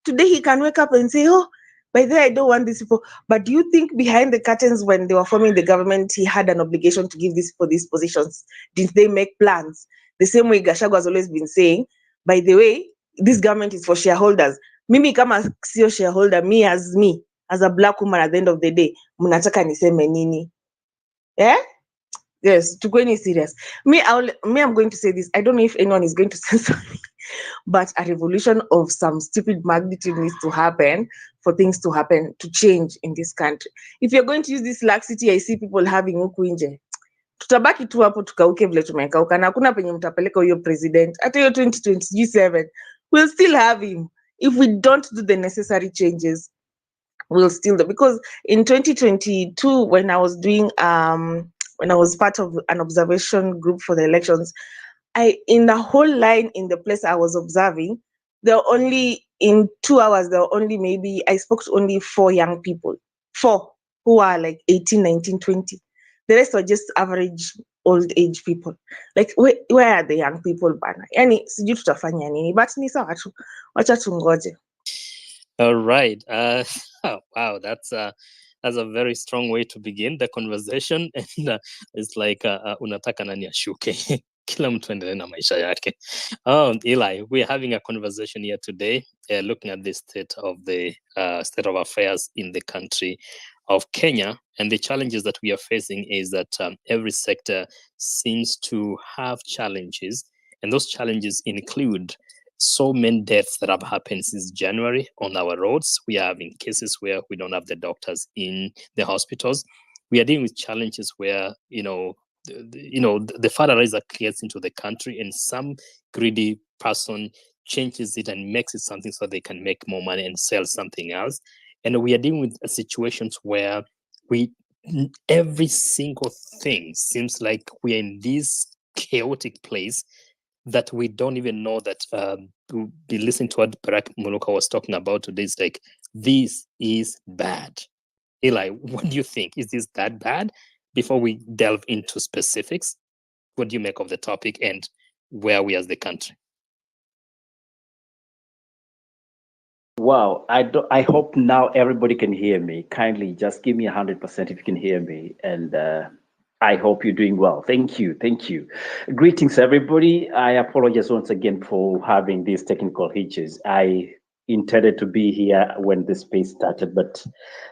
Today he can wake up and say, oh, by the way, I don't want these people. But do you think behind the curtains when they were forming the government, he had an obligation to give these people these positions? Did they make plans? The same way Gachagua has always been saying, by the way, this government is for shareholders. Mimi kama sio shareholder, me, as a black woman at the end of the day, mnataka niseme nini? Yeah? Yes, to go any serious. I'm going to say this. I don't know if anyone is going to censor me, but a revolution of some stupid magnitude needs to happen for things to happen, to change in this country. If you're going to use this laxity I see people having huku nje, tutabaki tu hapo tukauke vile tumekauka na hakuna penye mtapeleka huyo president. Hata hiyo 2027 we'll still have him if we don't do the necessary changes. We'll still do, because in 2022 when I was part of an observation group for the elections, in the whole line in the place I was observing, there were only, in 2 hours, there were only I spoke to only 4 young people. 4 who are like 18, 19, 20. The rest were just average old age people. Like, where are the young people bana? Yani, sijui tutafanya nini, but ni sawa tu. Wacha tungoje. All right. Wow, that's a very strong way to begin the conversation, and it's like unataka nani ashuke. Kila mtu endelee na maisha yake. Eli, we're having a conversation here today, looking at the state of affairs in the country of Kenya, and the challenges that we are facing is that every sector seems to have challenges, and those challenges include so many deaths that have happened since January on our roads. We are having cases where we don't have the doctors in the hospitals. We are dealing with challenges where, the fertilizer gets into the country and some greedy person changes it and makes it something so they can make more money and sell something else. And we are dealing with situations where every single thing seems like we're in this chaotic place that we don't even know that to be listening to what Barack Muluka was talking about today. It's like, this is bad. Eli, what do you think? Is this that bad? Before we delve into specifics, what do you make of the topic and where we as the country? Wow, I hope now everybody can hear me. Kindly just give me 100% if you can hear me, and I hope you're doing well. Thank you. Greetings, everybody. I apologize once again for having these technical hitches. I intended to be here when the space started, but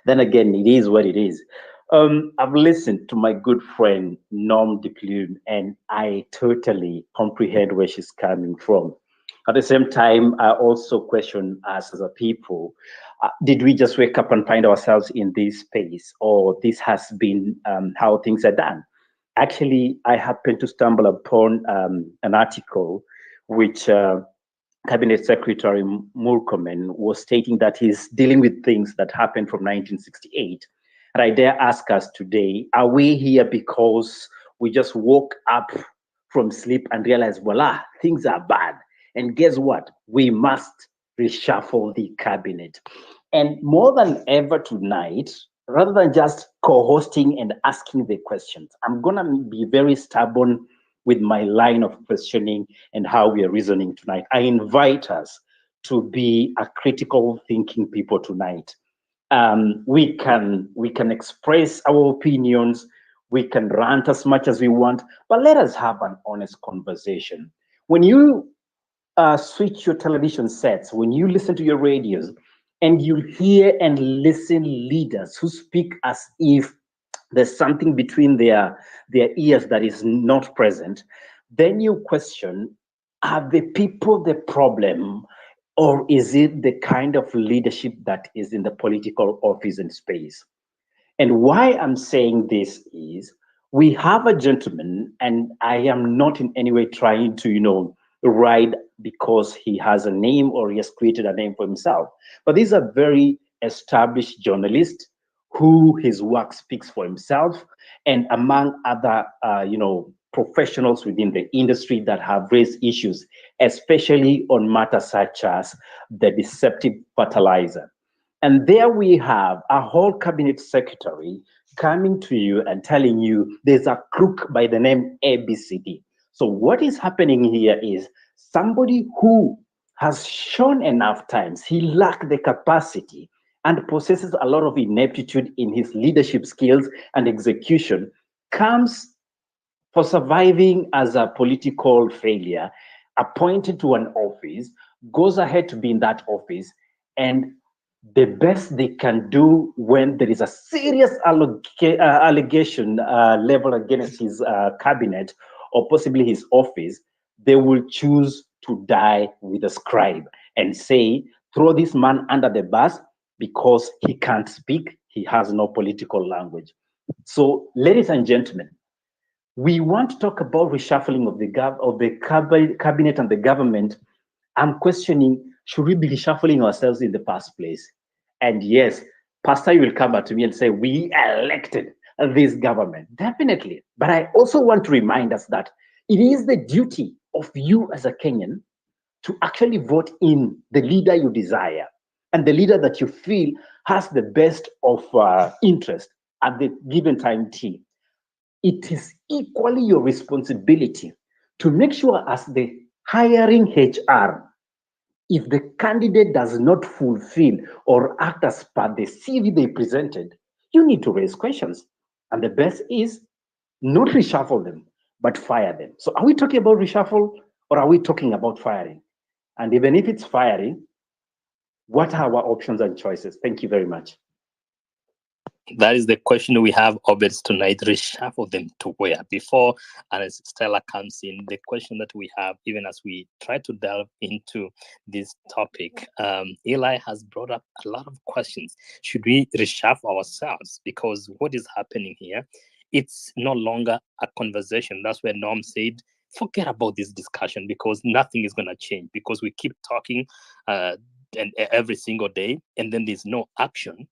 then again, it is what it is. I've listened to my good friend Norm DePlume, and I totally comprehend where she's coming from. At the same time, I also question us as a people. Did we just wake up and find ourselves in this space, or this has been how things are done? Actually, I happened to stumble upon an article which Cabinet Secretary Murkomen was stating that he's dealing with things that happened from 1968. And I dare ask us today, are we here because we just woke up from sleep and realized, voila, things are bad? And guess what? We must reshuffle the cabinet. And more than ever tonight, rather than just co-hosting and asking the questions, I'm going to be very stubborn with my line of questioning and how we are reasoning tonight. I invite us to be a critical thinking people tonight. We can express our opinions, we can rant as much as we want, but let us have an honest conversation. When you switch your television sets, when you listen to your radios, and you hear and listen leaders who speak as if there's something between their ears that is not present, then you question, are the people the problem, or is it the kind of leadership that is in the political office and space? And why I'm saying this is, we have a gentleman, and I am not in any way trying to, ride because he has a name or he has created a name for himself. But this is a very established journalist who his work speaks for himself, and among other, professionals within the industry that have raised issues, especially on matters such as the deceptive fertilizer. And there we have a whole cabinet secretary coming to you and telling you there's a crook by the name ABCD. So what is happening here is somebody who has shown enough times he lacked the capacity and possesses a lot of ineptitude in his leadership skills and execution, comes for surviving as a political failure, appointed to an office, goes ahead to be in that office, and the best they can do when there is a serious allegation level against his cabinet or possibly his office, they will choose to die with a scribe and say, throw this man under the bus because he can't speak, he has no political language. So, ladies and gentlemen, we want to talk about reshuffling of the cabinet and the government. I'm questioning, should we be reshuffling ourselves in the first place? And yes, Pastor, you will come back to me and say, we elected this government. Definitely. But I also want to remind us that it is the duty of you as a Kenyan to actually vote in the leader you desire and the leader that you feel has the best of interest at the given time T. It is equally your responsibility to make sure, as the hiring HR, if the candidate does not fulfill or act as per the CV they presented, you need to raise questions. And the best is not reshuffle them, but fire them. So, are we talking about reshuffle or are we talking about firing? And even if it's firing, what are our options and choices? Thank you very much. That is the question we have, Obeds, tonight. Reshuffle them to where? Before and as Stella comes in, the question that we have, even as we try to delve into this topic, Eli has brought up a lot of questions. Should we reshuffle ourselves? Because what is happening here, it's no longer a conversation. That's where Norm said, forget about this discussion because nothing is going to change because we keep talking and every single day and then there's no action,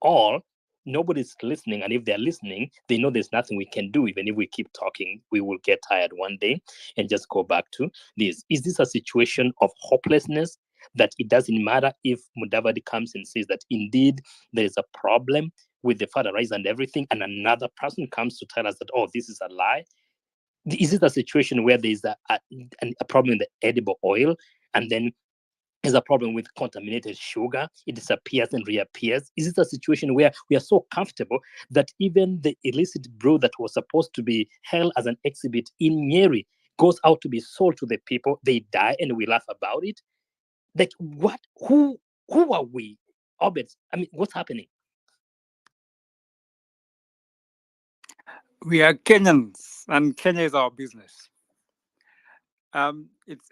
or nobody's listening. And if they're listening, they know there's nothing we can do. Even if we keep talking, we will get tired one day and just go back to this. Is this a situation of hopelessness that it doesn't matter if Mudavadi comes and says that indeed there is a problem with the father rise and everything, and another person comes to tell us that, oh, this is a lie? Is it a situation where there's a problem in the edible oil, and then is a problem with contaminated sugar? It disappears and reappears. Is it a situation where we are so comfortable that even the illicit brew that was supposed to be held as an exhibit in Nyeri goes out to be sold to the people? They die and we laugh about it. Like what? Who are we? Obed, I mean, what's happening? We are Kenyans, and Kenya is our business. It's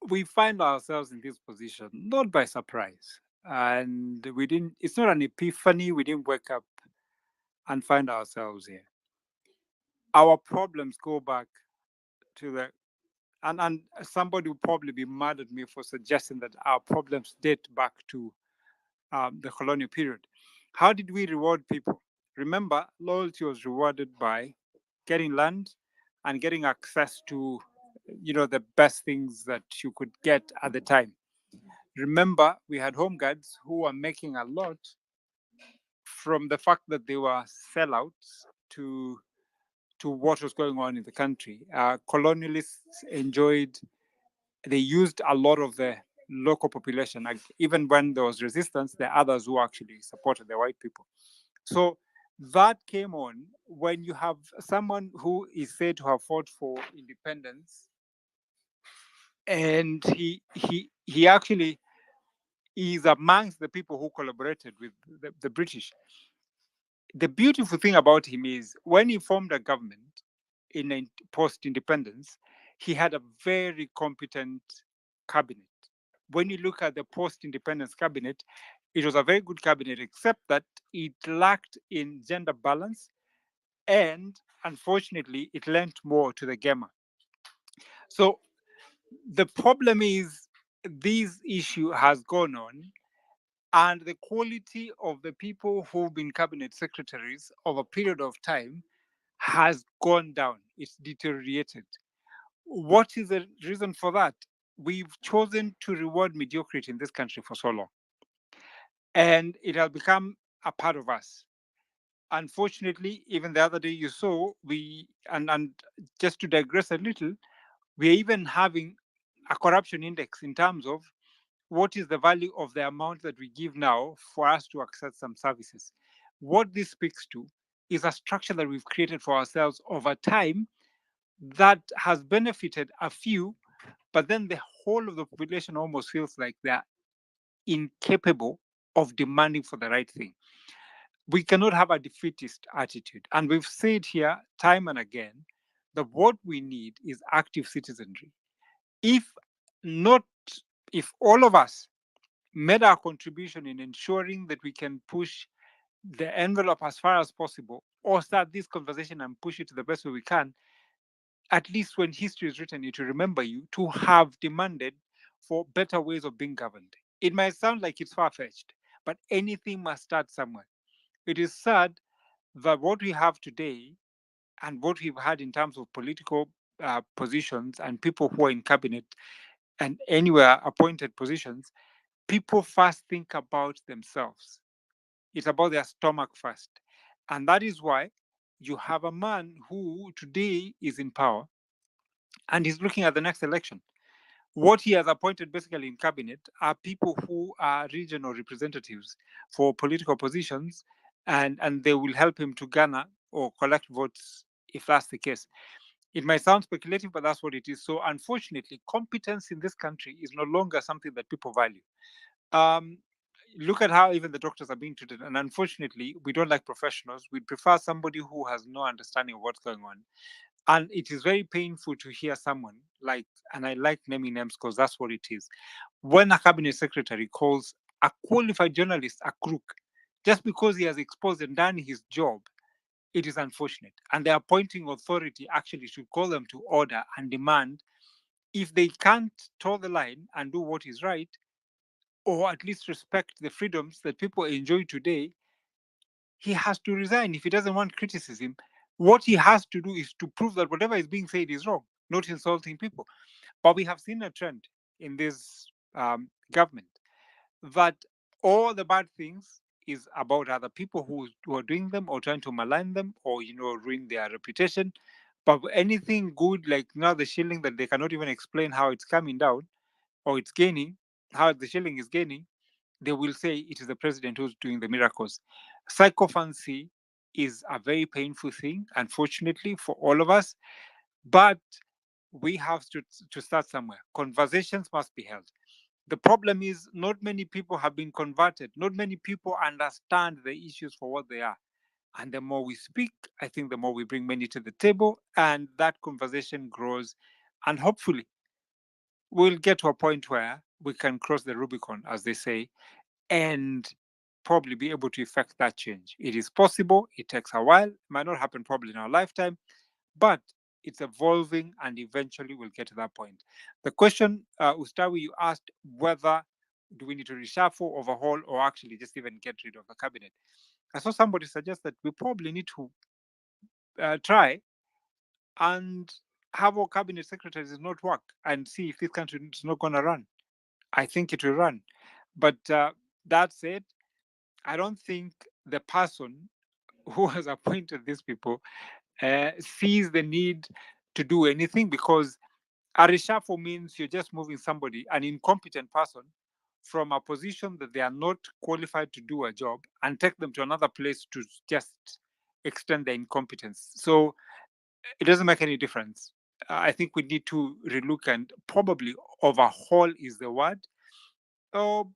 We find ourselves in this position not by surprise, and we didn't. It's not an epiphany. We didn't wake up and find ourselves here. Our problems go back to the and somebody will probably be mad at me for suggesting that our problems date back to the colonial period. How did we reward people? Remember, loyalty was rewarded by getting land and getting access to, the best things that you could get at the time. Remember, we had home guards who were making a lot from the fact that they were sellouts to what was going on in the country. Colonialists enjoyed, they used a lot of the local population. Like, even when there was resistance, there are others who actually supported the white people. So that came on when you have someone who is said to have fought for independence, and he actually is amongst the people who collaborated with the British. The beautiful thing about him is when he formed a government in post-independence, he had a very competent cabinet. When you look at the post-independence cabinet, it was a very good cabinet, except that it lacked in gender balance, and unfortunately, it lent more to the Gema. So the problem is this issue has gone on, and the quality of the people who've been cabinet secretaries over a period of time has gone down. It's deteriorated. What is the reason for that? We've chosen to reward mediocrity in this country for so long, and it has become a part of us. Unfortunately, even the other day you saw, we and just to digress a little, we're even having a corruption index in terms of what is the value of the amount that we give now for us to access some services. What this speaks to is a structure that we've created for ourselves over time that has benefited a few, but then the whole of the population almost feels like they're incapable of demanding for the right thing. We cannot have a defeatist attitude. And we've said here time and again that what we need is active citizenry. If not, if all of us made our contribution in ensuring that we can push the envelope as far as possible, or start this conversation and push it to the best way we can, at least when history is written, it will remember you to have demanded for better ways of being governed. It might sound like it's far fetched, but anything must start somewhere. It is sad that what we have today and what we've had in terms of political positions and people who are in cabinet and anywhere appointed positions, people first think about themselves. It's about their stomach first. And that is why you have a man who today is in power and he's looking at the next election. What he has appointed basically in cabinet are people who are regional representatives for political positions, and they will help him to garner or collect votes if that's the case. It might sound speculative, but that's what it is. So, unfortunately, competence in this country is no longer something that people value. Um, Look at how even the doctors are being treated. And unfortunately, we don't like professionals. We prefer somebody who has no understanding of what's going on. And it is very painful to hear someone like, and I like naming names because that's what it is, when a cabinet secretary calls a qualified journalist a crook just because he has exposed and done his job. It is unfortunate. And the appointing authority actually should call them to order and demand, if they can't toe the line and do what is right, or at least respect the freedoms that people enjoy today, he has to resign if he doesn't want criticism. What he has to do is to prove that whatever is being said is wrong, not insulting people. But we have seen a trend in this government that all the bad things is about other people who are doing them or trying to malign them or ruin their reputation. But anything good, like now the shilling that they cannot even explain how it's coming down or it's gaining, how the shilling is gaining, they will say it is the president who's doing the miracles. Psychophancy is a very painful thing, unfortunately, for all of us, but we have to start somewhere. Conversations must be held. The problem is, not many people have been converted. Not many people understand the issues for what they are. And the more we speak, I think the more we bring many to the table, and that conversation grows. And hopefully, we'll get to a point where we can cross the Rubicon, as they say, and probably be able to effect that change. It is possible. It takes a while. It might not happen probably in our lifetime, but it's evolving and eventually we'll get to that point. The question, Ustawi, you asked whether do we need to reshuffle, overhaul, or actually just even get rid of the cabinet. I saw somebody suggest that we probably need to try and have our cabinet secretaries not work and see if this country is not going to run. I think it will run. But that said, I don't think the person who has appointed these people sees the need to do anything, because a reshuffle means you're just moving somebody, an incompetent person, from a position that they are not qualified to do a job and take them to another place to just extend their incompetence. So it doesn't make any difference. I think we need to relook and probably overhaul is the word. Or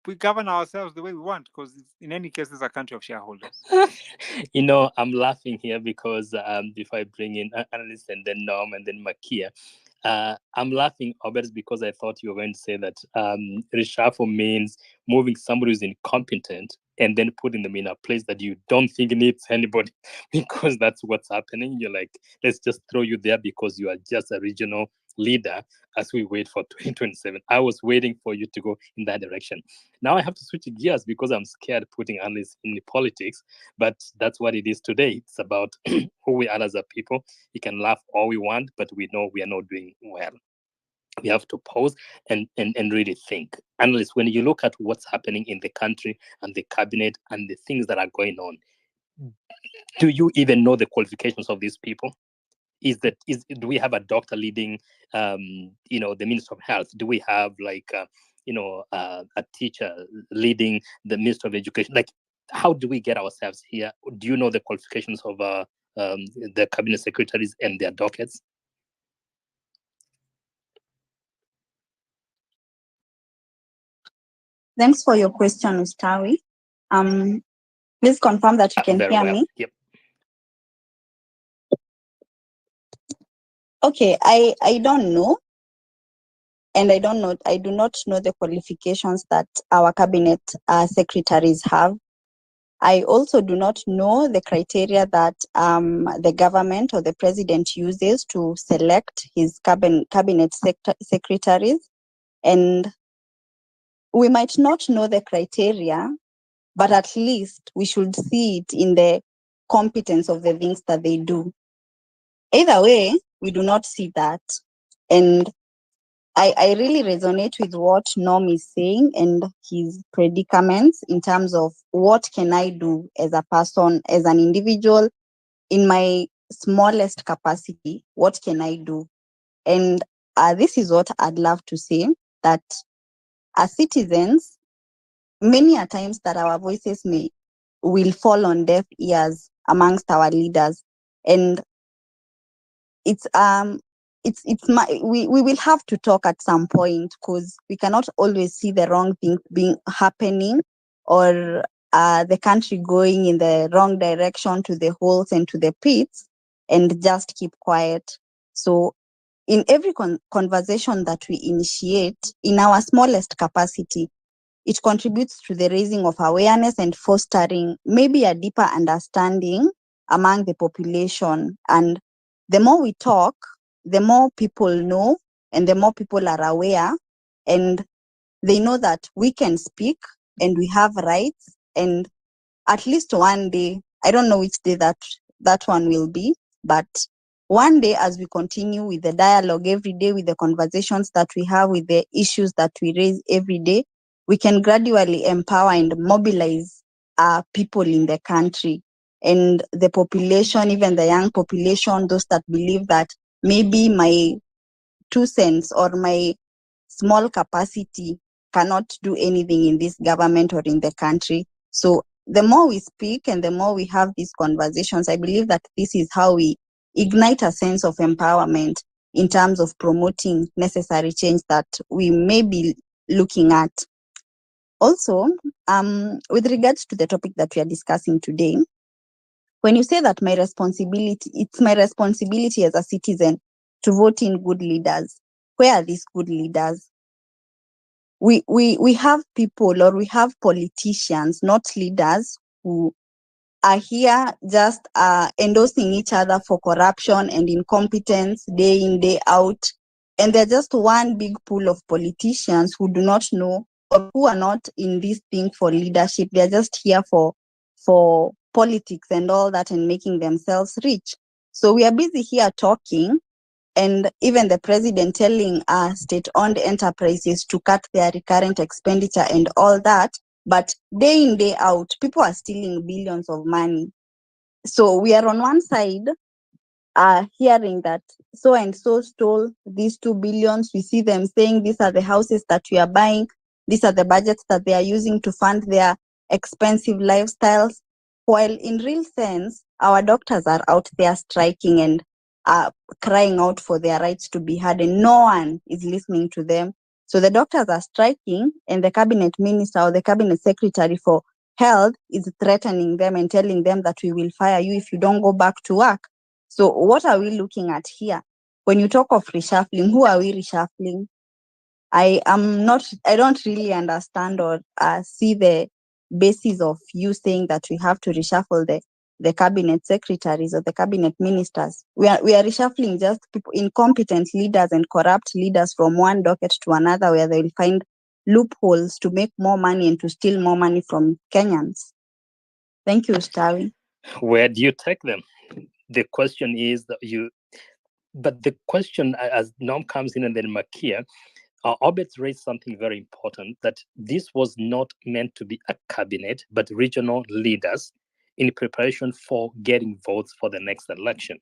we govern ourselves the way we want, because in any case, this is a country of shareholders. I'm laughing here because before I bring in analyst and then Norm and then Makia, I'm laughing, Albert, because I thought you were going to say that reshuffle means moving somebody who's incompetent and then putting them in a place that you don't think needs anybody, because that's what's happening. You're like, let's just throw you there because you are just a regional leader as we wait for 2027. I was waiting for you to go in that direction. Now I have to switch gears because I'm scared putting analysts in the politics, but that's what it is today. It's about who we are as a people. We can laugh all we want, but we know we are not doing well. We have to pause and really think. Analysts, when you look at what's happening in the country and the cabinet and the things that are going on, do you even know the qualifications of these people? do we have a doctor leading, the Minister of Health? Do we have like, a teacher leading the Minister of Education? Like, how do we get ourselves here? Do you know the qualifications of the cabinet secretaries and their dockets? Thanks for your question, Ustawi. Please confirm that you can hear me. Yep. Okay, I don't know. And I do not know the qualifications that our cabinet secretaries have. I also do not know the criteria that the government or the president uses to select his cabinet secretaries. And we might not know the criteria, but at least we should see it in the competence of the things that they do. Either way, we do not see that. And I really resonate with what Norm is saying and his predicaments in terms of what can I do as a person, as an individual, in my smallest capacity, what can I do? And this is what I'd love to say, that as citizens, many a times that our voices will fall on deaf ears amongst our leaders. And we will have to talk at some point, because we cannot always see the wrong things happening, or the country going in the wrong direction to the holes and to the pits, and just keep quiet. So in every conversation that we initiate in our smallest capacity, it contributes to the raising of awareness and fostering maybe a deeper understanding among the population. And the more we talk, the more people know, and the more people are aware, and they know that we can speak and we have rights. And at least one day, I don't know which day that one will be, but one day, as we continue with the dialogue every day, with the conversations that we have, with the issues that we raise every day, we can gradually empower and mobilize people in the country and the population, even the young population, those that believe that maybe my 2 cents or my small capacity cannot do anything in this government or in the country. So the more we speak and the more we have these conversations, I believe that this is how we ignite a sense of empowerment in terms of promoting necessary change that we may be looking at. Also, with regards to the topic that we are discussing today, when you say that it's my responsibility as a citizen to vote in good leaders, where are these good leaders? We have people, or we have politicians, not leaders, who are here just endorsing each other for corruption and incompetence day in, day out. And they're just one big pool of politicians who do not know, or who are not in this thing for leadership. They're just here for politics and all that, and making themselves rich. So we are busy here talking, and even the president telling state-owned enterprises to cut their recurrent expenditure and all that. But day in, day out, people are stealing billions of money. So we are on one side hearing that so and so stole these 2 billions. We see them saying these are the houses that we are buying. These are the budgets that they are using to fund their expensive lifestyles. While in real sense, our doctors are out there striking and crying out for their rights to be heard, and no one is listening to them. So the doctors are striking, and the cabinet minister or the cabinet secretary for health is threatening them and telling them that we will fire you if you don't go back to work. So what are we looking at here? When you talk of reshuffling, who are we reshuffling? I don't really understand or see the basis of you saying that we have to reshuffle the cabinet secretaries or the cabinet ministers. We are reshuffling just people, incompetent leaders and corrupt leaders, from one docket to another, where they will find loopholes to make more money and to steal more money from Kenyans. Thank you, Ustawi. Where do you take them? The question is but the question, as Norm comes in and then Makia, Obed raised something very important, that this was not meant to be a cabinet, but regional leaders in preparation for getting votes for the next election.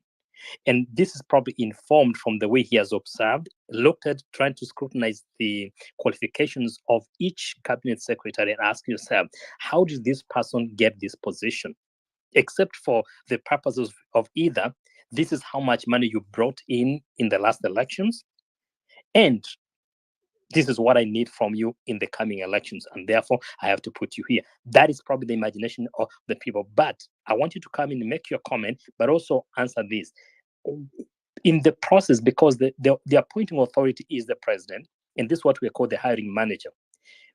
And this is probably informed from the way he has observed, looked at, trying to scrutinize the qualifications of each cabinet secretary and ask yourself, how did this person get this position? Except for the purposes of either, this is how much money you brought in the last elections, and this is what I need from you in the coming elections, and therefore I have to put you here. That is probably the imagination of the people. But I want you to come in and make your comment, but also answer this. In the process, because the appointing authority is the president, and this is what we call the hiring manager.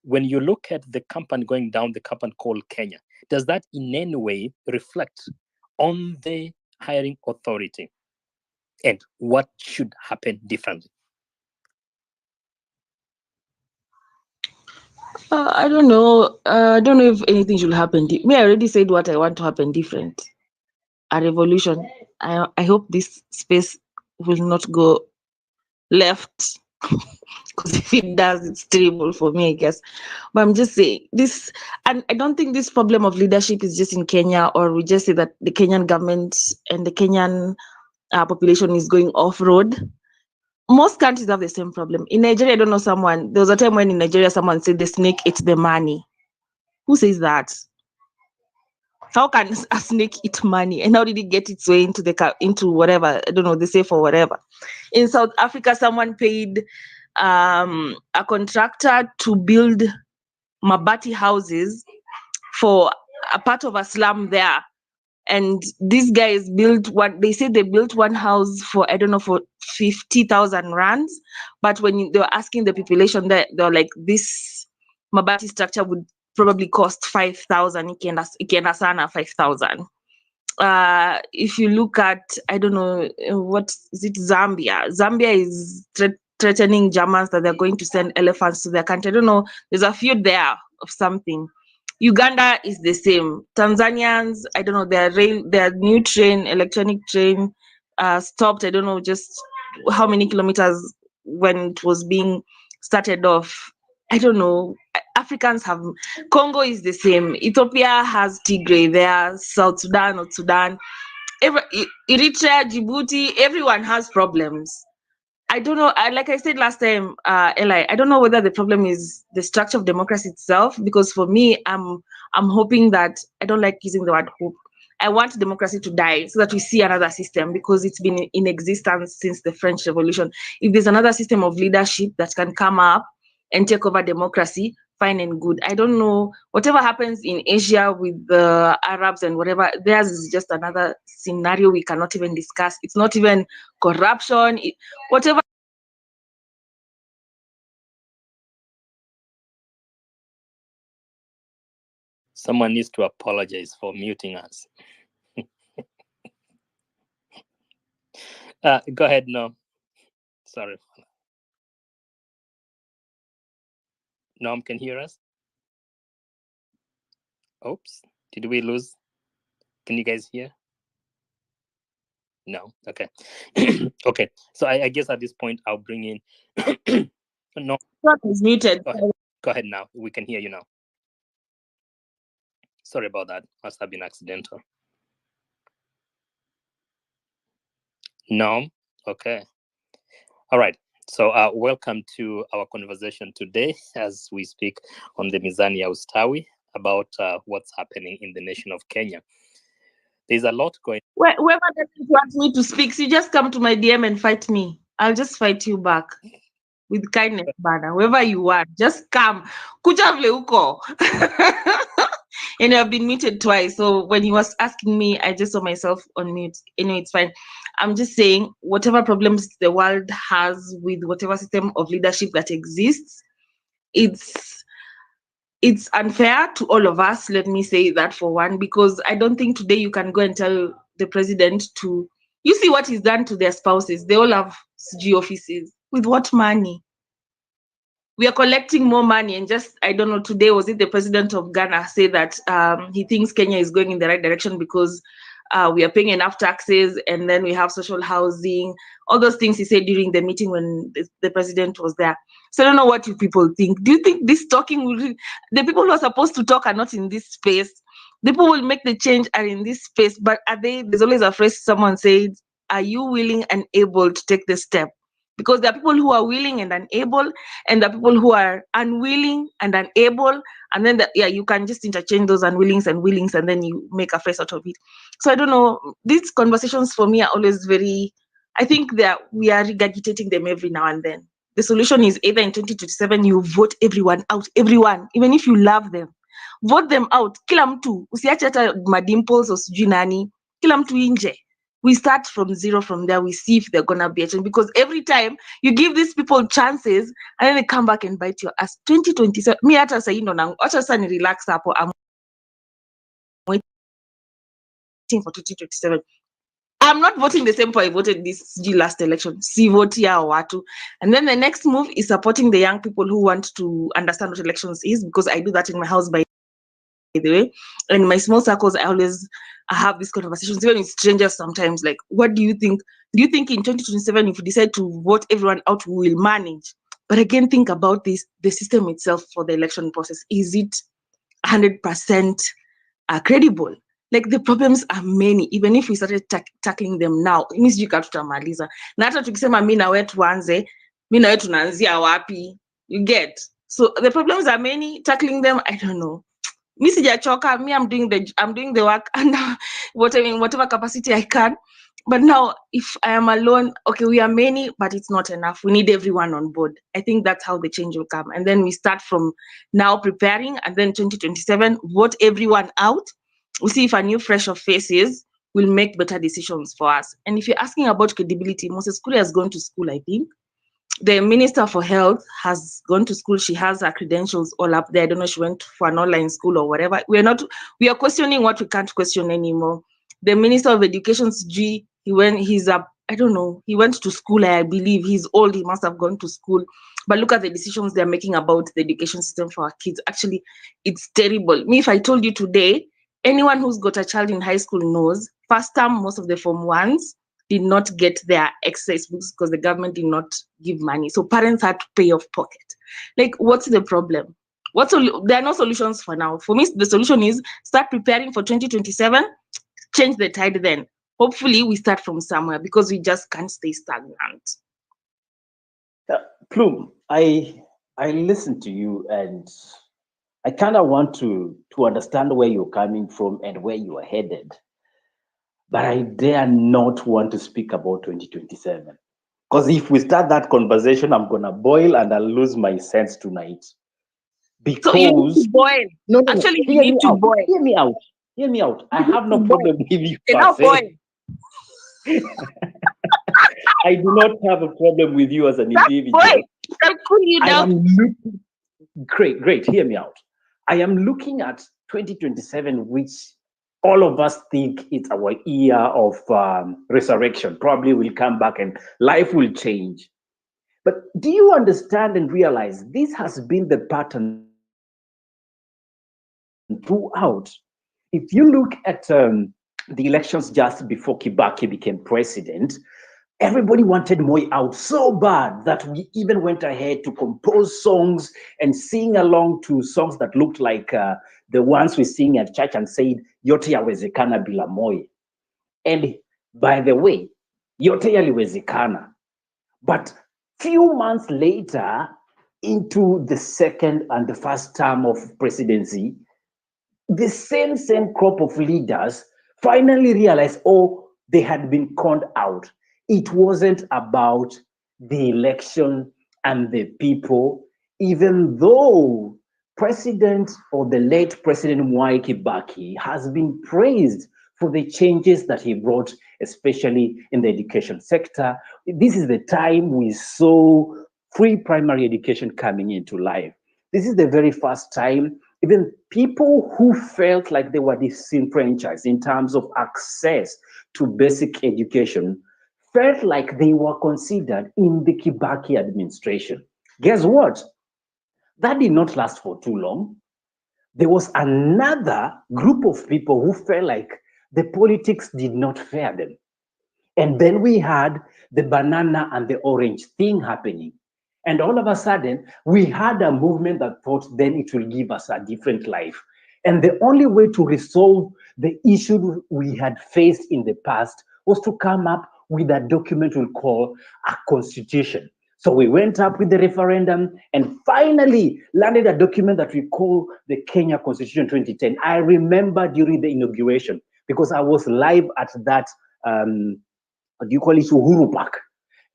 When you look at the company going down, the company called Kenya, does that in any way reflect on the hiring authority? And what should happen differently? I don't know. I don't know if anything should happen. Me, I already said what I want to happen different. A revolution. I hope this space will not go left, because if it does, it's terrible for me, I guess. But I'm just saying this, and I don't think this problem of leadership is just in Kenya, or we just say that the Kenyan government and the Kenyan population is going off road. Most countries have the same problem. In Nigeria, I don't know someone. There was a time when in Nigeria someone said the snake ate the money. Who says that? How can a snake eat money? And how did it get its way into whatever? I don't know, they say for whatever. In South Africa, someone paid a contractor to build mabati houses for a part of a slum there. And these guys built they said they built one house for, I don't know, for 50,000 rands. But when they were asking the population, they were like, this mabati structure would probably cost 5,000. Ikienda sana 5,000. If you look at, I don't know, what is it, Zambia? Zambia is threatening Germans that they're going to send elephants to their country. I don't know. There's a feud there of something. Uganda is the same. Tanzanians, I don't know, their new electronic train, stopped. I don't know just how many kilometers when it was being started off. I don't know. Africans have, Congo is the same. Ethiopia has Tigray there, South Sudan or Sudan. Eritrea, Djibouti, everyone has problems. I don't know. Like I said last time, Eli, I don't know whether the problem is the structure of democracy itself. Because for me, I'm hoping that, I don't like using the word hope. I want democracy to die so that we see another system, because it's been in existence since the French Revolution. If there's another system of leadership that can come up and take over democracy, fine and good. I don't know. Whatever happens in Asia with the Arabs and whatever, theirs is just another scenario we cannot even discuss. It's not even corruption. Whatever. Someone needs to apologize for muting us. Go ahead, no. Sorry. Norm can hear us? Oops. Did we lose? Can you guys hear? No. Okay. Okay. So I guess at this point I'll bring in no. Is muted. Go ahead now. We can hear you now. Sorry about that. Must have been accidental. No. Okay. All right. So welcome to our conversation today as we speak on the Mizani ya Ustawi about what's happening in the nation of Kenya. There's a lot going. Whoever doesn't want me to speak, so you just come to my DM and fight me. I'll just fight you back with kindness, bana. Whoever you want, just come. Kuja vile uko. And I've been muted twice. So when he was asking me, I just saw myself on mute. Anyway, it's fine. I'm just saying, whatever problems the world has with whatever system of leadership that exists, it's unfair to all of us. Let me say that for one, because I don't think today you can go and tell the president to, you see what he's done to their spouses. They all have CG offices. With what money? We are collecting more money, and just, I don't know, today, was it the president of Ghana said that he thinks Kenya is going in the right direction because we are paying enough taxes, and then we have social housing, all those things he said during the meeting when the president was there. So I don't know what you people think. Do you think this talking will, the people who are supposed to talk are not in this space? The people who will make the change are in this space, but are they? There's always a phrase someone said, are you willing and able to take the step? Because there are people who are willing and unable, and there are people who are unwilling and unable, and then you can just interchange those unwillings and willings, and then you make a face out of it. So I don't know. These conversations for me are always very. I think we are regurgitating them every now and then. The solution is either in 2027 you vote everyone out, everyone, even if you love them, vote them out. Kila mtu, usiache hata madimples or sijui nani, kila mtu inje. We start from zero from there. We see if they're gonna be a change, because every time you give these people chances and then they come back and bite your ass. 2027, me hata sasa ndo na acha sasa ni relax hapo. I'm waiting for 2027. I'm not voting the same way I voted this last election. See vote ya watu. And then the next move is supporting the young people who want to understand what elections is, because I do that in my house, by the way. In my small circles, I have these conversations, even with strangers sometimes, like, what do you think? Do you think in 2027, if we decide to vote everyone out, we will manage? But again, think about this, the system itself for the election process. Is it 100% credible? Like, the problems are many. Even if we started tackling them now, it means tutamaliza. Na hata tukisema mi na wewe tuanze, mi na wewe tunaanzia wapi? You get? So the problems are many. Tackling them, I don't know. Me sijachoka. Me, I'm doing the work and whatever capacity I can. But now, if I am alone, okay, we are many, but it's not enough. We need everyone on board. I think that's how the change will come. And then we start from now preparing, and then 2027, vote everyone out. We'll see if a new fresh of faces will make better decisions for us. And if you're asking about credibility, Moses Kuri has gone to school, I think. The Minister for Health has gone to school. She has her credentials all up there. I don't know if she went for an online school or whatever. We are questioning what we can't question anymore. The Minister of Education, G, he went to school, I believe. He's old, he must have gone to school. But look at the decisions they're making about the education system for our kids. Actually, it's terrible. Me, if I told you today, anyone who's got a child in high school knows, first term, most of the Form 1s did not get their exercise books because the government did not give money. So parents had to pay off pocket. Like, what's the problem? There are no solutions for now. For me, the solution is start preparing for 2027, change the tide then. Hopefully we start from somewhere, because we just can't stay stagnant. Plume, I listen to you, and I kind of want to understand where you're coming from and where you are headed. But I dare not want to speak about 2027. Because if we start that conversation, I'm going to boil and I'll lose my sense tonight. Because... So you need to boil. No, actually, you need to boil. Hear me out. Hear me out. I have no problem with you. Now boil. I do not have a problem with you as an individual. Boy, I'll cool you down. Great. Hear me out. I am looking at 2027, which all of us think it's our year of resurrection. Probably we'll come back and life will change. But do you understand and realize this has been the pattern throughout? If you look at the elections just before Kibaki became president, everybody wanted Moi out so bad that we even went ahead to compose songs and sing along to songs that looked like the ones we sing at church and said, yote yawezekana bila Moi. And by the way, yote yaliwezekana. But few months later, into the second and the first term of presidency, the same crop of leaders finally realized, they had been conned out. It wasn't about the election and the people, even though President or the late President Mwai Kibaki has been praised for the changes that he brought, especially in the education sector. This is the time we saw free primary education coming into life. This is the very first time even people who felt like they were disenfranchised in terms of access to basic education felt like they were considered in the Kibaki administration. Guess what? That did not last for too long. There was another group of people who felt like the politics did not fare them. And then we had the banana and the orange thing happening. And all of a sudden, we had a movement that thought then it will give us a different life. And the only way to resolve the issue we had faced in the past was to come up with a document we'll call a constitution. So we went up with the referendum and finally landed a document that we call the Kenya Constitution 2010. I remember during the inauguration because I was live at that, what do you call it, Uhuru Park.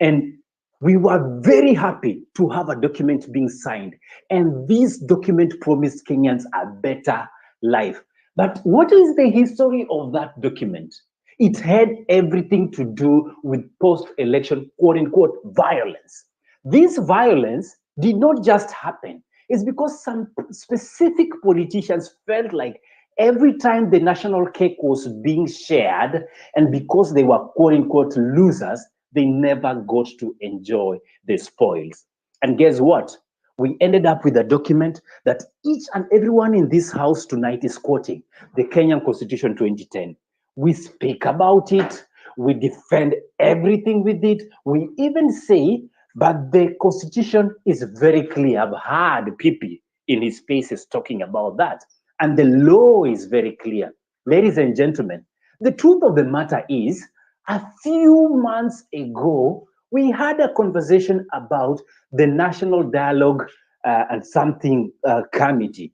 And we were very happy to have a document being signed. And this document promised Kenyans a better life. But what is the history of that document? It had everything to do with post-election, quote unquote, violence. This violence did not just happen. It's because some specific politicians felt like every time the national cake was being shared, and because they were quote unquote losers, they never got to enjoy the spoils. And guess what? We ended up with a document that each and everyone in this house tonight is quoting, the Kenyan Constitution 2010. We speak about it, we defend everything with it, we even say, but the Constitution is very clear. I've heard Pipi in his spaces talking about that. And the law is very clear. Ladies and gentlemen, the truth of the matter is, a few months ago, we had a conversation about the National Dialogue and something committee.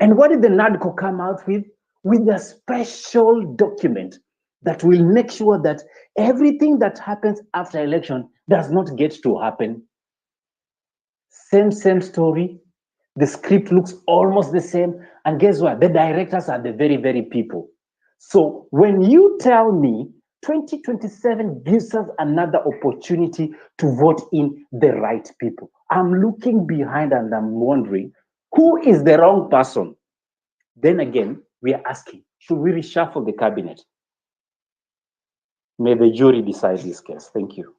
And what did the NADCO come out with? With a special document that will make sure that everything that happens after election does not get to happen. Same story. The script looks almost the same. And guess what? The directors are the very people. So when you tell me 2027 gives us another opportunity to vote in the right people, I'm looking behind and I'm wondering, who is the wrong person? Then again, we are asking, should we reshuffle the cabinet? May the jury decide this case. Thank you.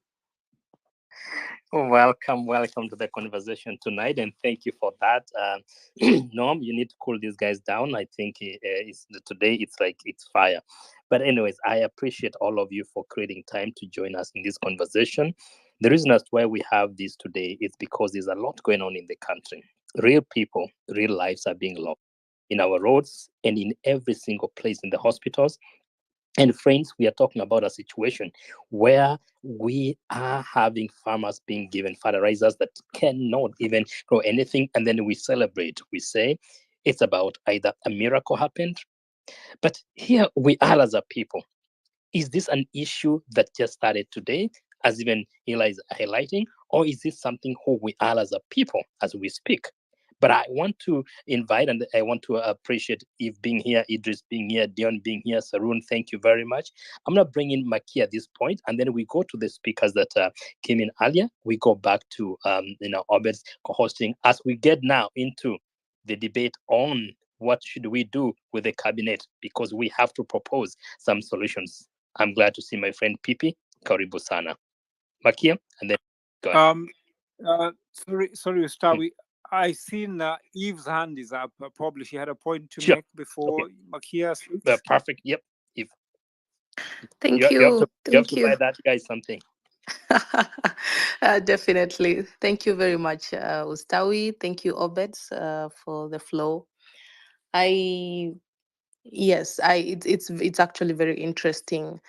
Welcome to the conversation tonight, and thank you for that. Norm, you need to cool these guys down. I think today it's like it's fire. But anyways, I appreciate all of you for creating time to join us in this conversation. The reason as why we have this today is because there's a lot going on in the country. Real people, real lives are being lost in our roads and in every single place, in the hospitals. And friends, we are talking about a situation where we are having farmers being given fertilizers that cannot even grow anything. And then we celebrate. We say it's about either a miracle happened. But here we are as a people. Is this an issue that just started today, as even Eli is highlighting? Or is this something who we are as a people as we speak? But I want to invite and I want to appreciate Eve being here, Idris being here, Dion being here, Sarun, thank you very much. I'm going to bring in Maki at this point, and then we go to the speakers that came in earlier. We go back to Obed's co-hosting as we get now into the debate on what should we do with the cabinet, because we have to propose some solutions. I'm glad to see my friend Pipi. Karibu sana. Makia, and then go ahead. Sorry, Ustawi. I seen Eve's hand is up. Probably she had a point to Sure. make before Makia speaks. Perfect. Yep. Eve. Thank You have to Thank you. buy that guy something. Definitely. Thank you very much, Ustawi. Thank you, Obed, for the flow. It's actually very interesting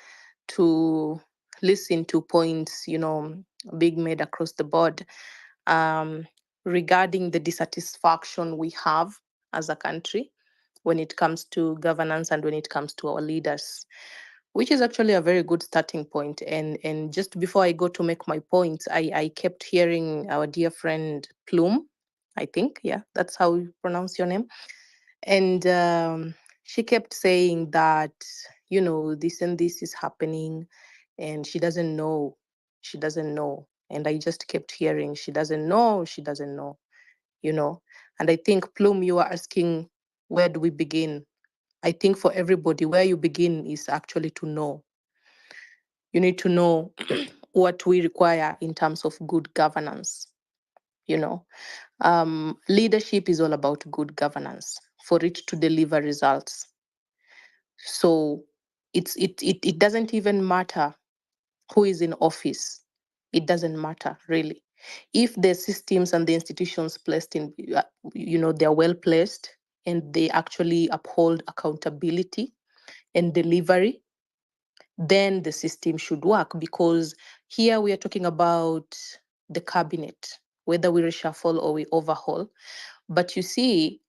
to listen to points, being made across the board, regarding the dissatisfaction we have as a country when it comes to governance and when it comes to our leaders, which is actually a very good starting point. And just before I go to make my point, I kept hearing our dear friend Plume, I think, yeah, that's how you pronounce your name. And she kept saying that, this and this is happening, and she doesn't know. She doesn't know. And I just kept hearing, she doesn't know, she doesn't know, And I think, Plume, you are asking, where do we begin? I think for everybody, where you begin is actually to know. You need to know what we require in terms of good governance. Leadership is all about good governance for it to deliver results. So it doesn't even matter who is in office. It doesn't matter, really. If the systems and the institutions placed in, they're well placed and they actually uphold accountability and delivery, then the system should work, because here we are talking about the cabinet, whether we reshuffle or we overhaul. But you see,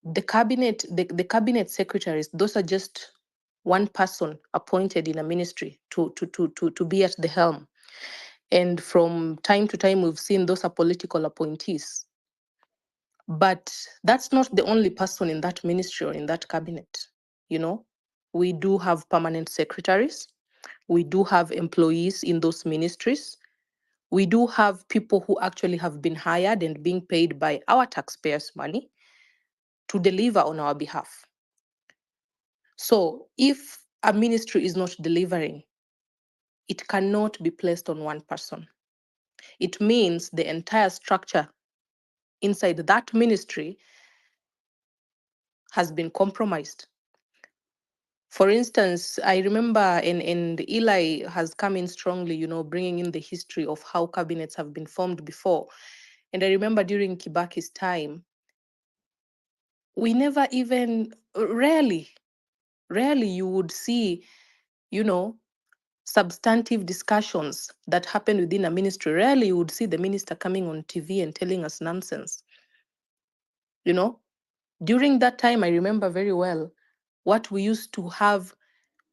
the cabinet secretaries, those are just one person appointed in a ministry to be at the helm. And from time to time, we've seen those are political appointees. But that's not the only person in that ministry or in that cabinet. You know, we do have permanent secretaries. We do have employees in those ministries. We do have people who actually have been hired and being paid by our taxpayers' money to deliver on our behalf. So if a ministry is not delivering, it cannot be placed on one person. It means the entire structure inside that ministry has been compromised. For instance, I remember, and Eli has come in strongly, bringing in the history of how cabinets have been formed before. And I remember during Kibaki's time, we never even, rarely you would see, you know, substantive discussions that happen within a ministry. Rarely you would see the minister coming on TV and telling us nonsense. You know, during that time, I remember very well what we used to have.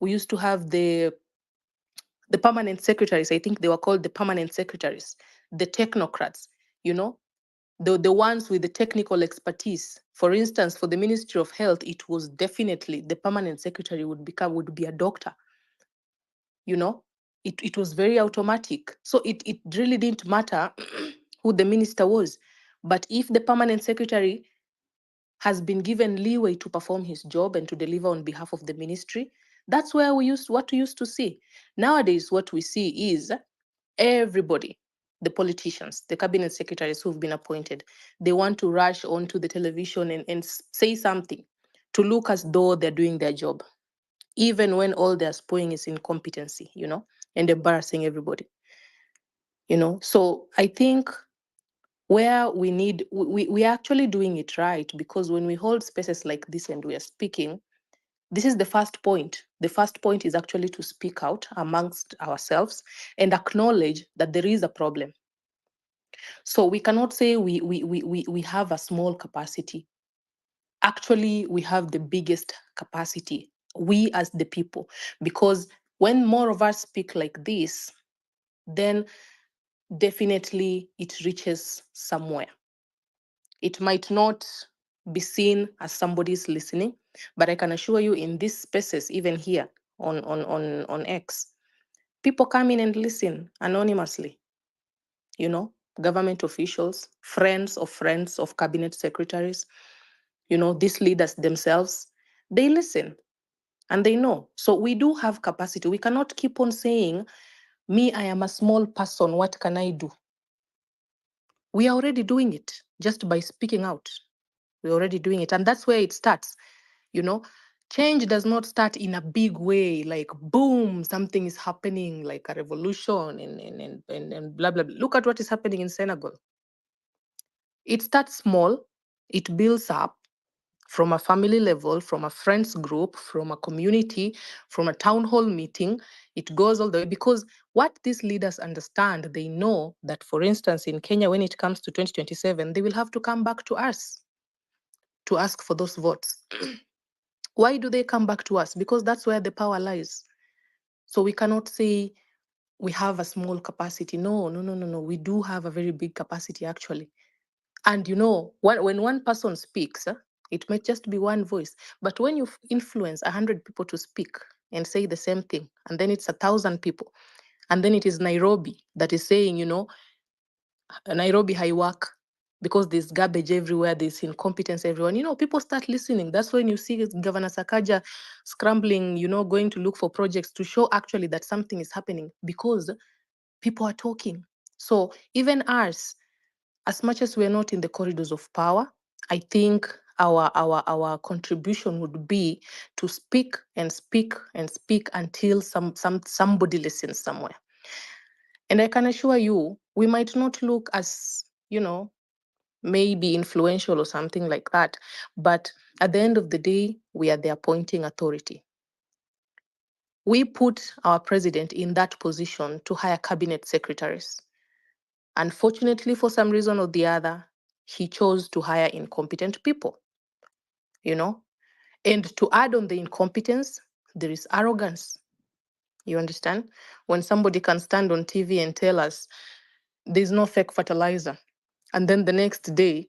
We used to have the permanent secretaries. I think they were called the permanent secretaries, the technocrats, you know, the ones with the technical expertise. For instance, for the Ministry of Health, it was definitely the permanent secretary would be a doctor. You know, it was very automatic. So it really didn't matter who the minister was. But if the permanent secretary has been given leeway to perform his job and to deliver on behalf of the ministry, that's where what we used to see. Nowadays, what we see is everybody, the politicians, the cabinet secretaries who've been appointed, they want to rush onto the television and say something to look as though they're doing their job, even when all they're spewing is incompetency, and embarrassing everybody. So I think where we are actually doing it right, because when we hold spaces like this and we are speaking, this is the first point. The first point is actually to speak out amongst ourselves and acknowledge that there is a problem. So we cannot say we have a small capacity. Actually, we have the biggest capacity, we as the people, because when more of us speak like this, then definitely it reaches somewhere. It might not be seen as somebody's listening, but I can assure you, in these spaces, even here on X, people come in and listen anonymously. Government officials, friends of cabinet secretaries, these leaders themselves, they listen and they know. So we do have capacity. We cannot keep on saying, me, I am a small person, what can I do? We are already doing it just by speaking out. We're already doing it. And that's where it starts. Change does not start in a big way, like boom, something is happening, like a revolution and blah, blah, blah. Look at what is happening in Senegal. It starts small, it builds up from a family level, from a friends group, from a community, from a town hall meeting. It goes all the way, because what these leaders understand, they know that, for instance, in Kenya, when it comes to 2027, they will have to come back to us to ask for those votes. Why do they come back to us? Because that's where the power lies. So we cannot say we have a small capacity. No. We do have a very big capacity, actually. And when one person speaks, it might just be one voice. But when you influence 100 people to speak and say the same thing, and then it's 1,000 people, and then it is Nairobi that is saying, Nairobi high work, because there's garbage everywhere, there's incompetence everywhere. People start listening. That's when you see Governor Sakaja scrambling, going to look for projects to show actually that something is happening, because people are talking. So even us, as much as we're not in the corridors of power, I think our contribution would be to speak and speak and speak until somebody listens somewhere. And I can assure you, we might not look as, maybe influential or something like that, but at the end of the day, we are the appointing authority. We put our president in that position to hire cabinet secretaries. Unfortunately, for some reason or the other, he chose to hire incompetent people, you know? And to add on the incompetence, there is arrogance. You understand? When somebody can stand on TV and tell us there's no fake fertilizer, and then the next day,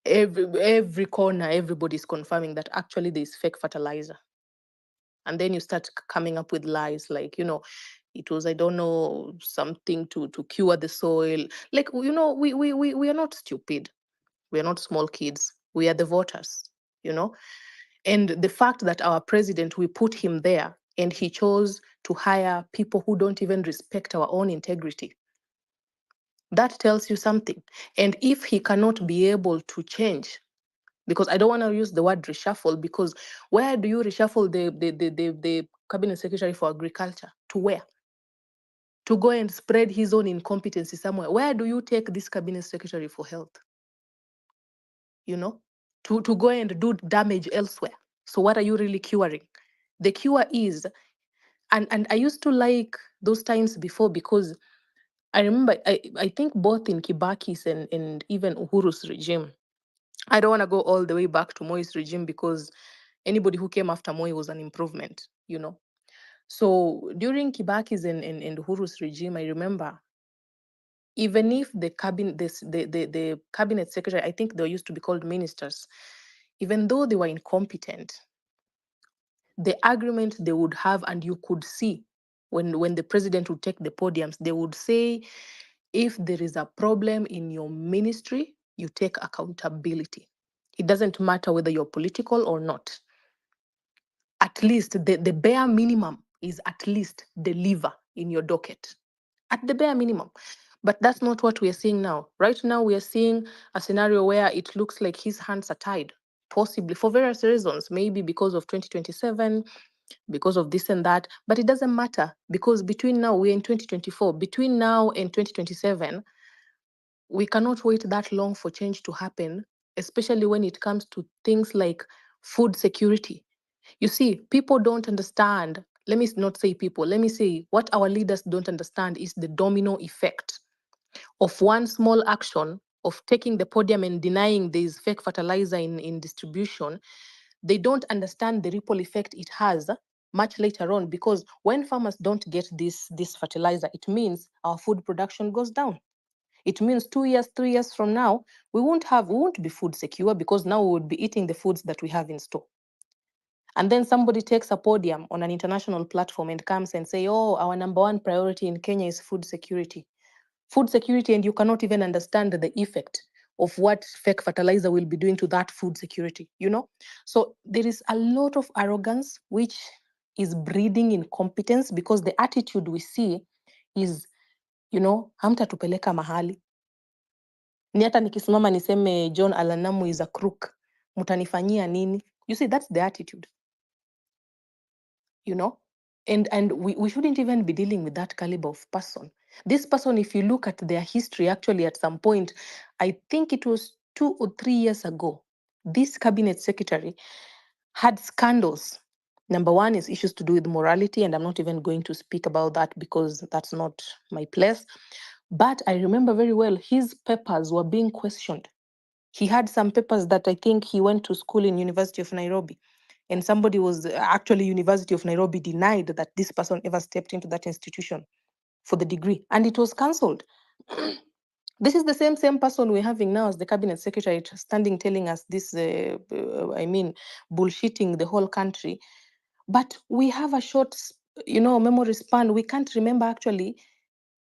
every corner, everybody's confirming that actually there's fake fertilizer. And then you start coming up with lies like, it was, I don't know, something to cure the soil. Like, we are not stupid. We are not small kids. We are the voters, you know? And the fact that our president, we put him there and he chose to hire people who don't even respect our own integrity, that tells you something. And if he cannot be able to change, because I don't want to use the word reshuffle, because where do you reshuffle the cabinet secretary for agriculture? To where? To go and spread his own incompetency somewhere. Where do you take this cabinet secretary for health? To go and do damage elsewhere. So what are you really curing? The cure is, and I used to like those times before, because I remember, I think both in Kibaki's and even Uhuru's regime, I don't want to go all the way back to Moi's regime, because anybody who came after Moi was an improvement. So during Kibaki's and Uhuru's regime, I remember, even if the cabinet secretary, I think they used to be called ministers, even though they were incompetent, the agreement they would have, and you could see when the president would take the podiums, they would say, if there is a problem in your ministry, you take accountability. It doesn't matter whether you're political or not. At least the bare minimum is at least deliver in your docket. At the bare minimum. But that's not what we are seeing now. Right now, we are seeing a scenario where it looks like his hands are tied, possibly for various reasons, maybe because of 2027, because of this and that. But it doesn't matter, because between now, we're in 2024, between now and 2027, we cannot wait that long for change to happen, especially when it comes to things like food security. You see, people don't understand. Let me not say people, let me say what our leaders don't understand is the domino effect of one small action of taking the podium and denying there's fake fertilizer in distribution. They don't understand the ripple effect it has much later on, because when farmers don't get this fertilizer, it means our food production goes down. It means 2 years, 3 years from now, we won't be food secure, because now we would be eating the foods that we have in store. And then somebody takes a podium on an international platform and comes and say, oh, our number one priority in Kenya is food security. Food security, and you cannot even understand the effect of what fake fertilizer will be doing to that food security, So there is a lot of arrogance, which is breeding incompetence, because the attitude we see is, hamtatupeleka mahali. Ni hata nikisimama niseme John Alanamu is a crook, mutanifanyia nini? You see, that's the attitude. And we shouldn't even be dealing with that caliber of person. This person, if you look at their history, actually at some point, I think it was 2 or 3 years ago, this cabinet secretary had scandals. Number one is issues to do with morality, and I'm not even going to speak about that because that's not my place. But I remember very well, his papers were being questioned. He had some papers that I think he went to school in University of Nairobi, and somebody was actually University of Nairobi denied that this person ever stepped into that institution for the degree, and it was cancelled. This is the same person we're having now as the cabinet secretary, standing telling us this, bullshitting the whole country. But we have a short, memory span. We can't remember actually.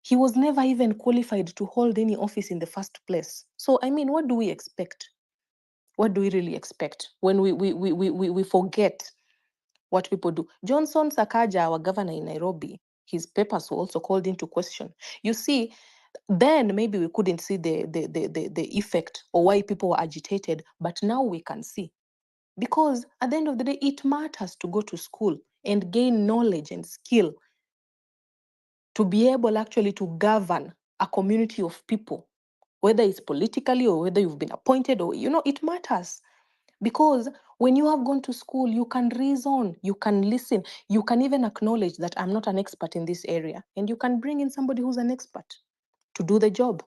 He was never even qualified to hold any office in the first place. So, what do we expect? What do we really expect when we forget what people do? Johnson Sakaja, our governor in Nairobi, his papers were also called into question. You see, then maybe we couldn't see the effect or why people were agitated, but now we can see. Because at the end of the day, it matters to go to school and gain knowledge and skill to be able actually to govern a community of people, whether it's politically or whether you've been appointed or, it matters. Because When you have gone to school, you can reason, you can listen, you can even acknowledge that I'm not an expert in this area, and you can bring in somebody who's an expert to do the job.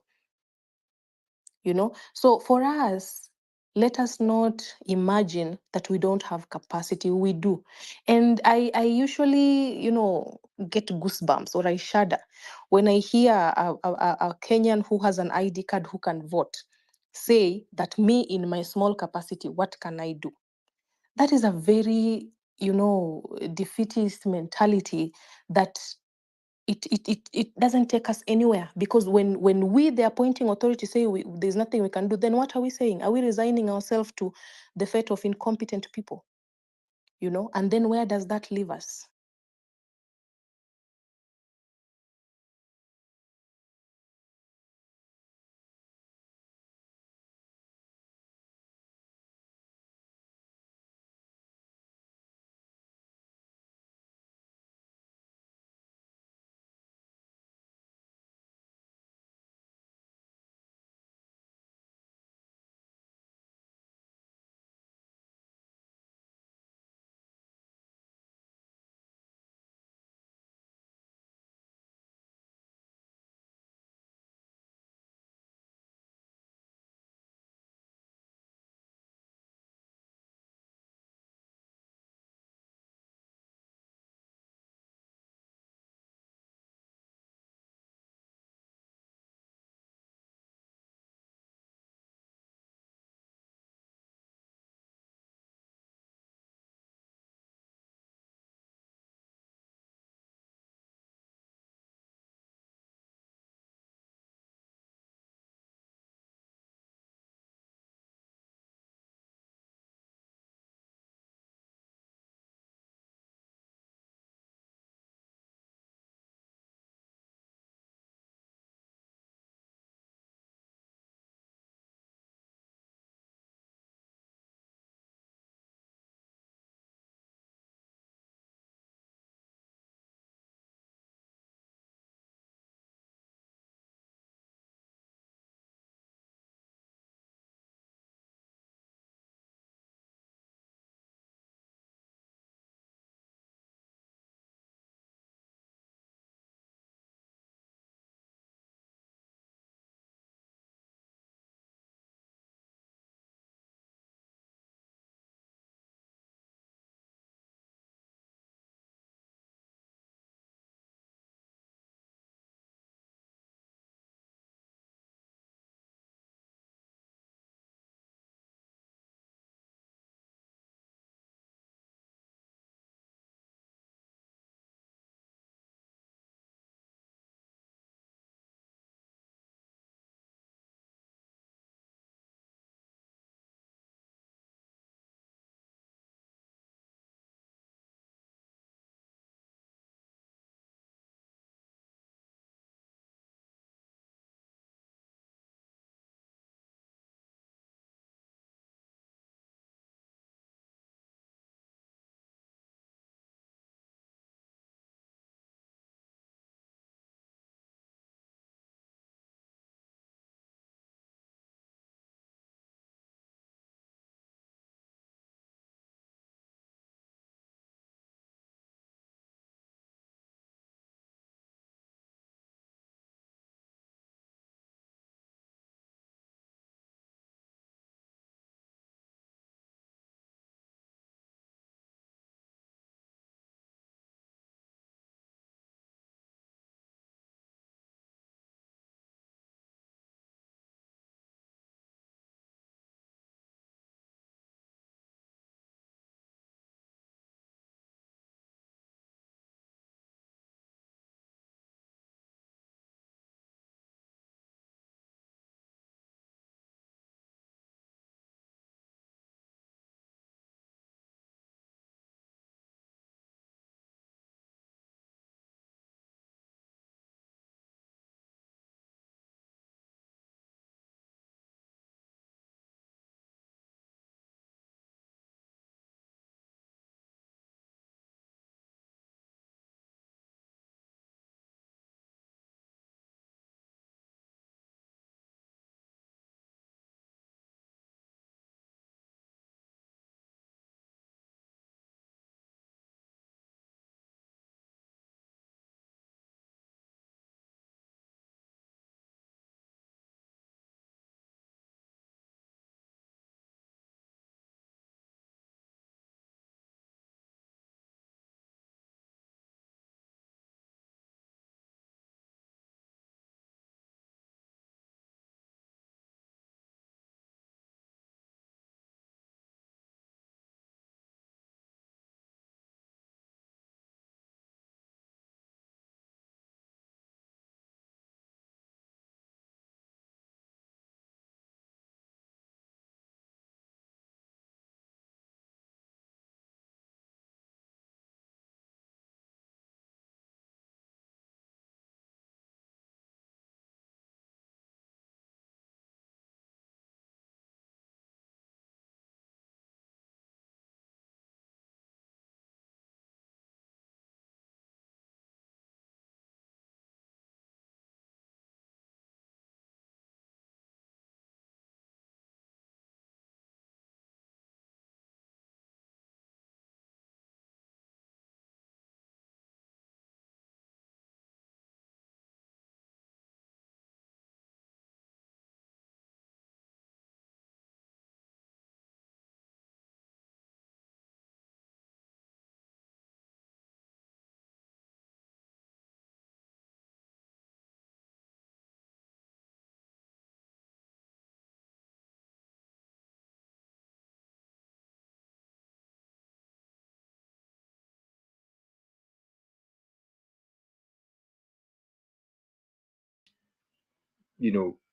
So for us, let us not imagine that we don't have capacity. We do. And I usually, get goosebumps, or I shudder when I hear a Kenyan who has an ID card who can vote say that, me in my small capacity, what can I do? That is a very, defeatist mentality that it doesn't take us anywhere, because when we, the appointing authority, say there's nothing we can do, then what are we saying? Are we resigning ourselves to the fate of incompetent people? And then where does that leave us?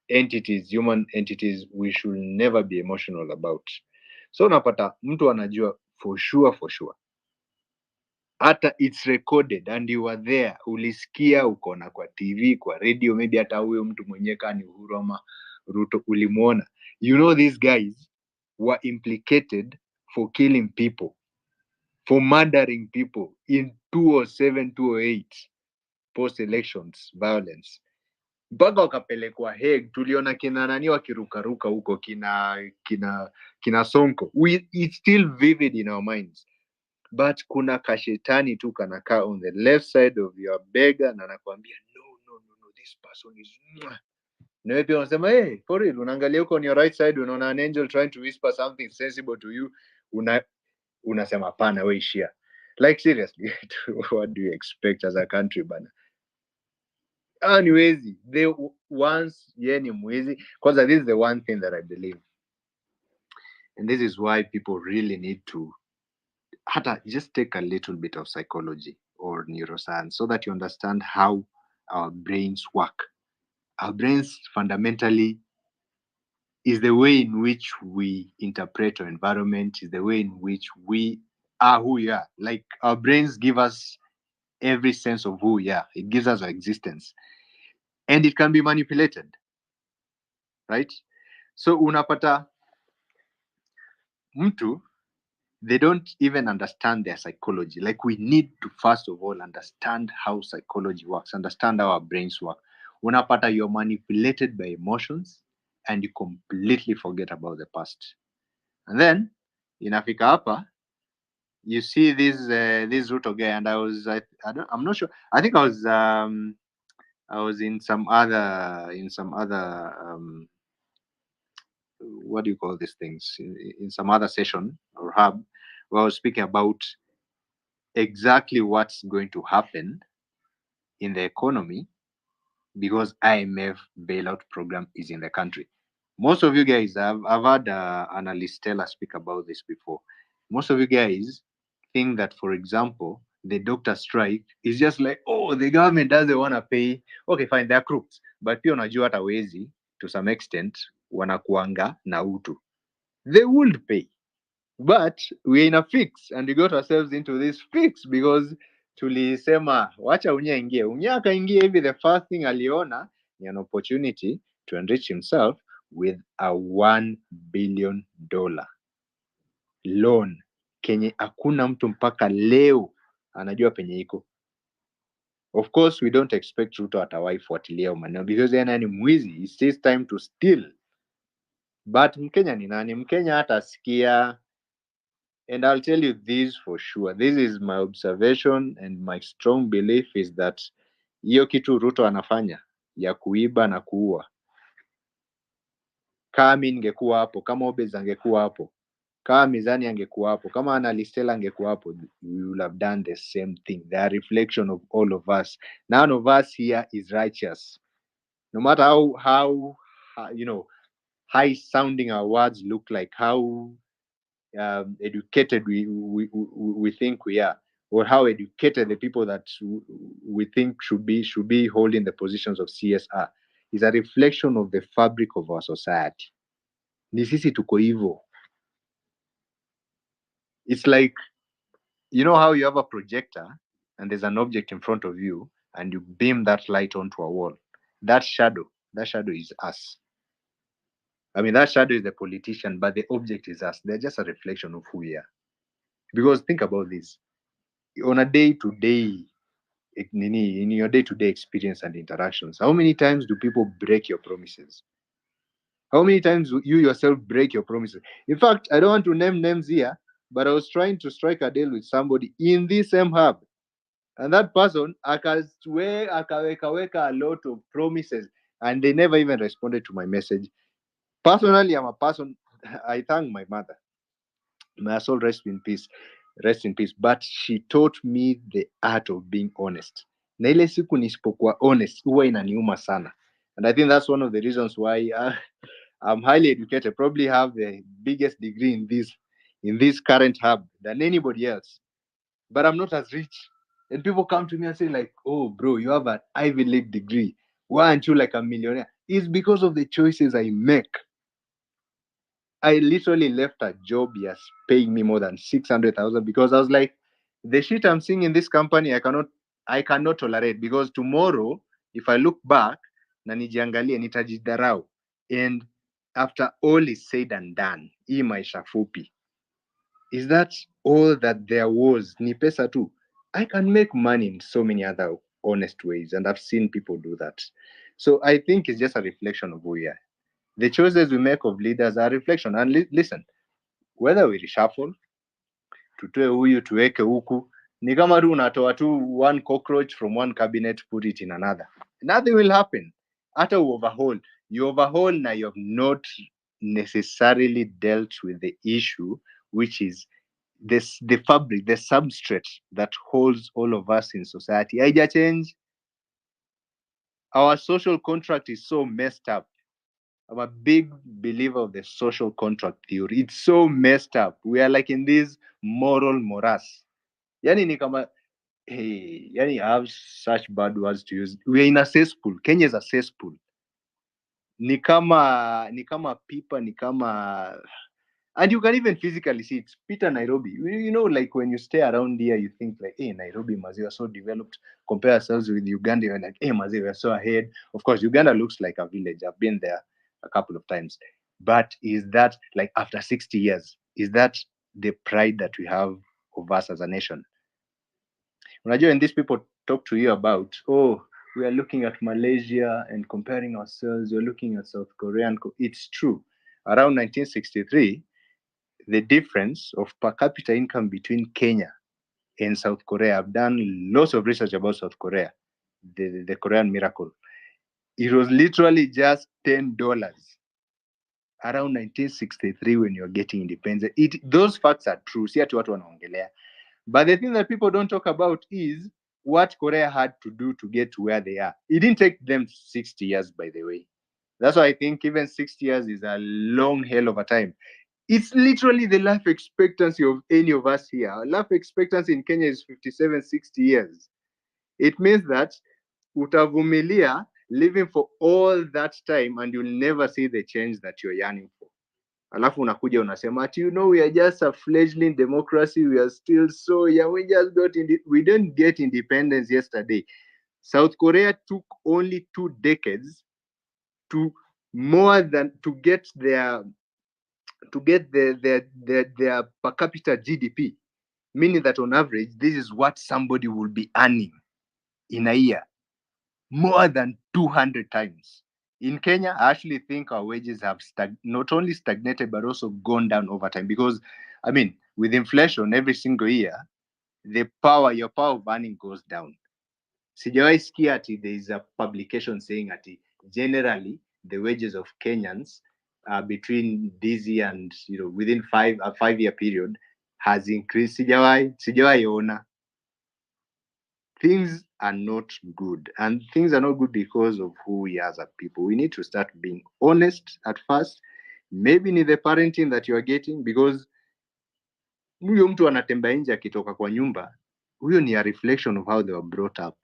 entities, human entities, we should never be emotional about. So unapata mtu anajua for sure hata it's recorded and you were there, ulisikia, ukaona kwa TV, kwa radio, maybe hata huyo mtu mwenyewe kaa ni Uhuru ama Ruto ulimuona, these guys were implicated for killing people, for murdering people in 2007 2008 post elections violence, mpaka wakapelekwa Hague. Tuliona kina nani wakirukaruka huko, kina Sonko. It's still vivid in our minds, but kuna kashetani tu kanakaa on the left side of your bega na nakwambia no, this person is mwah. Na wewe pia unasema hey, for real, unaangalia huko on your right side, unaona an angel trying to whisper something sensible to you, unasema hapana, we ishia. Like seriously, what do you expect as a country bana? Ni wezi. They once ye ni mwizi. Because this is the one thing that I believe, and this is why people really need to just take a little bit of psychology or neuroscience so that you understand how our brains work. Our brains fundamentally is the way in which we interpret our environment, is the way in which we are who we are. Like our brains give us every sense of who we are. It gives us our existence. And it can be manipulated. Right? So unapata mtu, they don't even understand their psychology. Like we need to first of all understand how psychology works, understand how our brains work. Unapata you're manipulated by emotions and you completely forget about the past. And then inafika hapa, you see this Ruto guy, and I'm not sure. I think I was in some other what do you call these things, in some other session or hub, where I was speaking about exactly what's going to happen in the economy because IMF bailout program is in the country. Most of you guys, I've had Annalise Stella speak about this before. Most of you guys think that, for example, the doctor strike is just like, oh, the government doesn't want to pay. Okay, fine, they're crooks. But pia unajua hata wezi, to some extent, wanakuanga na utu. They would pay. But we're in a fix and we got ourselves into this fix because tulisema wacha Unya ingie. Unya akaingia hivi, the first thing aliona ni an opportunity to enrich himself with a $1 billion loan kenye hakuna mtu mpaka leo anajua penye iko. Of course we don't expect Ruto atawahi fuatilia maneno because yeye ni mwizi, it takes time to steal. But Mkenya ni nani? Mkenya hatasikia. And I'll tell you this for sure. This is my observation and my strong belief is that hiyo kitu Ruto anafanya ya kuiba na kuua, kama mimi ningekuwa hapo, kama Obez angekuwa hapo, kama Mizani angekuwa hapo, kama Analistela angekuwa hapo, we will have done the same thing. They are a reflection of all of us. None of us here is righteous. No matter how high sounding our words look like, how educated we think we are, or how educated the people that we think should be holding the positions of CSR, is a reflection of the fabric of our society. Ni sisi tuko hivyo. It's like, how you have a projector and there's an object in front of you and you beam that light onto a wall. That shadow is us. I mean, that shadow is the politician, but the object is us. They're just a reflection of who we are. Because think about this. On a day-to-day, in your day-to-day experience and interactions, how many times do people break your promises? How many times do you yourself break your promises? In fact, I don't want to name names here, but I was trying to strike a deal with somebody in this same hub. And that person, akaweka a lot of promises, and they never even responded to my message. Personally, I'm a person, I thank my mother. May soul rest in peace. Rest in peace. But she taught me the art of being honest. Na ile siku nisipokuwa honest, huwa inaniuma sana. And I think that's one of the reasons why I'm highly educated, probably have the biggest degree in this current hub than anybody else. But I'm not as rich. And people come to me and say like, oh bro, you have an Ivy League degree. Why aren't you like a millionaire? is because of the choices I make. I literally left a job yes paying me more than 600,000 because I was like, the shit I'm seeing in this company, I cannot tolerate, because tomorrow if I look back na nijiangalie nitajidharau. And after all is said and done, hii maisha fupi, is that all that there was? Ni pesa tu. I can make money in so many other honest ways, and I've seen people do that. So I think it's just a reflection of who we are. The choices we make of leaders are a reflection. And listen, whether we reshuffle, tutoe huyu tuweke huku, ni kama tu unatoa tu one cockroach from one cabinet, put it in another, nothing will happen. Hata overhaul, you overhaul na you have not necessarily dealt with the issue, which is the fabric, the substrate that holds all of us in society. Haija change. Our social contract is so messed up. I'm a big believer of the social contract theory. It's so messed up. We are like in this moral morass. Yani ni kama, hey, yani I have such bad words to use. We are in a cesspool. Kenya is a cesspool. Ni kama pipa, ni kama, and you can even physically see it. Peter, Nairobi, you know, like when you stay around here, you think like, hey, Nairobi, Mazi, are so developed. Compare ourselves with Uganda, you're like, hey, Mazi, we're so ahead. Of course, Uganda looks like a village. I've been there a couple of times. But is that, like, after 60 years, is that the pride that we have of us as a nation? When these people talk to you about, oh, we are looking at Malaysia and comparing ourselves, you're looking at South Korea, it's true. Around 1963, the difference of per capita income between Kenya and South Korea, I've done lots of research about South Korea, the Korean miracle. It was literally just $10 around 1963 when you're getting independence. Those facts are true. Si ati watu wanaongelea. But the thing that people don't talk about is what Korea had to do to get to where they are. It didn't take them 60 years, by the way. That's why I think even 60 years is a long hell of a time. It's literally the life expectancy of any of us here. Our life expectancy in Kenya is 57, 60 years. It means that utavumilia living for all that time and you'll never see the change that you're yearning for. Alafu unakuja unasema ati, you know, we are just a fledgling democracy, we are still so young, we didn't get independence yesterday. South Korea took only 2 decades to get their per capita GDP, meaning that on average, this is what somebody will be earning in a year, more than 200 times. In Kenya, I actually think our wages have not only stagnated, but also gone down over time. Because, I mean, with inflation every single year, your power of earning goes down. Sijawahi sikia ati there is a publication saying ati generally the wages of Kenyans between this year and, you know, within a 5-year period has increased. Sijawahi ona. Things are not good, and things are not good because of who we are as a people. We need to start being honest at first. Maybe ni the parenting that you are getting, because huyo mtu anatembea nje akitoka kwa nyumba, huyo ni a reflection of how they were brought up.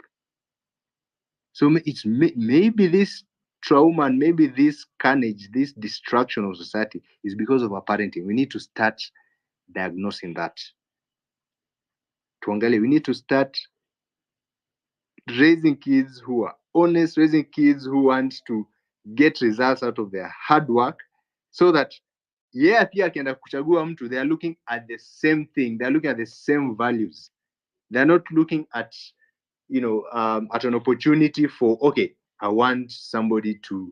So it's maybe this trauma and maybe this carnage, this destruction of society is because of our parenting. We need to start diagnosing that. Tuangalie, we need to start raising kids who are honest, raising kids who want to get results out of their hard work, so that pia akienda kuchagua mtu, they are looking at the same thing, they are looking at the same values. They are not looking at, you know, at an opportunity for, okay, I want somebody to,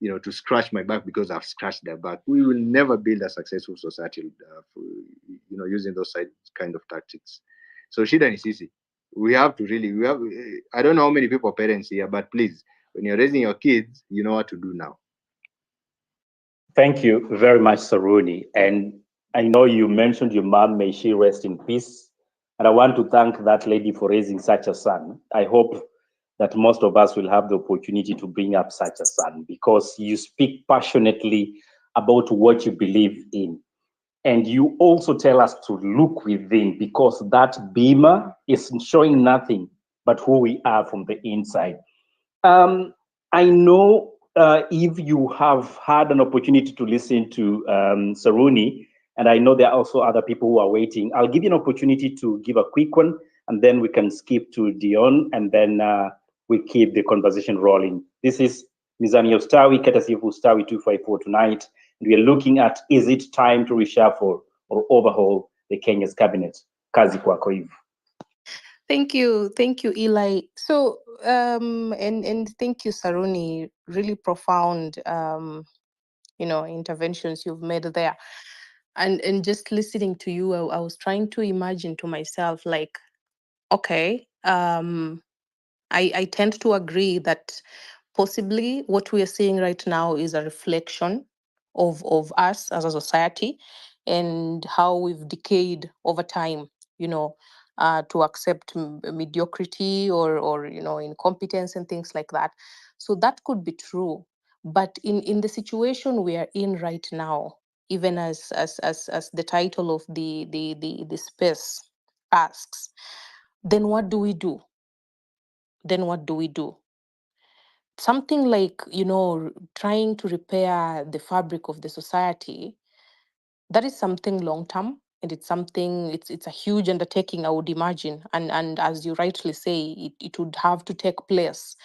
you know, to scratch my back because I've scratched their back. We will never build a successful society, you know, using those kind of tactics. So shida ni sisi. We have, I don't know how many people are parents here, but please, when you're raising your kids, you know what to do now. Thank you very much, Saruni. And I know you mentioned your mom, may she rest in peace. And I want to thank that lady for raising such a son. I hope that most of us will have the opportunity to bring up such a son, because you speak passionately about what you believe in. And you also tell us to look within, because that beamer is showing nothing but who we are from the inside. I know if you have had an opportunity to listen to Saruni, and I know there are also other people who are waiting, I'll give you an opportunity to give a quick one, and then we can skip to Dion, and then we keep the conversation rolling. This is Mizani of Stawi, courtesy of Stawi 254 tonight. And we are looking at, is it time to reshuffle or overhaul the Kenya's cabinet? Kazi kwako Eve. Thank you, Eli. So, and thank you, Saruni. Really profound, interventions you've made there. And just listening to you, I was trying to imagine to myself, like, okay, I tend to agree that possibly what we are seeing right now is a reflection of us as a society and how we've decayed over time, to accept mediocrity or incompetence and things like that. So that could be true. But in the situation we are in right now, even as the title of the space asks, then what do we do? Then what do we do? Something like, trying to repair the fabric of the society, that is something long term, and it's a huge undertaking, I would imagine. And as you rightly say, it would have to take place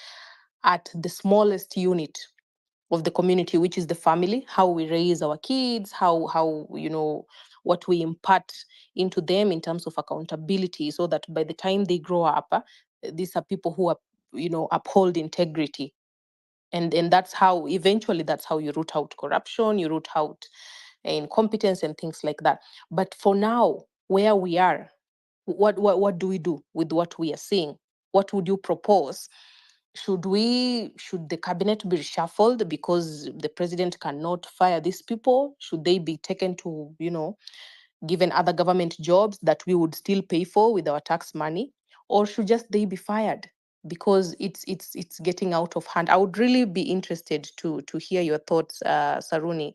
at the smallest unit of the community, which is the family. How we raise our kids, how what we impart into them in terms of accountability, so that by the time they grow up, these are people who are uphold integrity. And that's how eventually, that's how you root out corruption, you root out incompetence and things like that. But for now, where we are, what do we do with what we are seeing? What would you propose? Should the cabinet be reshuffled because the president cannot fire these people? Should they be taken to, given other government jobs that we would still pay for with our tax money? Or should just they be fired because it's getting out of hand? I would really be interested to hear your thoughts, Saruni,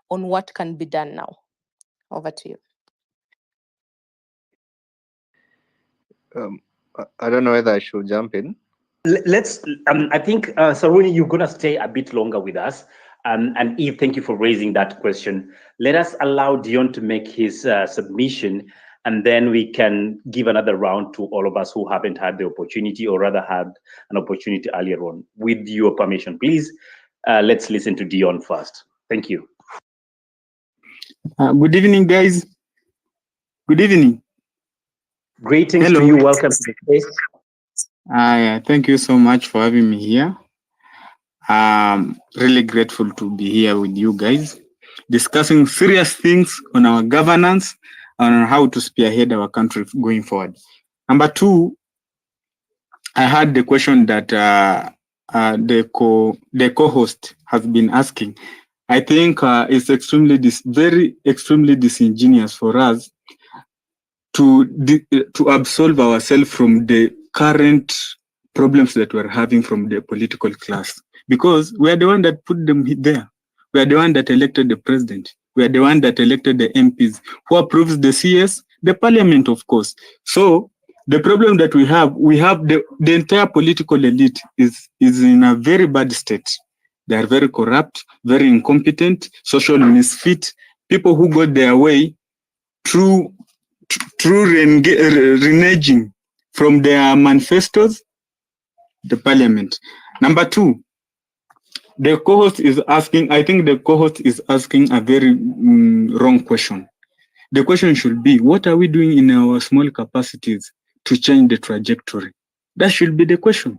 on what can be done now. Over to you. I don't know whether I should jump in. Let's. I think Saruni, you're gonna stay a bit longer with us. And Eve, thank you for raising that question. Let us allow Dion to make his submission, and then we can give another round to all of us who haven't had the opportunity, or rather had an opportunity earlier on. With your permission, please, let's listen to Dion first. Thank you. Good evening, guys. Good evening. Greetings Hello. to you. Welcome to the space. Yeah, thank you so much for having me here. Really grateful to be here with you guys, discussing serious things on our governance and on how to spearhead our country going forward. Number two, I had the question that the co-host has been asking. I think it's very extremely disingenuous for us to absolve ourselves from the current problems that we're having from the political class, because we are the one that put them there. We are the one that elected the president. We are the one that elected the MPs. Who approves the CS? The parliament, of course. So the problem that we have the entire political elite is in a very bad state. They are very corrupt, very incompetent, social misfit, people who got their way through reneging from their manifestos, the parliament. Number two, the co-host is asking, I think the co-host is asking a very wrong question. The question should be, what are we doing in our small capacities to change the trajectory? That should be the question.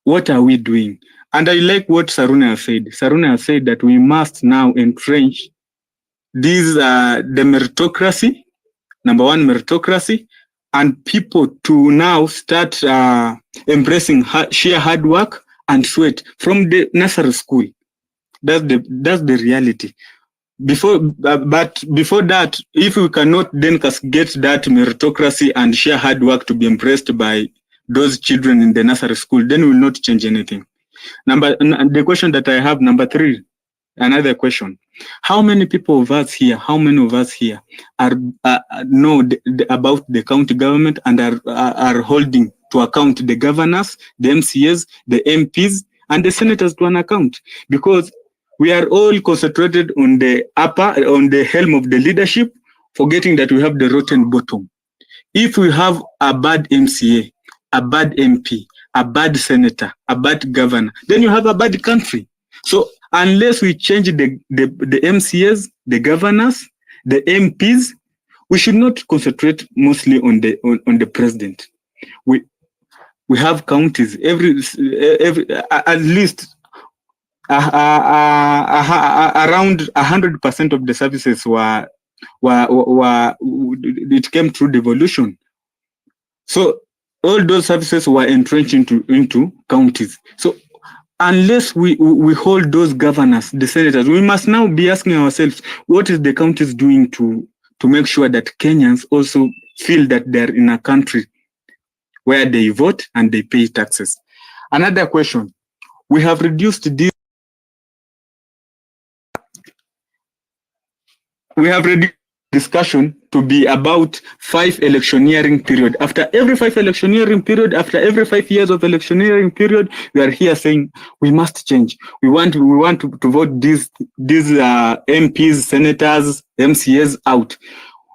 What are we doing? And I like what Saruna has said. Saruna has said that we must now entrench the meritocracy. Number one, meritocracy, and people to now start embracing sheer hard work and sweat from the nursery school. That's the reality. But before that, if we cannot then get that meritocracy and sheer hard work to be embraced by those children in the nursery school, then we will not change anything. The question that I have, number three, another question. How many of us here know about the county government and are holding to account the governors, the MCAs, the MPs, and the senators to an account, because we are all concentrated on the helm of the leadership, forgetting that we have the rotten bottom. If we have a bad MCA, a bad MP, a bad senator, a bad governor, then you have a bad country. So unless we change the MCAs, the governors, the MPs, we should not concentrate mostly on the president. We have counties every at least around 100% of the services were it came through devolution. So all those services were entrenched into counties. So unless we hold those governors, the senators, we must now be asking ourselves, what is the counties doing to make sure that Kenyans also feel that they're in a country where they vote and they pay taxes? Another question, we have reduced this. We have reduced discussion to be about 5 electioneering period. After every 5 electioneering period, after every 5 years of electioneering period, we are here saying we must change. We want to vote these MPs, senators, MCAs out.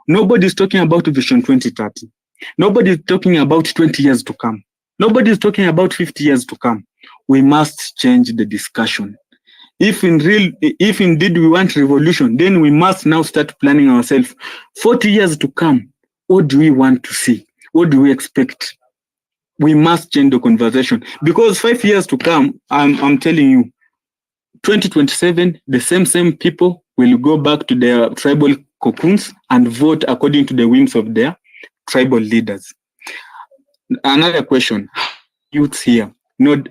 Nobody is talking about Vision 2030. Nobody is talking about 20 years to come. Nobody is talking about 50 years to come. We must change the discussion. If indeed we want revolution, then we must now start planning ourselves. 40 years to come, what do we want to see? What do we expect? We must change the conversation, because 5 years to come, I'm telling you, 2027, the same people will go back to their tribal cocoons and vote according to the whims of their tribal leaders. Another question, youths here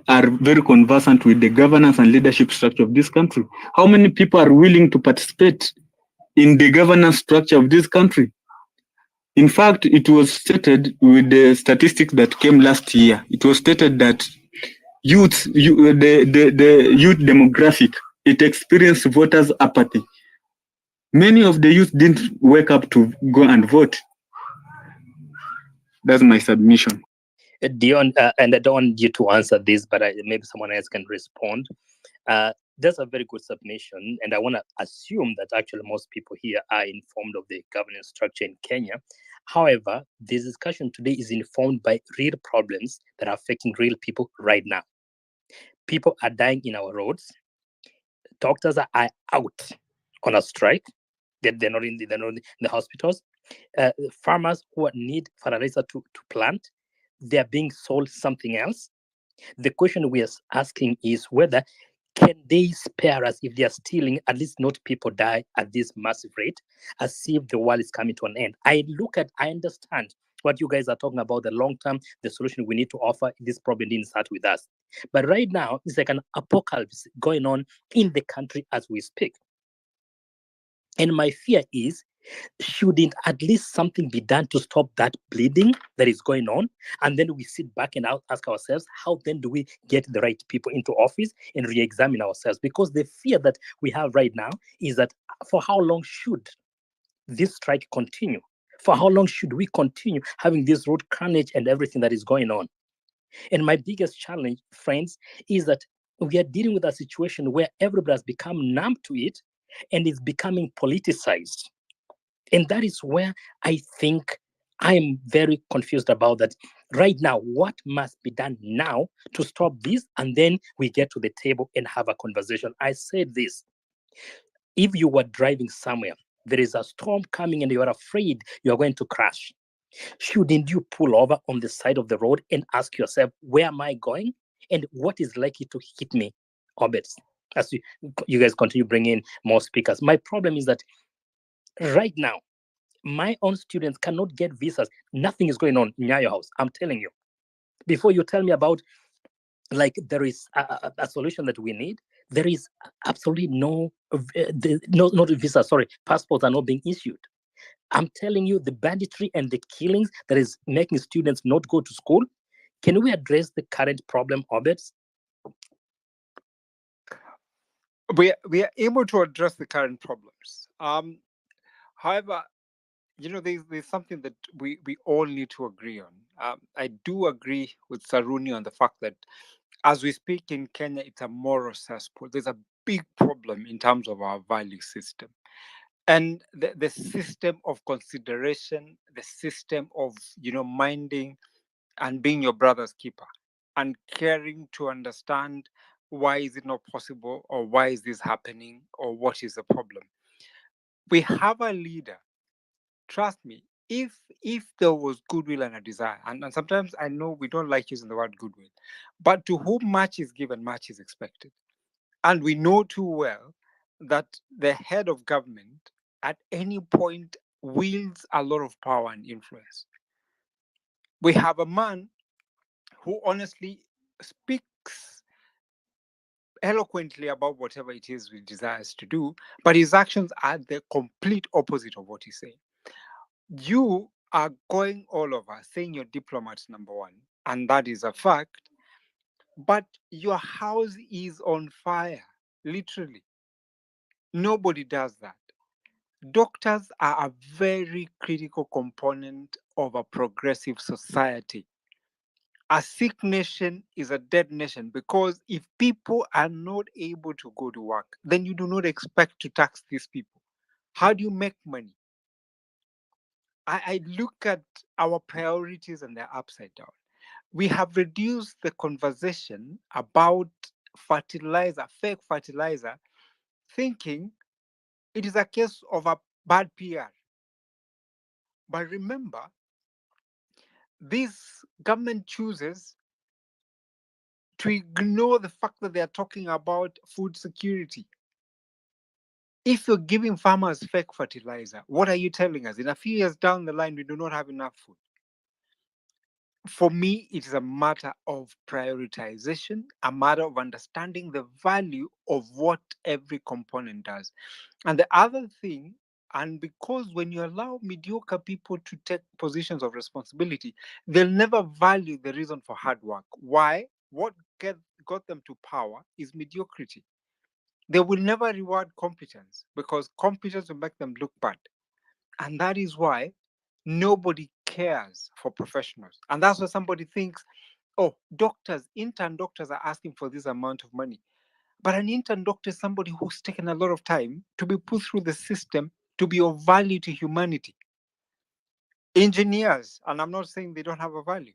are very conversant with the governance and leadership structure of this country. How many people are willing to participate in the governance structure of this country? In fact, it was stated with the statistics that came last year. It was stated that the youth demographic, it experienced voters' apathy. Many of the youth didn't wake up to go and vote. That's my submission. Dion, and I don't want you to answer this, but maybe someone else can respond. That's a very good submission, and I want to assume that actually most people here are informed of the governance structure in Kenya. However, this discussion today is informed by real problems that are affecting real people right now. People are dying in our roads. Doctors are out on a strike. They're not in the hospitals. Farmers who need fertilizer to plant, they're being sold something else. The question we are asking is whether can they spare us if they are stealing, at least not people die at this massive rate, as if the world is coming to an end. I understand what you guys are talking about, the long term, the solution we need to offer. This problem didn't start with us. But right now, it's like an apocalypse going on in the country as we speak. And my fear is, shouldn't at least something be done to stop that bleeding that is going on? And then we sit back and ask ourselves, how then do we get the right people into office and re-examine ourselves? Because the fear that we have right now is that for how long should this strike continue? For how long should we continue having this road carnage and everything that is going on? And my biggest challenge, friends, is that we are dealing with a situation where everybody has become numb to it and it's becoming politicized. And that is where I think I'm very confused about that. Right now, what must be done now to stop this? And then we get to the table and have a conversation. I said this, if you were driving somewhere, there is a storm coming and you are afraid you are going to crash. Shouldn't you pull over on the side of the road and ask yourself, where am I going? And what is likely to hit me? Orbits, as you guys continue bringing in more speakers. My problem is that right now, my own students cannot get visas. Nothing is going on in Nyayo House. I'm telling you. Before you tell me about, like, there is a solution that we need, there is absolutely no visa. Sorry, passports are not being issued. I'm telling you, the banditry and the killings that is making students not go to school. Can we address the current problem, Orbits? We are able to address the current problems. However, there's something that we all need to agree on. I do agree with Saruni on the fact that as we speak in Kenya, it's a moral cesspool. There's a big problem in terms of our value system. And the system of consideration, the system of, minding and being your brother's keeper and caring to understand why is it not possible, or why is this happening, or what is the problem. We have a leader, trust me, if there was goodwill and a desire, and sometimes I know we don't like using the word goodwill, but to whom much is given, much is expected. And we know too well that the head of government at any point wields a lot of power and influence. We have a man who honestly speaks eloquently about whatever it is he desires to do, but his actions are the complete opposite of what he's saying. You are going all over saying you're diplomat number one, and that is a fact, but your house is on fire, literally. Nobody does that. Doctors are a very critical component of a progressive society. A sick nation is a dead nation, because if people are not able to go to work, then you do not expect to tax these people. How do you make money? I look at our priorities and they're upside down. We have reduced the conversation about fertilizer, fake fertilizer, thinking it is a case of a bad PR. But remember, this government chooses to ignore the fact that they are talking about food security. If you're giving farmers fake fertilizer, what are you telling us? In a few years down the line, we do not have enough food. For me, it is a matter of prioritization, a matter of understanding the value of what every component does. And the other thing, and because when you allow mediocre people to take positions of responsibility, they'll never value the reason for hard work. Why? What got them to power is mediocrity. They will never reward competence, because competence will make them look bad. And that is why nobody cares for professionals. And that's why somebody thinks, oh, doctors, intern doctors are asking for this amount of money. But an intern doctor is somebody who's taken a lot of time to be put through the system to be of value to humanity. Engineers, and I'm not saying they don't have a value,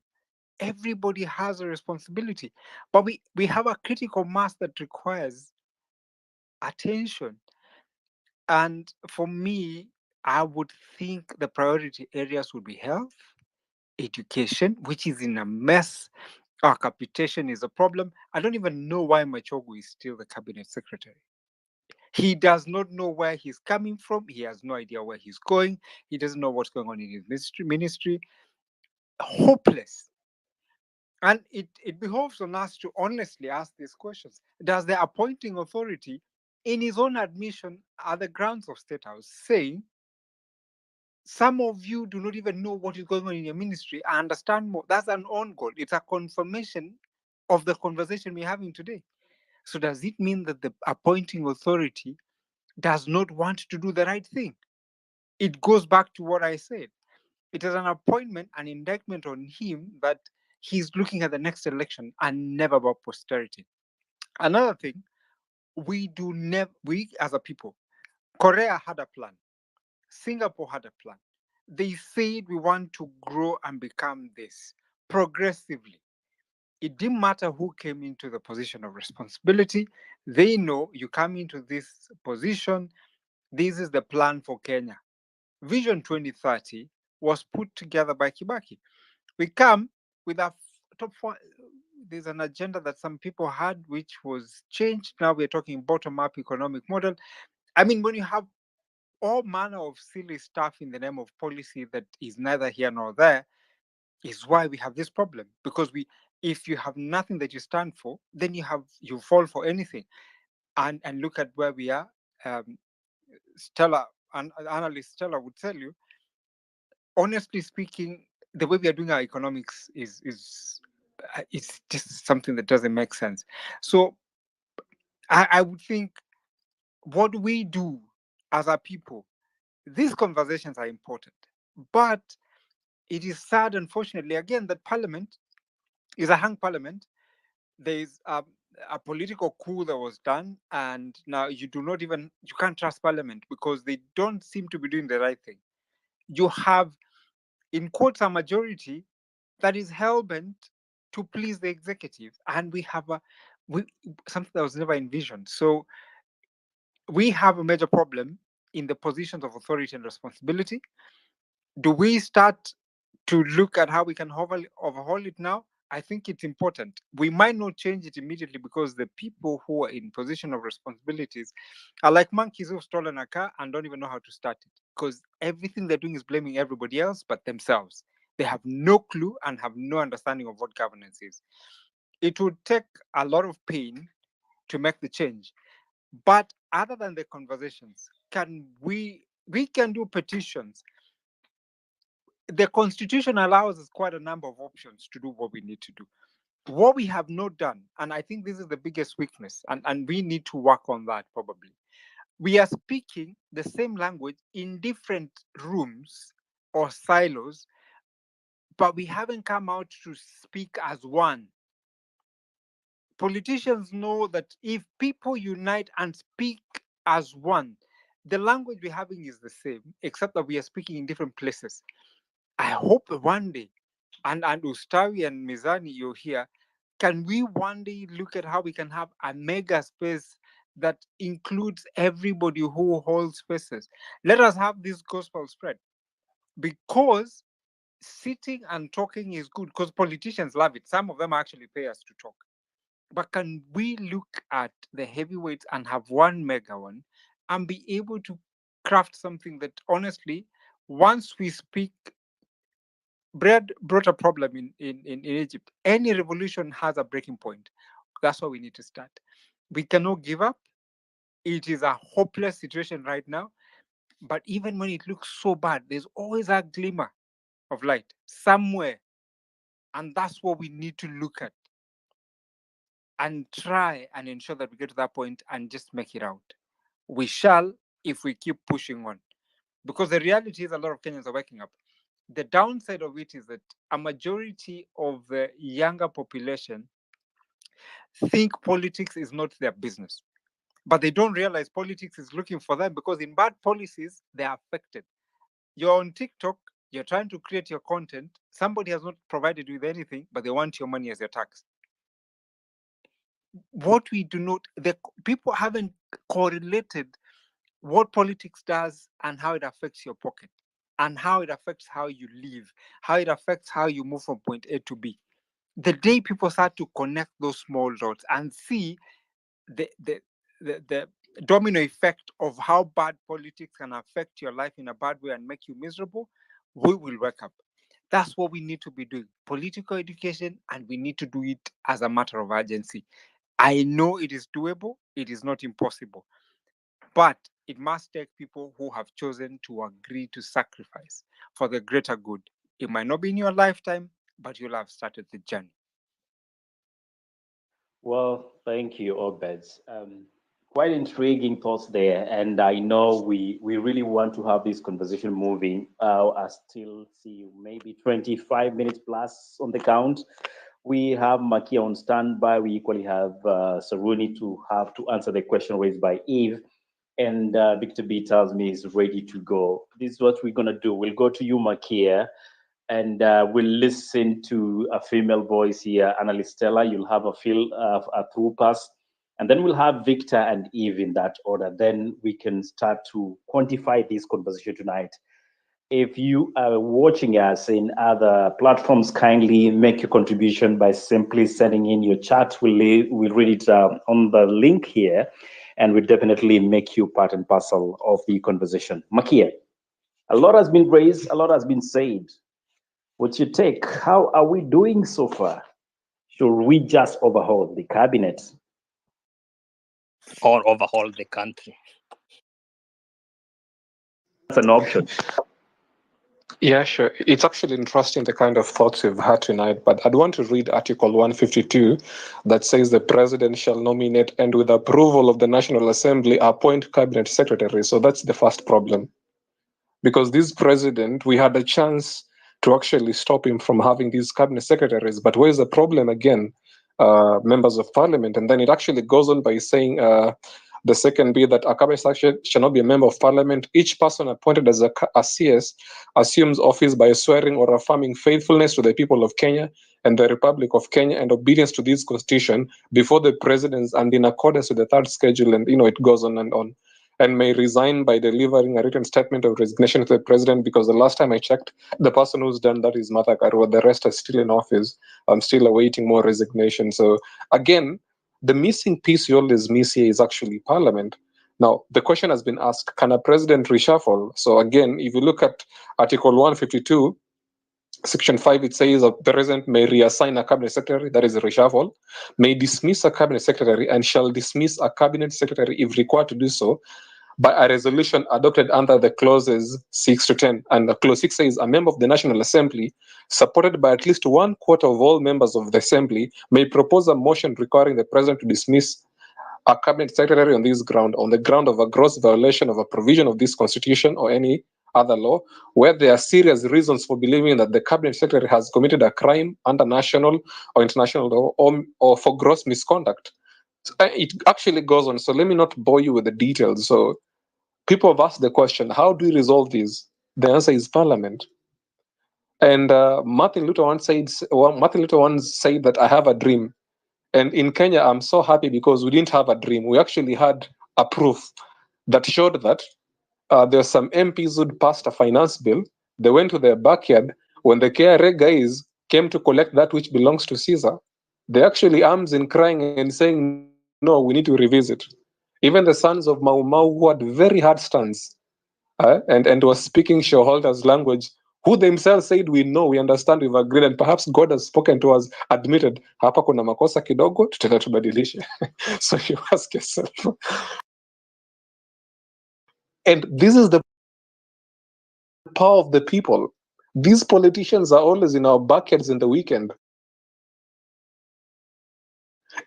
everybody has a responsibility. But we have a critical mass that requires attention. And for me, I would think the priority areas would be health, education, which is in a mess. Our capitation is a problem. I don't even know why Machogu is still the cabinet secretary. He does not know where he's coming from. He has no idea where he's going. He doesn't know what's going on in his ministry. Hopeless. And it behoves on us to honestly ask these questions. Does the appointing authority, in his own admission at the grounds of State House, saying, some of you do not even know what is going on in your ministry, I understand more. That's an own goal. It's a confirmation of the conversation we're having today. So does it mean that the appointing authority does not want to do the right thing? It goes back to what I said. It is an appointment, an indictment on him that he's looking at the next election and never about posterity. Another thing, we as a people, Korea had a plan. Singapore had a plan. They said we want to grow and become this progressively. It didn't matter who came into the position of responsibility. They know you come into this position, this is the plan for Kenya. Vision 2030 was put together by Kibaki. We come with a top four. There's an agenda that some people had, which was changed. Now we're talking bottom-up economic model. I mean, when you have all manner of silly stuff in the name of policy that is neither here nor there, is why we have this problem. Because if you have nothing that you stand for, then you fall for anything. And look at where we are. Stella, analyst Stella would tell you, honestly speaking, the way we are doing our economics is it's just something that doesn't make sense. So I would think, what we do as a people, these conversations are important, but it is sad, unfortunately, again, that Parliament is a hung Parliament. there's a political coup that was done, and now you can't trust parliament because they don't seem to be doing the right thing. You have, in quotes, a majority that is hell-bent to please the executive, and we have something that was never envisioned. So we have a major problem in the positions of authority and responsibility. Do we start to look at how we can overhaul it now? I think it's important. We might not change it immediately because the people who are in position of responsibilities are like monkeys who've stolen a car and don't even know how to start it, because everything they're doing is blaming everybody else but themselves. They have no clue and have no understanding of what governance is. It would take a lot of pain to make the change. But other than the conversations, we can do petitions. The constitution allows us quite a number of options to do what we need to do. What we have not done, and I think this is the biggest weakness, and we need to work on that probably. We are speaking the same language in different rooms or silos, but we haven't come out to speak as one. Politicians know that if people unite and speak as one, the language we're having is the same, except that we are speaking in different places. I hope one day, and Ustawi and Mizani, you're here, can we one day look at how we can have a mega space that includes everybody who holds spaces? Let us have this gospel spread, because sitting and talking is good, because politicians love it. Some of them actually pay us to talk. But can we look at the heavyweights and have one mega one and be able to craft something that honestly, once we speak, bread brought a problem in Egypt. Any revolution has a breaking point. That's why we need to start. We cannot give up. It is a hopeless situation right now. But even when it looks so bad, there's always a glimmer of light somewhere. And that's what we need to look at and try and ensure that we get to that point and just make it out. We shall if we keep pushing on. Because the reality is a lot of Kenyans are waking up. The downside of it is that a majority of the younger population think politics is not their business. But they don't realize politics is looking for them, because in bad policies, they are affected. You're on TikTok, you're trying to create your content. Somebody has not provided you with anything, but they want your money as your tax. What we do not, the people haven't correlated what politics does and how it affects your pocket, and how it affects how you live, how it affects how you move from point A to B. The day people start to connect those small dots and see the domino effect of how bad politics can affect your life in a bad way and make you miserable, we will wake up. That's what we need to be doing. Political education, and we need to do it as a matter of urgency. I know it is doable, it is not impossible, but it must take people who have chosen to agree to sacrifice for the greater good. It might not be in your lifetime, but you'll have started the journey. Well, thank you, Obed. Quite intriguing thoughts there, and I know we really want to have this conversation moving. I still see maybe 25 minutes plus on the count. We have Makia on standby. We equally have Saruni to have to answer the question raised by Eve, and Victor B tells me he's ready to go. This is what we're gonna do. We'll go to you, Makia, and we'll listen to a female voice here, Annalise Stella. You'll have a through pass, and then we'll have Victor and Eve in that order. Then we can start to quantify this conversation tonight. If you are watching us in other platforms, kindly make your contribution by simply sending in your chat. We'll read it on the link here, and we'll definitely make you part and parcel of the conversation. Makia, a lot has been raised, a lot has been said. What's your take? How are we doing so far? Should we just overhaul the cabinet? Or overhaul the country? That's an option. Yeah, sure. It's actually interesting the kind of thoughts we've had tonight, but I'd want to read Article 152 that says the president shall nominate and with approval of the National Assembly appoint cabinet secretaries. So that's the first problem. Because this president, we had a chance to actually stop him from having these cabinet secretaries. But where's the problem again? members of parliament. And then it actually goes on by saying the second bit that a cabinet secretary shall not be a member of parliament. Each person appointed as a CS assumes office by swearing or affirming faithfulness to the people of Kenya and the Republic of Kenya and obedience to this constitution before the president and in accordance with the third schedule. And it goes on, and may resign by delivering a written statement of resignation to the president, because the last time I checked, the person who's done that is Martha Karua. The rest are still in office. I'm still awaiting more resignation. So again, the missing piece you always miss here is actually parliament. Now, the question has been asked, can a president reshuffle? So again, if you look at Article 152, Section 5, it says the president may reassign a cabinet secretary, that is a reshuffle, may dismiss a cabinet secretary, and shall dismiss a cabinet secretary if required to do so by a resolution adopted under the clauses 6 to 10. And the clause 6 says a member of the National Assembly, supported by at least 1/4 of all members of the Assembly, may propose a motion requiring the president to dismiss a cabinet secretary on the ground of a gross violation of a provision of this constitution or any other law, where there are serious reasons for believing that the cabinet secretary has committed a crime under national or international law, or for gross misconduct. It actually goes on. So let me not bore you with the details. So people have asked the question, how do we resolve this? The answer is parliament. And Martin Luther once said that I have a dream. And in Kenya, I'm so happy because we didn't have a dream. We actually had a proof that showed that there were some MPs who'd passed a finance bill. They went to their backyard. When the KRA guys came to collect that which belongs to Caesar, they actually arms in crying and saying, no, we need to revisit. Even the sons of Mau Mau, who had very hard stance, and was speaking shareholders' language, who themselves said, we know, we understand, we've agreed, and perhaps God has spoken to us, admitted, hapa kuna makosa kidogo, tutaenda tubadilishe. So you ask yourself. And this is the power of the people. These politicians are always in our backyards in the weekend.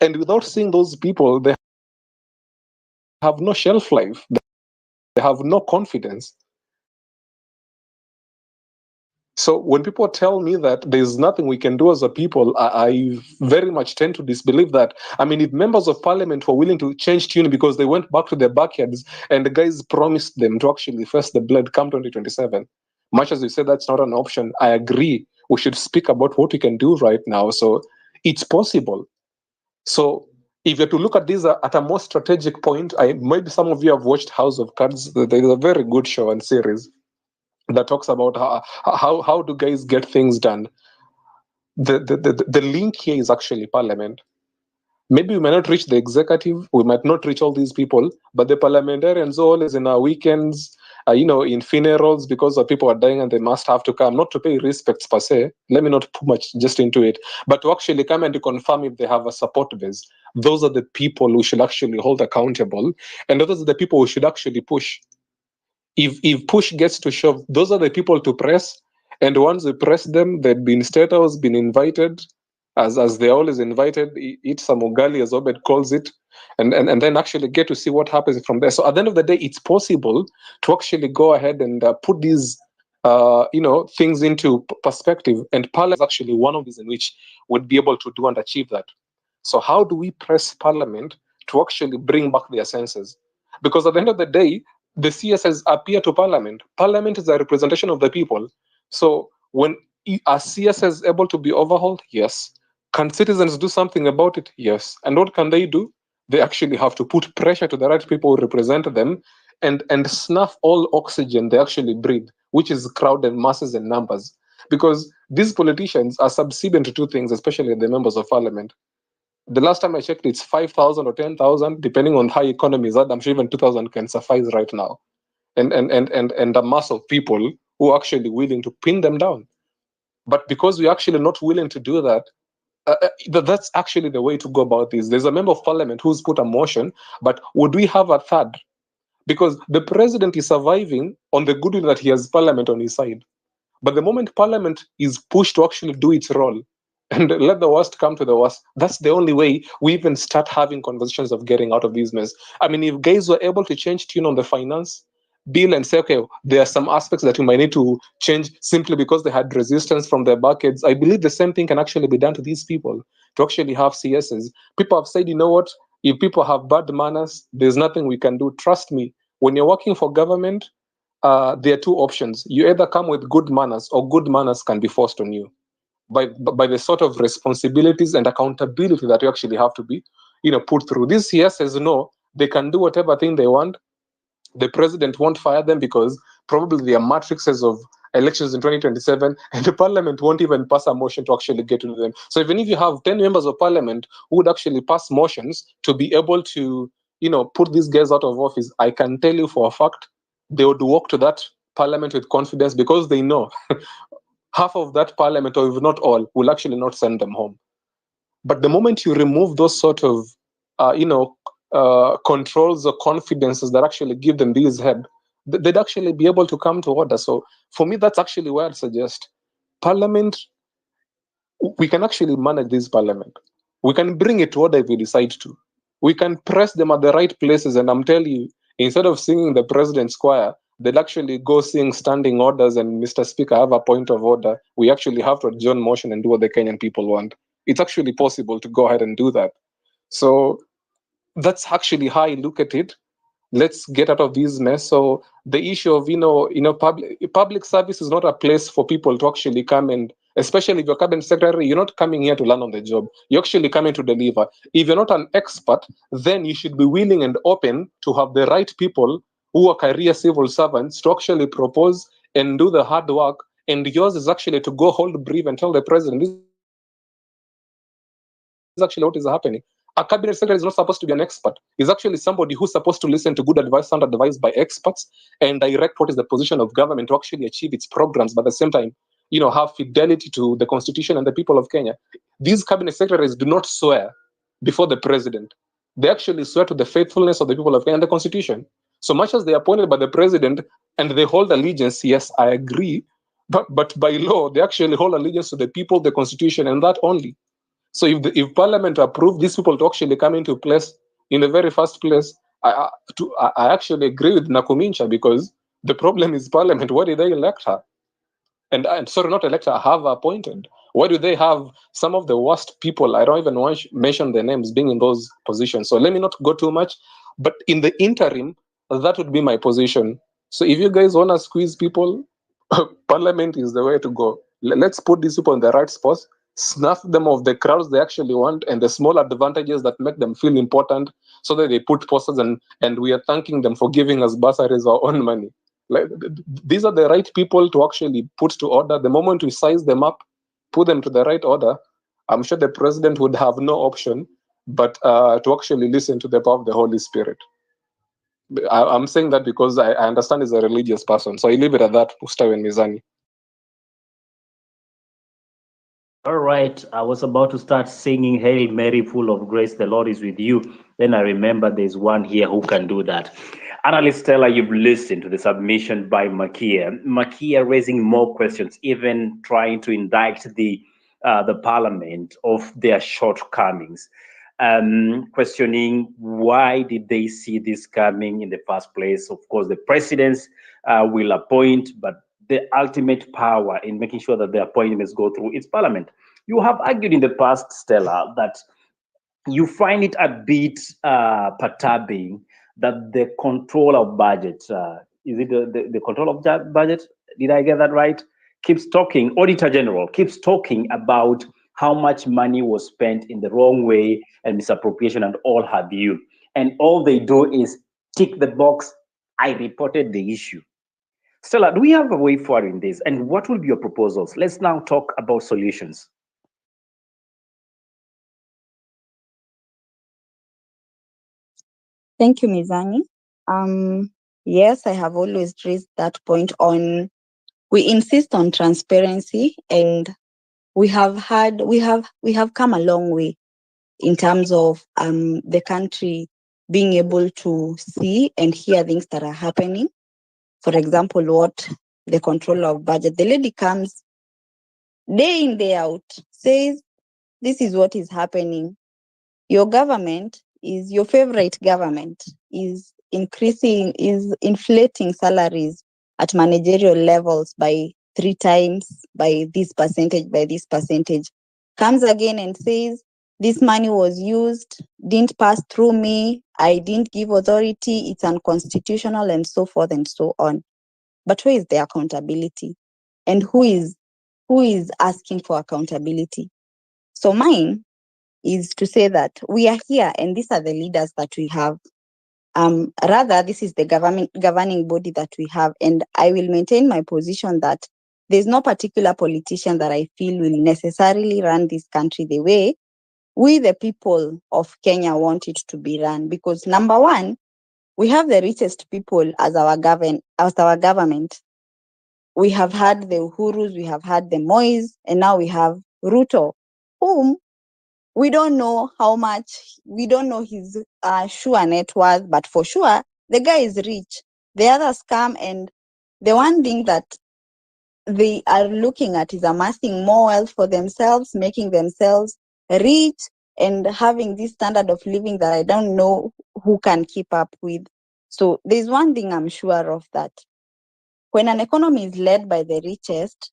And without seeing those people, they have no shelf life. They have no confidence. So when people tell me that there's nothing we can do as a people, I very much tend to disbelieve that. I mean, if members of parliament were willing to change tune because they went back to their backyards and the guys promised them to actually face the blood come 2027, much as you say that's not an option, I agree. We should speak about what we can do right now. So it's possible. So if you're to look at this at a more strategic point, maybe some of you have watched House of Cards. There is a very good show and series that talks about how do guys get things done. The link here is actually parliament. Maybe we might not reach the executive, we might not reach all these people, but the parliamentarians are always in our weekends, in funerals, because the people are dying and they must have to come, not to pay respects per se. Let me not put much just into it, but to actually come and to confirm if they have a support base. Those are the people who should actually hold accountable, and those are the people who should actually push. If push gets to shove, those are the people to press. And once we press them, they've been status, been invited, as they're always invited, eat some ugali, as Obed calls it, and then actually get to see what happens from there. So at the end of the day, it's possible to actually go ahead and put these things into perspective. And Parliament is actually one of these in which would be able to do and achieve that. So how do we press Parliament to actually bring back their senses? Because at the end of the day, the CSs appear to Parliament. Parliament is a representation of the people. So when a CS is able to be overhauled, yes. Can citizens do something about it? Yes. And what can they do? They actually have to put pressure to the right people who represent them and snuff all oxygen they actually breathe, which is crowded masses and numbers. Because these politicians are subservient to two things, especially the members of parliament. The last time I checked, it's 5,000 or 10,000, depending on how economy is at. I'm sure even 2,000 can suffice right now. And a mass of people who are actually willing to pin them down. But because we're actually not willing to do that, that's actually the way to go about this. There's a member of parliament who's put a motion, but would we have a third? Because the president is surviving on the goodwill that he has parliament on his side. But the moment parliament is pushed to actually do its role and let the worst come to the worst, that's the only way we even start having conversations of getting out of this mess. I mean, if guys were able to change tune on the finance, bill and say, okay, there are some aspects that we might need to change simply because they had resistance from their buckets. I believe the same thing can actually be done to these people to actually have CSs. People have said, you know what, if people have bad manners, there's nothing we can do. Trust me, when you're working for government, there are two options. You either come with good manners, or good manners can be forced on you by the sort of responsibilities and accountability that you actually have to be, put through. This here says no, they can do whatever thing they want. The president won't fire them because probably there are matrices of elections in 2027, and the parliament won't even pass a motion to actually get to them. So even if you have 10 members of parliament who would actually pass motions to be able to, put these guys out of office, I can tell you for a fact they would walk to that parliament with confidence because they know half of that parliament, or if not all, will actually not send them home. But the moment you remove those sort of, controls or confidences that actually give them this head, they'd actually be able to come to order. So for me, that's actually where I'd suggest Parliament, we can actually manage this Parliament. We can bring it to order if we decide to. We can press them at the right places. And I'm telling you, instead of singing the president's choir, they'll actually go sing standing orders and Mr. Speaker, I have a point of order. We actually have to adjourn motion and do what the Kenyan people want. It's actually possible to go ahead and do that. So that's actually how I look at it. Let's get out of this mess. So the issue of public service is not a place for people to actually come, and especially if you're cabinet secretary, you're not coming here to learn on the job. You're actually coming to deliver. If you're not an expert, then you should be willing and open to have the right people who are career civil servants to actually propose and do the hard work. And yours is actually to go hold brief and tell the president this is actually what is happening. A cabinet secretary is not supposed to be an expert. He's actually somebody who's supposed to listen to good advice, sound advice by experts, and direct what is the position of government to actually achieve its programs, but at the same time, have fidelity to the constitution and the people of Kenya. These cabinet secretaries do not swear before the president. They actually swear to the faithfulness of the people of Kenya and the constitution. So much as they are appointed by the president and they hold allegiance, yes, I agree, but by law, they actually hold allegiance to the people, the constitution, and that only. So if Parliament approve these people to actually come into place in the very first place, I actually agree with Nakumincha, because the problem is Parliament. Why did they elect her? And sorry, not elect her, have appointed. Why do they have some of the worst people? I don't even want to mention their names being in those positions. So let me not go too much. But in the interim, that would be my position. So if you guys want to squeeze people, Parliament is the way to go. Let's put these people in the right spots, snuff them of the crowds they actually want and the small advantages that make them feel important, so that they put posters and we are thanking them for giving us bursaries or own money. These are the right people to actually put to order. The moment we size them up, put them to the right order, I'm sure the president would have no option but to actually listen to the power of the Holy Spirit. I'm saying that because I understand he's a religious person. So I leave it at that, Ustawi and Mizani. All right, I was about to start singing Hail Mary, full of grace, the Lord is with you. Then I remember there's one here who can do that. Analyst Stella, you've listened to the submission by Makia. Makia raising more questions, even trying to indict the parliament of their shortcomings. Questioning why did they see this coming in the first place. Of course, the presidents will appoint, but the ultimate power in making sure that the appointments go through its parliament. You have argued in the past, Stella, that you find it a bit perturbing that the control of budget, is it the control of budget? Did I get that right? Keeps talking, Auditor General keeps talking about how much money was spent in the wrong way and misappropriation and all have you. And all they do is tick the box, I reported the issue. Stella, do we have a way forward in this? And what will be your proposals? Let's now talk about solutions. Thank you, Mizani. Yes, I have always raised that point on, we insist on transparency, and we have come a long way in terms of the country being able to see and hear things that are happening. For example, what the control of budget, the lady comes day in, day out, says, this is what is happening. Your government is your favorite government, is inflating salaries at managerial levels by 3 times, by this percentage, comes again and says, this money was used, didn't pass through me, I didn't give authority, it's unconstitutional, and so forth and so on. But where is the accountability? And who is asking for accountability? So mine is to say that we are here and these are the leaders that we have. Rather, this is the governing body that we have. And I will maintain my position that there's no particular politician that I feel will necessarily run this country the way we, the people of Kenya, want it to be run. Because number one, we have the richest people as our government. We have had the Uhurus, we have had the Mois, and now we have Ruto, whom we don't know how much, we don't know his sure net worth, but for sure, the guy is rich. The others come, and the one thing that they are looking at is amassing more wealth for themselves, making themselves rich, and having this standard of living that I don't know who can keep up with. So there's one thing I'm sure of, that when an economy is led by the richest,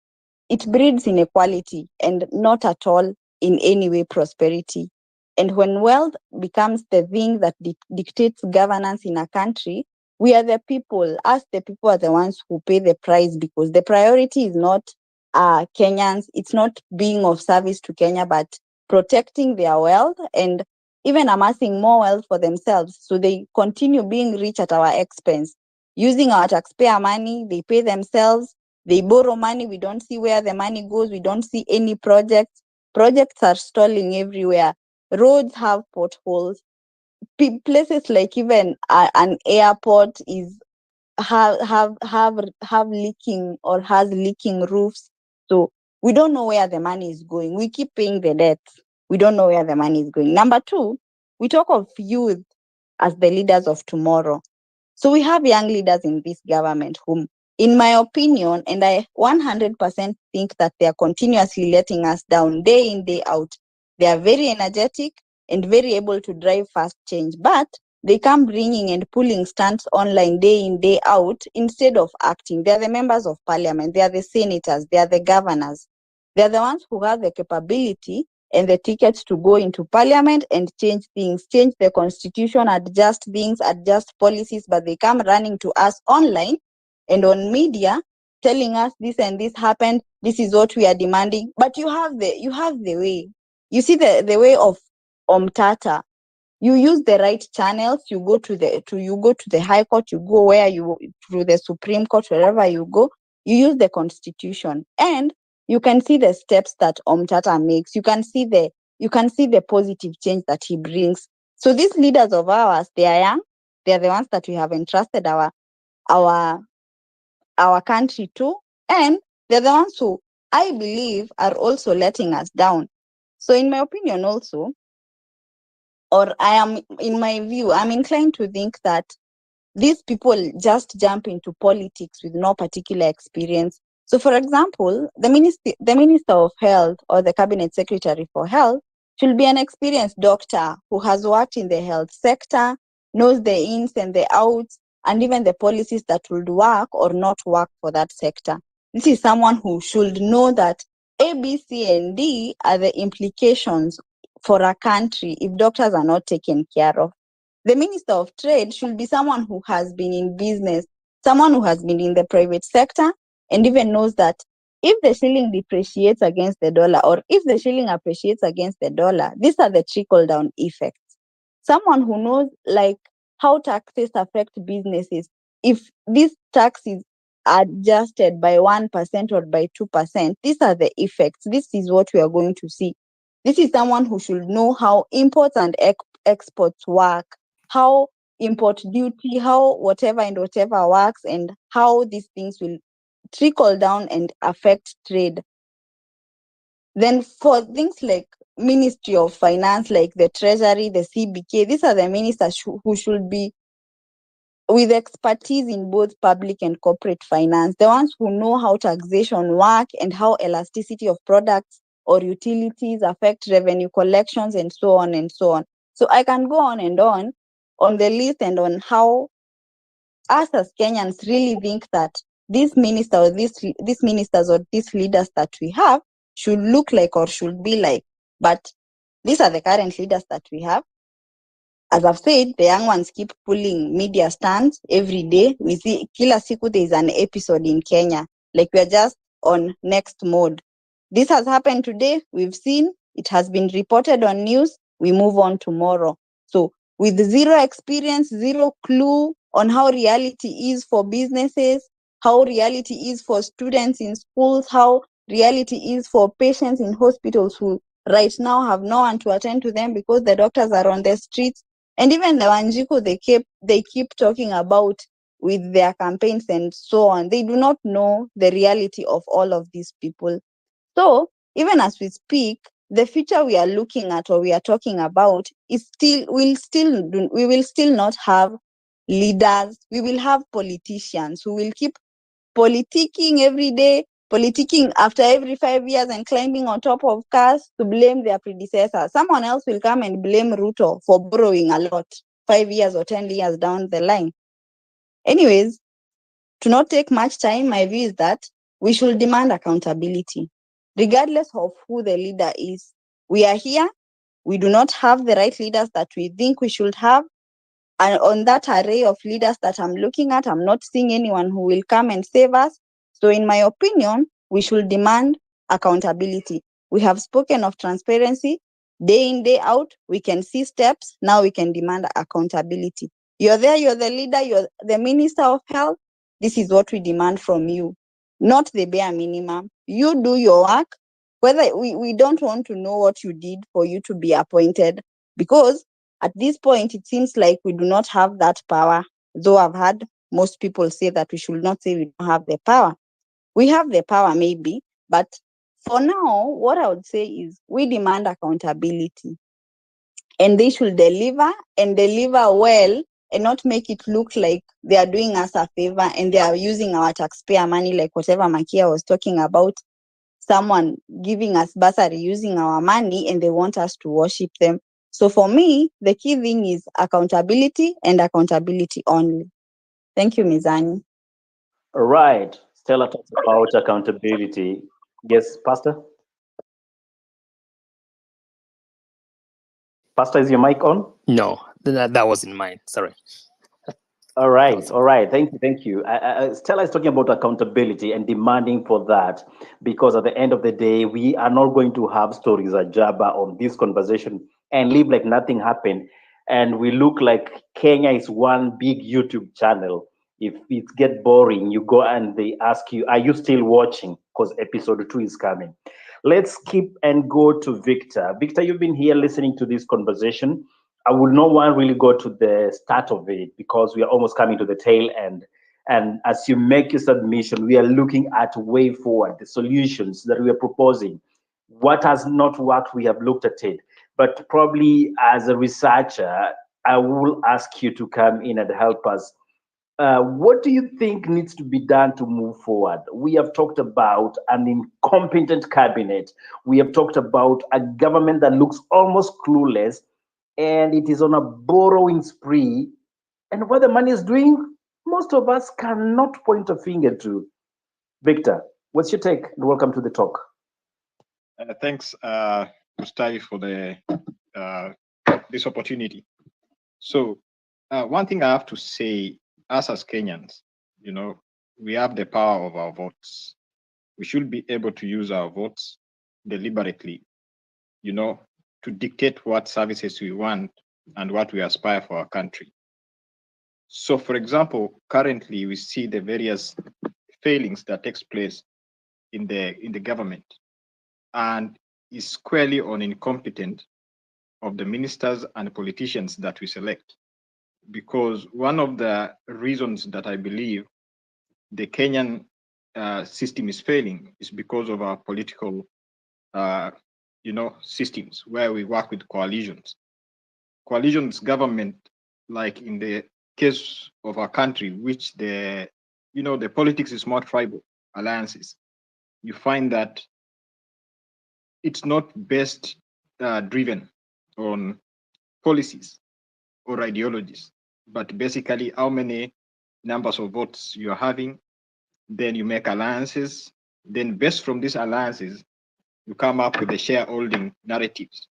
it breeds inequality and not at all in any way prosperity. And when wealth becomes the thing that dictates governance in a country, we are the people, us the people are the ones who pay the price, because the priority is not Kenyans, it's not being of service to Kenya, but protecting their wealth and even amassing more wealth for themselves. So they continue being rich at our expense. Using our taxpayer money, they pay themselves, they borrow money, we don't see where the money goes, we don't see any projects. Projects are stalling everywhere. Roads have potholes. Places like even an airport is have leaking or has leaking roofs. So we don't know where the money is going. We keep paying the debts. We don't know where the money is going. Number two, we talk of youth as the leaders of tomorrow. So we have young leaders in this government whom, in my opinion, and I 100% think that they are continuously letting us down day in, day out. They are very energetic and very able to drive fast change, but they come bringing and pulling stunts online day in, day out instead of acting. They are the members of parliament, they are the senators, they are the governors. They are the ones who have the capability and the tickets to go into parliament and change things, change the constitution, adjust things, adjust policies, but they come running to us online and on media telling us this and this happened, this is what we are demanding. But you have the way. You see the way of Omtata. You use the right channels, you go to the high court, you go where you through the Supreme Court, wherever you go, you use the constitution. And you can see the steps that Omtata makes. You can see the positive change that he brings. So these leaders of ours, they are young, they are the ones that we have entrusted our country to, and they're the ones who I believe are also letting us down. So in my opinion also, or in my view, I'm inclined to think that these people just jump into politics with no particular experience. So, for example, the minister of health or the cabinet secretary for health should be an experienced doctor who has worked in the health sector, knows the ins and the outs, and even the policies that would work or not work for that sector. This is someone who should know that A, B, C, and D are the implications for a country if doctors are not taken care of. The Minister of Trade should be someone who has been in business, someone who has been in the private sector, and even knows that if the shilling depreciates against the dollar or if the shilling appreciates against the dollar, these are the trickle-down effects. Someone who knows like how taxes affect businesses. If this tax is adjusted by 1% or by 2%, these are the effects. This is what we are going to see. This is someone who should know how imports and exports work, how import duty, how whatever and whatever works, and how these things will trickle down and affect trade. Then for things like Ministry of Finance, like the Treasury, the CBK, these are the ministers who should be with expertise in both public and corporate finance, the ones who know how taxation work and how elasticity of products or utilities affect revenue collections and so on and so on. So I can go on and on the list and on how us as Kenyans really think that this minister or these ministers or these leaders that we have should look like or should be like. But these are the current leaders that we have. As I've said, the young ones keep pulling media stands every day. We see kila siku there is an episode in Kenya. Like we are just on next mode. This has happened today. We've seen it has been reported on news. We move on tomorrow. So with zero experience, zero clue on how reality is for businesses, how reality is for students in schools, how reality is for patients in hospitals who right now have no one to attend to them because the doctors are on the streets. And even the Wanjiku they keep talking about with their campaigns and so on. They do not know the reality of all of these people. So even as we speak, the future we are looking at or we are talking about is we will still not have leaders. We will have politicians who will keep politicking every day, politicking after every 5 years and climbing on top of cars to blame their predecessors. Someone else will come and blame Ruto for borrowing a lot 5 years or 10 years down the line. Anyways, to not take much time, my view is that we should demand accountability, regardless of who the leader is. We are here. We do not have the right leaders that we think we should have. And on that array of leaders that I'm looking at, I'm not seeing anyone who will come and save us. So in my opinion, we should demand accountability. We have spoken of transparency. Day in, day out, we can see steps. Now we can demand accountability. You're there, you're the leader, you're the Minister of Health. This is what we demand from you, not the bare minimum. You do your work. Whether we don't want to know what you did for you to be appointed, because at this point, it seems like we do not have that power, though I've heard most people say that we should not say we don't have the power. We have the power maybe, but for now, what I would say is we demand accountability, and they should deliver and deliver well and not make it look like they are doing us a favor and they are using our taxpayer money, like whatever Makia was talking about, someone giving us bursary using our money and they want us to worship them. So for me, the key thing is accountability and accountability only. Thank you, Mizani. All right. Stella talks about accountability. Yes, Pastor? Pastor, is your mic on? No, that wasn't mine. Sorry. All right, all right. Thank you. Stella is talking about accountability and demanding for that, because at the end of the day, we are not going to have stories at Jabba on this conversation and live like nothing happened, and we look like Kenya is one big YouTube channel. If it get boring, you go and they ask you, "Are you still watching?" Because episode 2 is coming. Let's keep and go to Victor. Victor, you've been here listening to this conversation. I would not want to really go to the start of it because we are almost coming to the tail end. And as you make your submission, we are looking at way forward, the solutions that we are proposing. What has not worked, we have looked at it. But probably as a researcher, I will ask you to come in and help us. What do you think needs to be done to move forward? We have talked about an incompetent cabinet. We have talked about a government that looks almost clueless, and it is on a borrowing spree. And what the money is doing, most of us cannot point a finger to. Victor, what's your take? And welcome to the talk. Thanks, Mustafi, for the this opportunity. So, one thing I have to say, us as Kenyans, you know, we have the power of our votes. We should be able to use our votes deliberately, you know, to dictate what services we want and what we aspire for our country. So, for example, currently we see the various failings that takes place in the government, and is squarely on incompetence of the ministers and politicians that we select. Because one of the reasons that I believe the Kenyan system is failing is because of our political, systems where we work with coalitions. Coalitions government, like in the case of our country, which the politics is more tribal alliances. You find that it's not best driven on policies or ideologies, but basically how many numbers of votes you're having, then you make alliances. Then based from these alliances, you come up with the shareholding narratives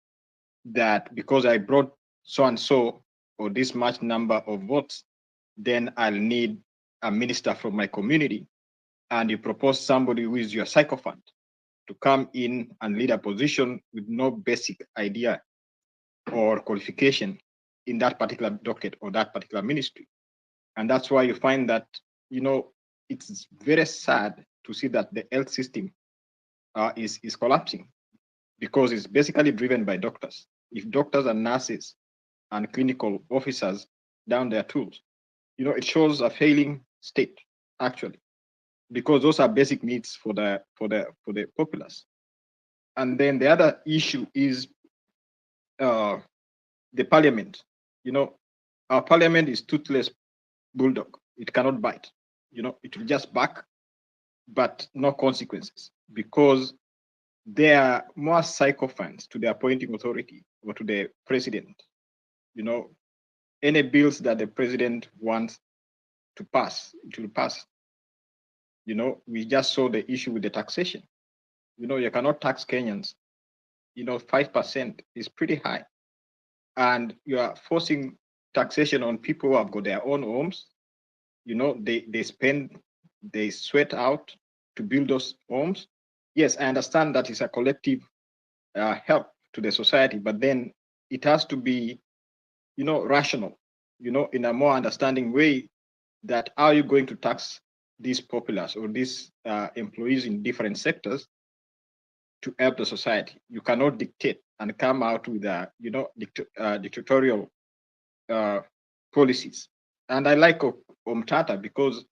that because I brought so and so or this much number of votes, then I'll need a minister from my community. And you propose somebody who is your sycophant to come in and lead a position with no basic idea or qualification in that particular docket or that particular ministry. And that's why you find that, it's very sad to see that the health system is collapsing because it's basically driven by doctors. If doctors and nurses and clinical officers down their tools, it shows a failing state actually, because those are basic needs for the populace. And then the other issue is the parliament. Our parliament is toothless bulldog. It cannot bite. It will just bark, but no consequences, because they are more sycophants to the appointing authority or to the president. Any bills that the president wants to pass, it will pass. We just saw the issue with the taxation. You cannot tax Kenyans. 5% is pretty high. And you are forcing taxation on people who have got their own homes. They spend, they sweat out to build those homes. Yes, I understand that it's a collective help to the society, but then it has to be, rational, in a more understanding way, that how are you going to tax these populace or these employees in different sectors to help the society? You cannot dictate and come out with dictatorial policies. And I like Omtata because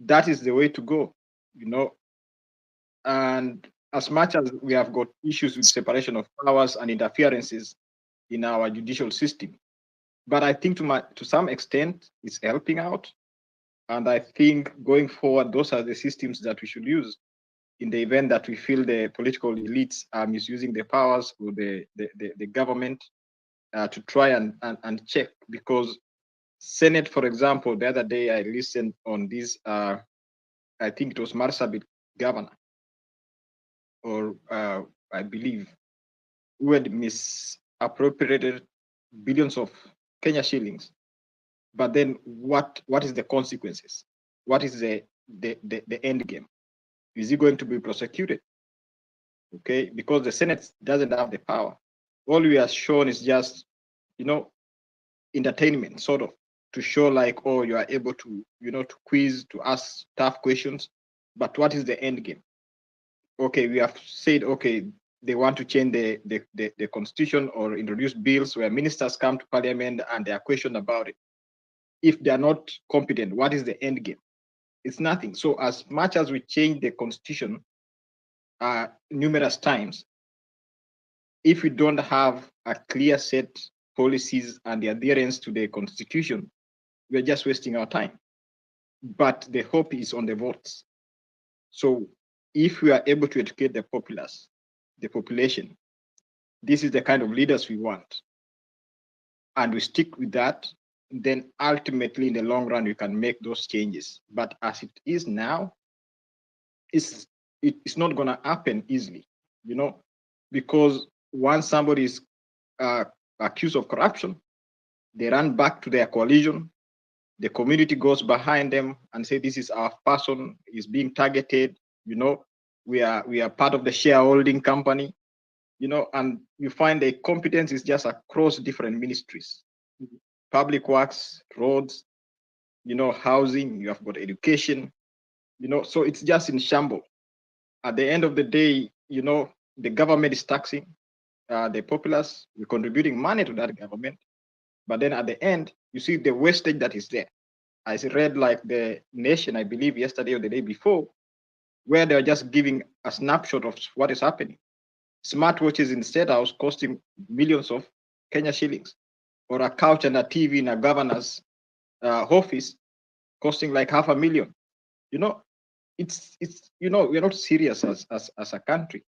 that is the way to go, and as much as we have got issues with separation of powers and interferences in our judicial system, but I think to some extent it's helping out. And I think going forward, those are the systems that we should use in the event that we feel the political elites are misusing the powers or the government to try and check. Because Senate, for example, the other day I listened on this, I think it was Marsabit governor, or I believe, who had misappropriated billions of Kenya shillings. But then what is the consequences? What is the end game? Is he going to be prosecuted? Okay, because the Senate doesn't have the power. All we are shown is just, entertainment, sort of, to show like, oh, you are able to, to quiz, to ask tough questions. But what is the end game? Okay, we have said, okay, they want to change the constitution or introduce bills where ministers come to parliament and they are questioned about it. If they are not competent, what is the end game? It's nothing. So as much as we change the constitution numerous times, if we don't have a clear set policies and the adherence to the constitution, we're just wasting our time. But the hope is on the votes. So if we are able to educate the populace, the population, this is the kind of leaders we want, and we stick with that, then ultimately in the long run we can make those changes. But as it is now, it's not going to happen easily, because once somebody is accused of corruption, they run back to their coalition. The community goes behind them and say, this is our person, is being targeted. We are part of the shareholding company, and you find the competence is just across different ministries, public works, roads, housing, you have got education, so it's just in shambles. At the end of the day, the government is taxing the populace, we're contributing money to that government. But then at the end, you see the wastage that is there. I read like the Nation, I believe yesterday or the day before, where they're just giving a snapshot of what is happening. Smartwatches in State House costing millions of Kenya shillings, or a couch and a TV in a governor's office costing like $500,000. It's we're not serious as a country,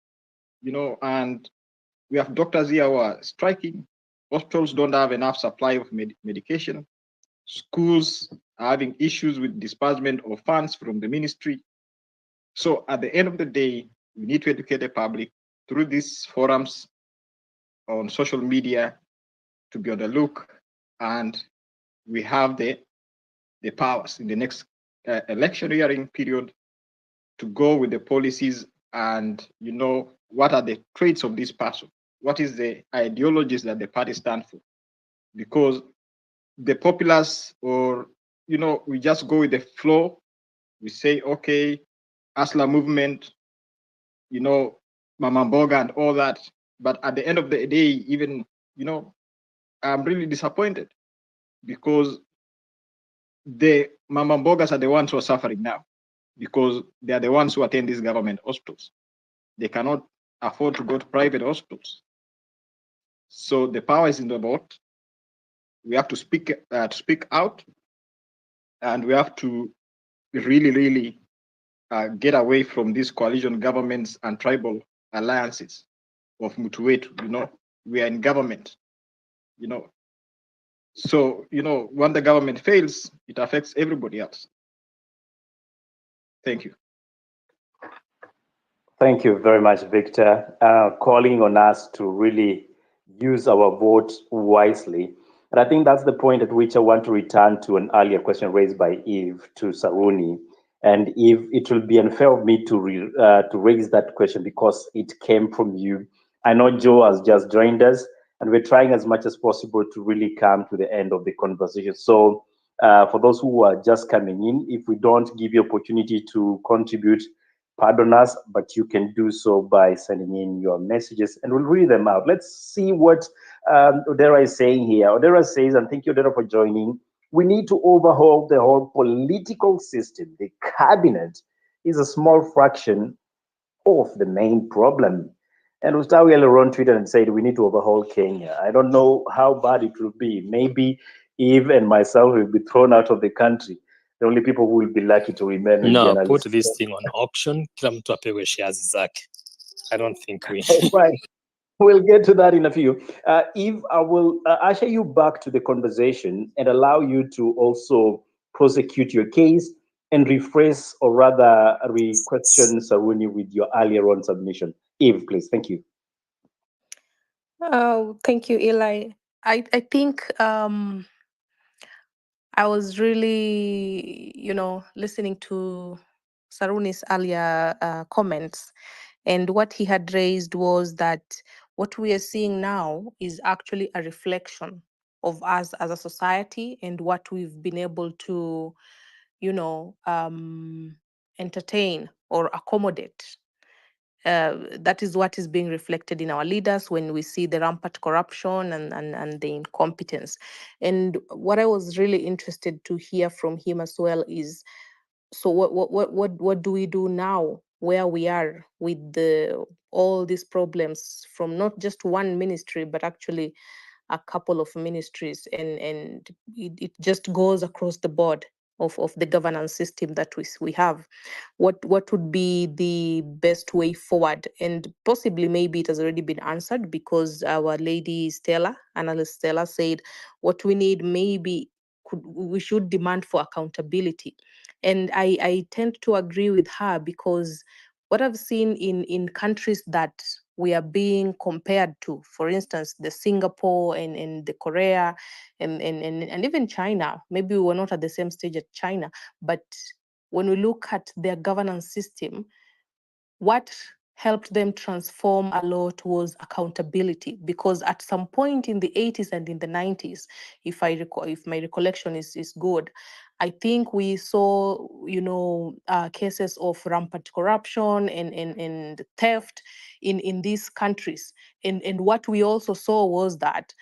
and we have doctors here who are striking. Hospitals don't have enough supply of medication. Schools having issues with disbursement of funds from the ministry. So at the end of the day, we need to educate the public through these forums on social media to be on the look, and we have the powers in the next electioneering period to go with the policies and what are the traits of this person, what is the ideologies that the party stand for, because the populace, or we just go with the flow. We say, okay, Asla movement, Mama Mboga and all that, but at the end of the day, even I'm really disappointed because the Mama Mbogas are the ones who are suffering now, because they are the ones who attend these government hospitals. They cannot afford to go to private hospitals. So the power is in the vote. We have to speak out, and we have to really, really get away from these coalition governments and tribal alliances of Mutuetu. We are in government. So when the government fails, it affects everybody else. Thank you. Thank you very much, Victor. Calling on us to really use our vote wisely. And I think that's the point at which I want to return to an earlier question raised by Eve to Saruni. And Eve, it will be unfair of me to raise that question because it came from you. I know Joe has just joined us, and we're trying as much as possible to really come to the end of the conversation. So for those who are just coming in, if we don't give you opportunity to contribute, pardon us, but you can do so by sending in your messages and we'll read them out. Let's see what Odera is saying here. Odera says, and thank you, Odera, for joining. We need to overhaul the whole political system. The cabinet is a small fraction of the main problem. And Ustawi earlier on tweeted and said, we need to overhaul Kenya. I don't know how bad it will be. Maybe Eve and myself will be thrown out of the country. The only people who will be lucky to remain are No, put journalists. this thing on auction. Kila mtu apewe shares zake. I don't think we. Right. We'll get to that in a few. Eve, I will usher you back to the conversation and allow you to also prosecute your case and rephrase or rather re-question Saruni with your earlier on submission. Eve, please. Thank you. Thank you, Eli. I think I was really, listening to Saruni's earlier comments, and what he had raised was that what we are seeing now is actually a reflection of us as a society and what we've been able to, entertain or accommodate. That is what is being reflected in our leaders when we see the rampant corruption and the incompetence. And what I was really interested to hear from him as well is, so what do we do now where we are with all these problems from not just one ministry but actually a couple of ministries, and it just goes across the board of the governance system that we have. What would be the best way forward? And possibly maybe it has already been answered because our lady Stella, analyst Stella, said what we need maybe we should demand for accountability. And I tend to agree with her because what I've seen in countries that we are being compared to, for instance, the Singapore and the Korea and even China, maybe we were not at the same stage at China, but when we look at their governance system, what helped them transform a lot was accountability, because at some point in the 80s and in the 90s, if my recollection is good, I think we saw cases of rampant corruption and theft in these countries, and what we also saw was that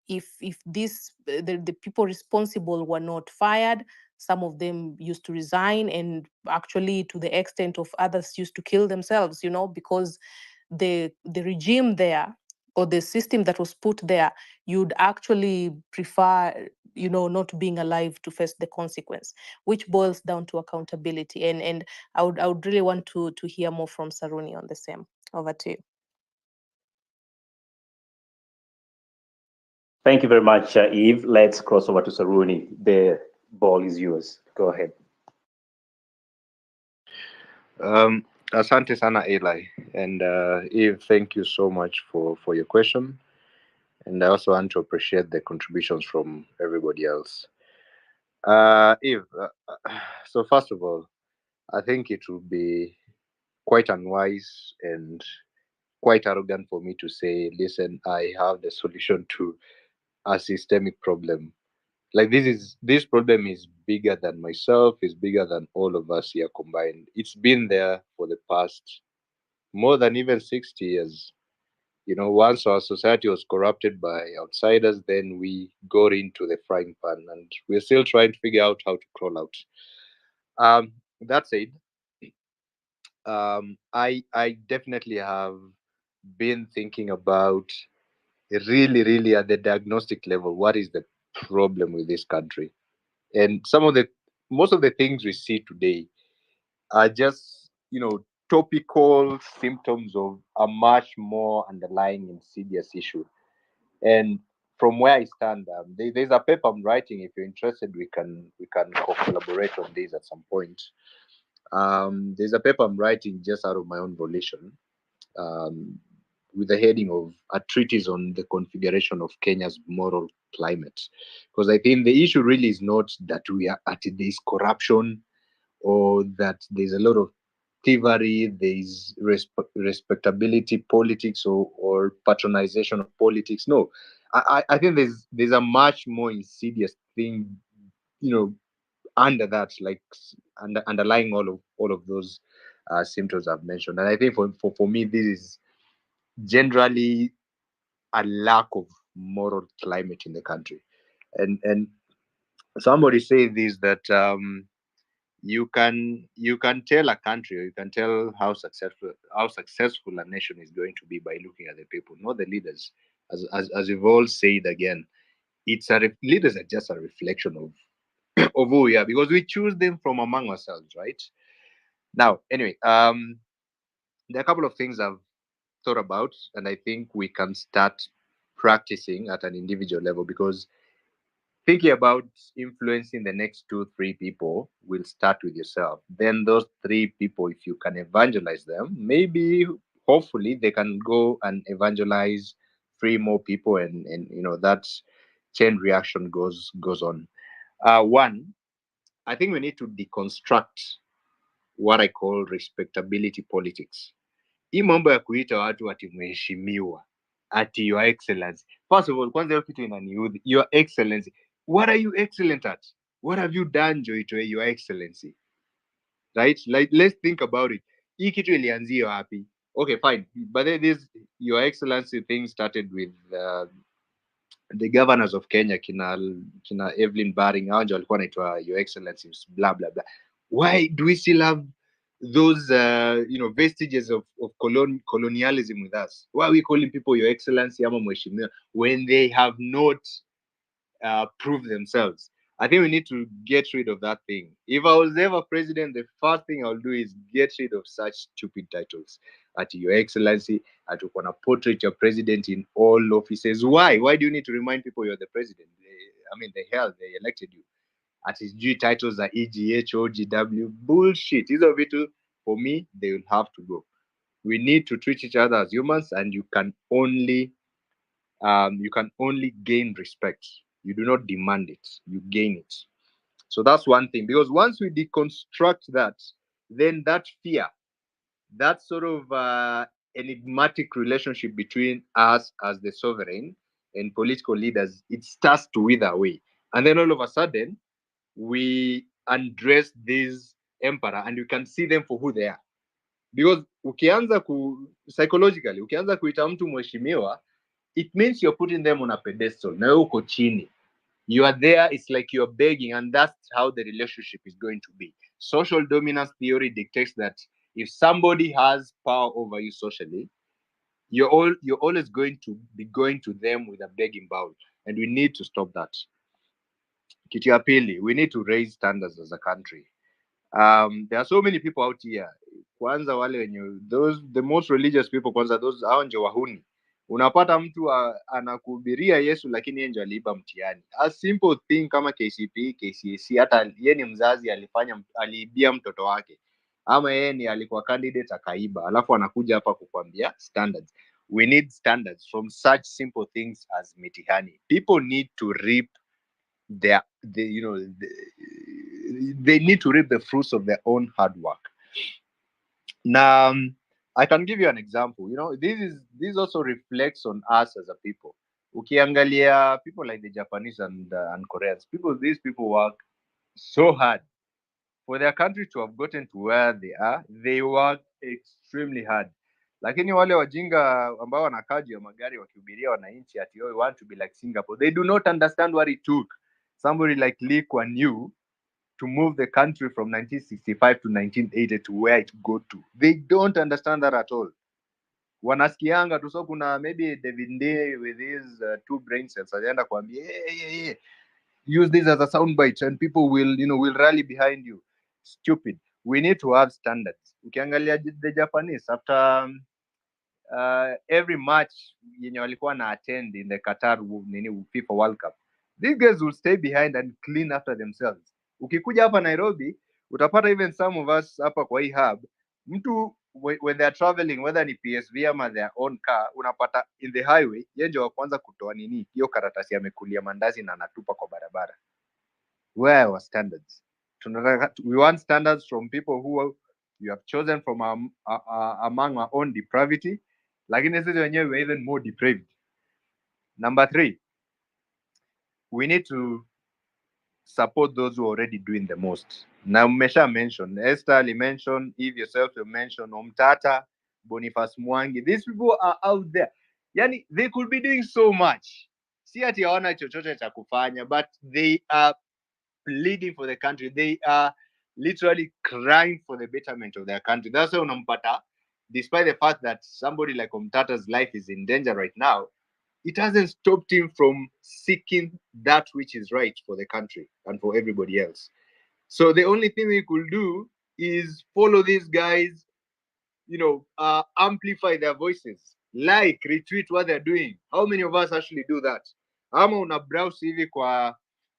if the people responsible were not fired, some of them used to resign, and actually to the extent of others used to kill themselves, because the regime there or the system that was put there, you'd actually prefer not being alive to face the consequence, which boils down to accountability. And I would really want to hear more from Saruni on the same. Over to you. Thank you very much, Eve. Let's cross over to Saruni, the Ball is yours. Go ahead. Asante sana Eli, and Eve, thank you so much for your question, and I also want to appreciate the contributions from everybody else. Eve, so first of all, I think it would be quite unwise and quite arrogant for me to say, listen, I have the solution to a systemic problem. Like this problem is bigger than myself, is bigger than all of us here combined. It's been there for the past more than even 60 years. You know, once our society was corrupted by outsiders, then we got into the frying pan and we're still trying to figure out how to crawl out. That said, I definitely have been thinking about really at the diagnostic level, what is the problem with this country? And most of the things we see today are just, topical symptoms of a much more underlying insidious issue. And from where I stand, there's a paper I'm writing. If you're interested, we can collaborate on this at some point. There's a paper I'm writing just out of my own volition, um, with the heading of a treatise on the configuration of Kenya's moral climate. Because I think the issue really is not that we are at this corruption or that there's a lot of thievery, there's respectability politics or patronization of politics. No, I think there's a much more insidious thing, you know, under that, like underlying all of those symptoms I've mentioned. And I think for me, this is generally a lack of moral climate in the country. And somebody say this, that you can tell a country, or you can tell how successful a nation is going to be by looking at the people, not the leaders. As we've all said again, leaders are just a reflection of who we are, because we choose them from among ourselves, right? Now, anyway, there are a couple of things I've thought about, and I think we can start practicing at an individual level, because thinking about influencing the next two, three people will start with yourself. Then those three people, if you can evangelize them, maybe hopefully they can go and evangelize three more people, and that chain reaction goes on. One, I think we need to deconstruct what I call respectability politics. Hii mambo ya kuita watu ati mheshimiwa, ati your excellency. First of all, kwanza hiyo kitu inaniudhi. Your excellency, what are you excellent at? What have you done, Joito, your excellency? Right? Like, let's think about it. Hii kitu ilianzia wapi? Okay, fine, but then this your excellency thing started with the governors of Kenya, kina Evelyn Baring, hao ndio walikuwa wanaitwa your excellency, blah blah blah. Why do we still have those vestiges of colonialism with us? Why are we calling people your excellency ama mheshimiwa when they have not proved themselves? I think we need to get rid of that thing. If I was ever president, the first thing I'll do is get rid of such stupid titles. At your excellency, at you want to portrait your president in all offices. Why do you need to remind people you're the president? The hell, they elected you. At his G titles are EGH, OGW. Bullshit. These are vital. For me, they will have to go. We need to treat each other as humans, and you can only gain respect. You do not demand it, you gain it. So that's one thing, because once we deconstruct that, then that fear, that sort of enigmatic relationship between us as the sovereign and political leaders, it starts to wither away. And then all of a sudden, we undress this emperor and you can see them for who they are. Because psychologically, ukianza kuita mtu mheshimiwa, it means you're putting them on a pedestal. Na wewe uko chini. You are there, it's like you're begging, and that's how the relationship is going to be. Social dominance theory dictates that if somebody has power over you socially, you're always going to be going to them with a begging bowl. And we need to stop that. Kitu ya pili, we need to raise standards as a country. There are so many people out here. Kwanza wale wenye the most religious people, kwanza those hao ndio wahuni. Unapata mtu anakuhubiria Yesu lakini yeye ndio aliiba mtihani. A simple thing kama KCPE, KCSE, hata yeye ni mzazi aliibia mtoto wake, ama yeye ni alikuwa candidate akaiba, alafu anakuja hapa kukwambia standards. We need standards from such simple things as mitihani. People need to reap they need to reap the fruits of their own hard work. Now, I can give you an example. This also reflects on us as a people. Ukiangalia people like the Japanese and Koreans, these people work so hard for their country to have gotten to where they are. They work extremely hard. Lakini wale wajinga ambao wanakaa juu ya magari wakihubiria wananchi ati we want to be like Singapore, they do not understand what it took somebody like Lee Kuan Yew to move the country from 1965 to 1980 to where it got to. They don't understand that at all. Wanasikianga tu, so kuna maybe David Ndii with his two brain cells alienda kuambia use this as a soundbite and people will rally behind you. Stupid. We need to have standards. Ukiangalia the Japanese, after every match yenye walikuwa na attend in the Qatar FIFA World Cup, these guys will stay behind and clean after themselves. Ukikuja hapa Nairobi utapata even some of us hapa kwa hii hub, mtu when they are traveling whether ni PSV ama their own car, unapata in the highway yeye ndio wa kwanza kutoa hiyo karatasi amekulia mandazi na anatupa kwa barabara. Where are our standards? We want standards from people who you have chosen from among our own depravity, lakini sisi wenyewe we are even more depraved. Number 3, we need to support those who are already doing the most. Now, mmesha mention, Esther mentioned, Eve yourself you mentioned, Omtata, Boniface Mwangi. These people are out there. Yani, they could be doing so much. Si ati hawana chochote cha kufanya, but they are pleading for the country. They are literally crying for the betterment of their country. That's why unampata, despite the fact that somebody like Omtata's life is in danger right now, it hasn't stopped him from seeking that which is right for the country and for everybody else. So the only thing we could do is follow these guys, amplify their voices, like, retweet what they're doing. How many of us actually do that? Ama una browse hivi kwa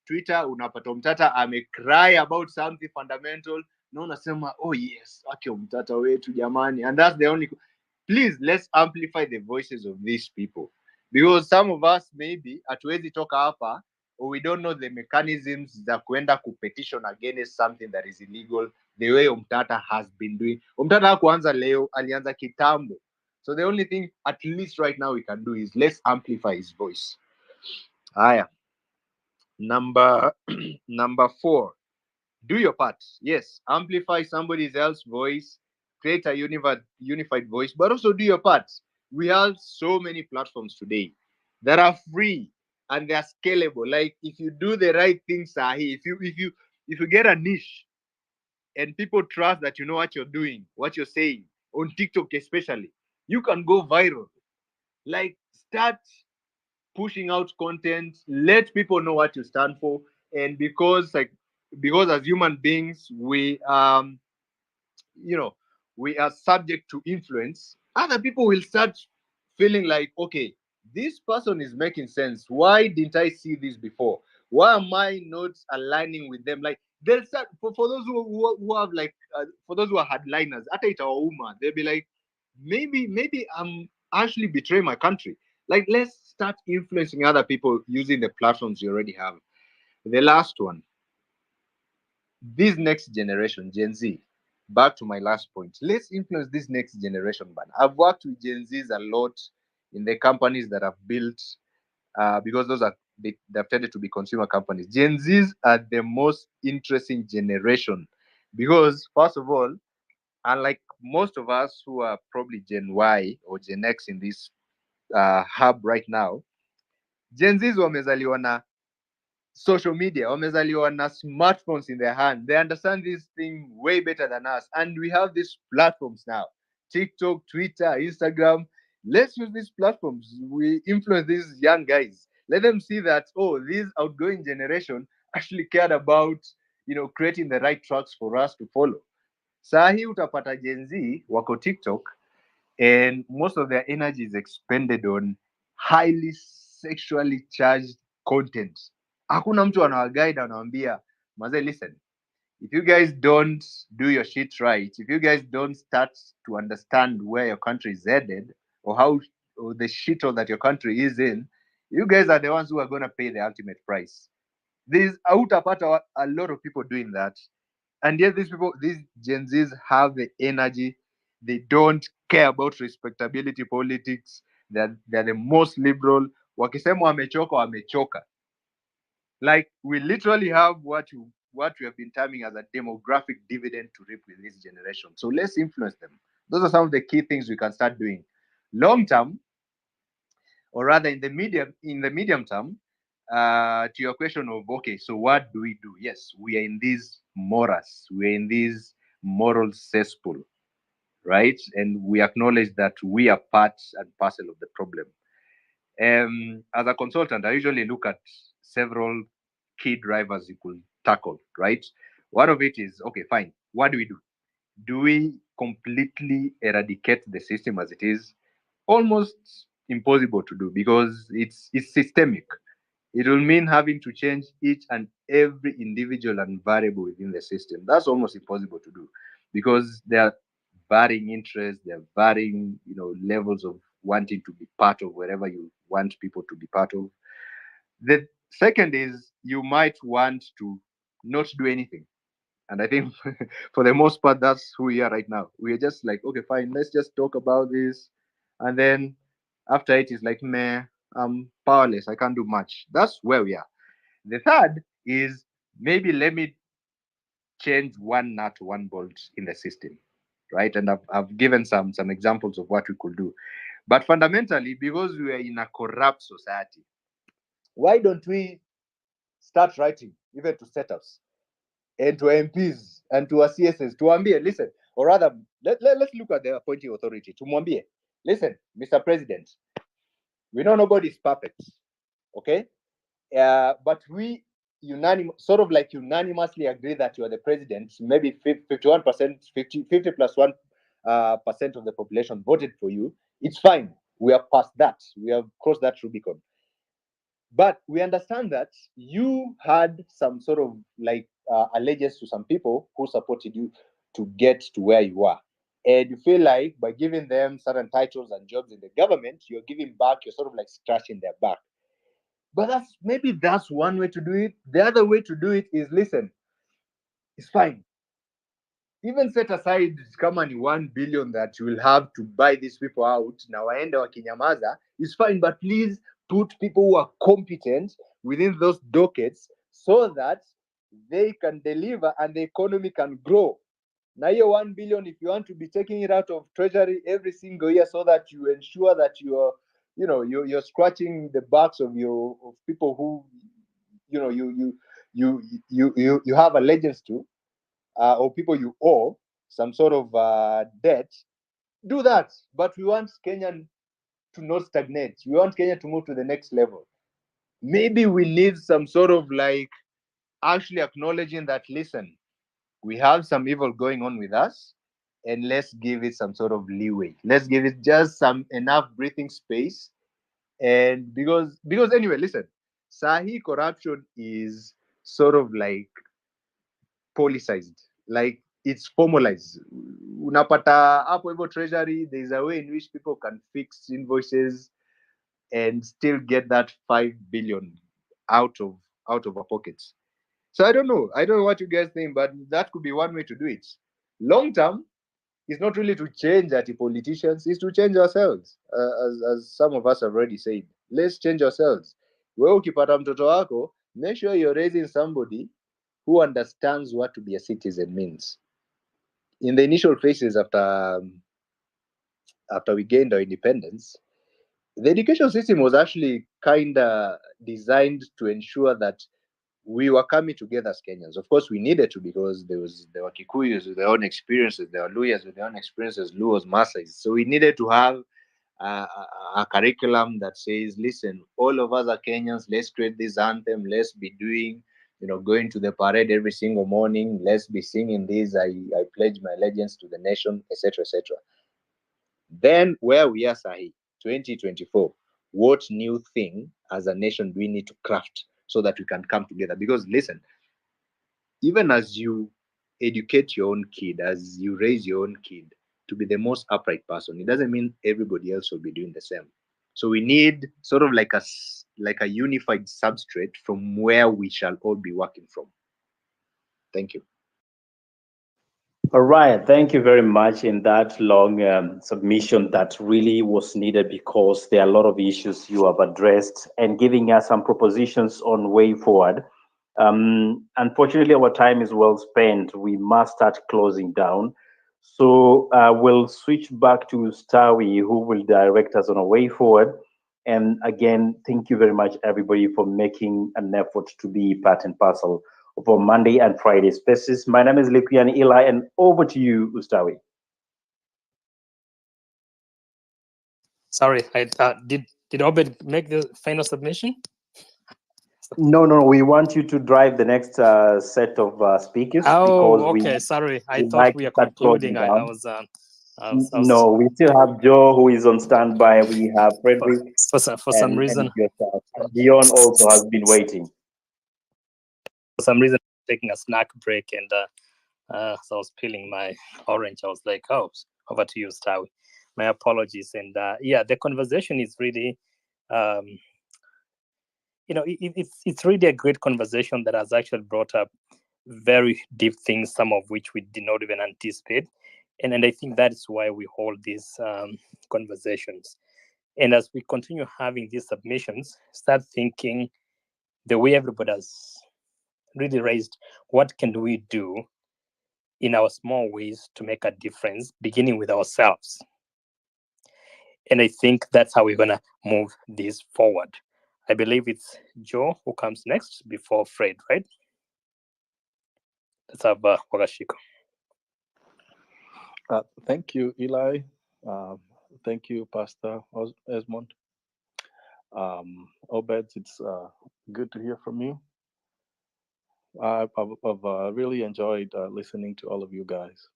Twitter, unapata Omtata amecry about something fundamental, na unasema oh yes, ake Omtata wetu jamani, and that's the only. Please, let's amplify the voices of these people, because some of us maybe hatuwezi toka hapa, or we don't know the mechanisms za kuenda kupetition against something that is illegal the way Omtata has been doing. Omtata hakuanza leo, alianza kitambo. So the only thing at least right now we can do is let's amplify his voice. Haya. Number 4, do your part. Yes, amplify somebody else's voice, create a unified voice, but also do your part. We have so many platforms today that are free and they are scalable. Like, if you do the right things, if you get a niche and people trust that you know what you're doing, what you're saying on TikTok especially, you can go viral. Like, start pushing out content, let people know what you stand for. And because as human beings, we we are subject to influence, other people will start feeling like, okay, this person is making sense. Why didn't I see this before? Why am I not aligning with them? Like, they'll start for those who have like for those who are hardliners, they'll be like, maybe I'm actually betraying my country. Like, let's start influencing other people using the platforms you already have. The last one, this next generation, Gen Z. Back to my last point. Let's influence this next generation, man. I've worked with Gen Zs a lot in the companies that I've built, because they've tended to be consumer companies. Gen Zs are the most interesting generation because, first of all, unlike most of us who are probably Gen Y or Gen X in this hub right now, Gen Zs wamezaliwa na social media, wamezaliwa na smartphones in their hand. They understand this thing way better than us, and we have these platforms now: TikTok, Twitter, Instagram. Let's use these platforms. We influence these young guys. Let them see that, oh, this outgoing generation actually cared about creating the right tracks for us to follow. Saa hii utapata Gen Z wako TikTok, and most of their energy is expended on highly sexually charged content. Hakuna mtu anawaguide anawambia, maze, listen, if you guys don't do your shit right, if you guys don't start to understand where your country is headed, or how, or the shithole that your country is in, you guys are the ones who are going to pay the ultimate price. There's out a lot of people doing that, and yet these people, these Gen Zs, have the energy. They don't care about respectability politics. They're the most liberal. Wakisema wamechoka, wamechoka. Like, we literally have what we have been terming as a demographic dividend to reap with this generation. So let's influence them. Those are some of the key things we can start doing. Long term, or rather in the medium term, to your question of, okay, so what do we do? Yes, we are in this morass, we're in this moral cesspool, right? And we acknowledge that we are part and parcel of the problem. As a consultant, I usually look at several key drivers you could tackle, right? One of it is, okay, fine, what do we do? Do we completely eradicate the system as it is? Almost impossible to do, because it's systemic. It will mean having to change each and every individual and variable within the system. That's almost impossible to do, because there are varying interests, there are varying, levels of wanting to be part of wherever you want people to be part of. The second is, you might want to not do anything. And I think for the most part, that's who we are right now. We are just like, okay, fine, let's just talk about this. And then after it is like, meh, I'm powerless. I can't do much. That's where we are. The third is, maybe let me change one nut, one bolt in the system, right? And I've given some examples of what we could do. But fundamentally, because we are in a corrupt society, why don't we start writing even to setups and to MPs and to our CSS to Mwambie, listen, or rather, let's look at the appointing authority. To Mwambie, listen, Mr. President, we know nobody is perfect, okay? But we unanimously agree that you are the president. Maybe 51%, 50 plus 1% of the population voted for you. It's fine. We are past that. We have crossed that Rubicon. But we understand that you had some sort of allegiance to some people who supported you to get to where you are. And you feel like by giving them certain titles and jobs in the government, you're giving back, you're sort of like scratching their back. But that's one way to do it. The other way to do it is, listen, it's fine. Even set aside kama ni 1 billion that you will have to buy these people out, na waende wakinyamaza, it's fine, but please put people who are competent within those dockets so that they can deliver and the economy can grow. Now, your 1 billion, if you want to be taking it out of treasury every single year so that you ensure that you're scratching the backs of people who you have allegiance to, or people you owe some sort of debt, do that. But we want Kenya to not stagnate. We want Kenya to move to the next level. Maybe we need some sort of actually acknowledging that, listen, we have some evil going on with us, and let's give it some sort of leeway. Let's give it just some enough breathing space. And because anyway, listen, Sahi corruption is sort of politicized, like it's formalized. Unapata hapo hivyo treasury, there's a way in which people can fix invoices and still get that 5 billion out of our pockets. So I don't know what you guys think, but that could be one way to do it. Long term is not really to change at the politicians, it's to change ourselves. As some of us have already said, let's change ourselves. Wewe ukipata mtoto wako, make sure you're raising somebody who understands what to be a citizen means. In the initial phases after we gained our independence, the education system was actually kind of designed to ensure that we were coming together as Kenyans. Of course, we needed to, because there were Kikuyus with their own experiences, there were Luyas with their own experiences, Luos, Masais. So we needed to have a curriculum that says, listen, all of us are Kenyans, let's create this anthem, let's be doing, going to the parade every single morning, let's be singing this, I pledge my allegiance to the nation, etc., etc. Then where we are, Sahi, 2024, what new thing as a nation do we need to craft so that we can come together? Because listen, even as you educate your own kid, as you raise your own kid to be the most upright person, it doesn't mean everybody else will be doing the same. So we need sort of like a unified substrate from where we shall all be working from. Thank you. All right, thank you very much in that long submission that really was needed because there are a lot of issues you have addressed and giving us some propositions on way forward. Unfortunately, our time is well spent. We must start closing down. So we'll switch back to Stawi, who will direct us on a way forward. And again, thank you very much, everybody, for making an effort to be part and parcel for Monday and Friday spaces. My name is Lipian Eli, and over to you, Ustawi. Sorry, I did Obed make the final submission? No, we want you to drive the next set of speakers because Oh, okay. Sorry, I we thought like we to are start closing concluding. I down. was No, we still have Joe who is on standby. We have Frederick for some reason. and yourself. And Dion also has been waiting. For some reason, taking a snack break, and so I was peeling my orange. I was like, "Oh, over to you, Stawi." My apologies. And yeah, the conversation is really, it's really a great conversation that has actually brought up very deep things, some of which we did not even anticipate. And I think that's why we hold these conversations. And as we continue having these submissions, start thinking the way everybody has really raised, what can we do in our small ways to make a difference, beginning with ourselves? And I think that's how we're going to move this forward. I believe it's Joe who comes next before Fred, right? Let's have Wagashiko. Thank you, Eli. Thank you, Pastor Esmond. Obed, it's good to hear from you. I've really enjoyed listening to all of you guys.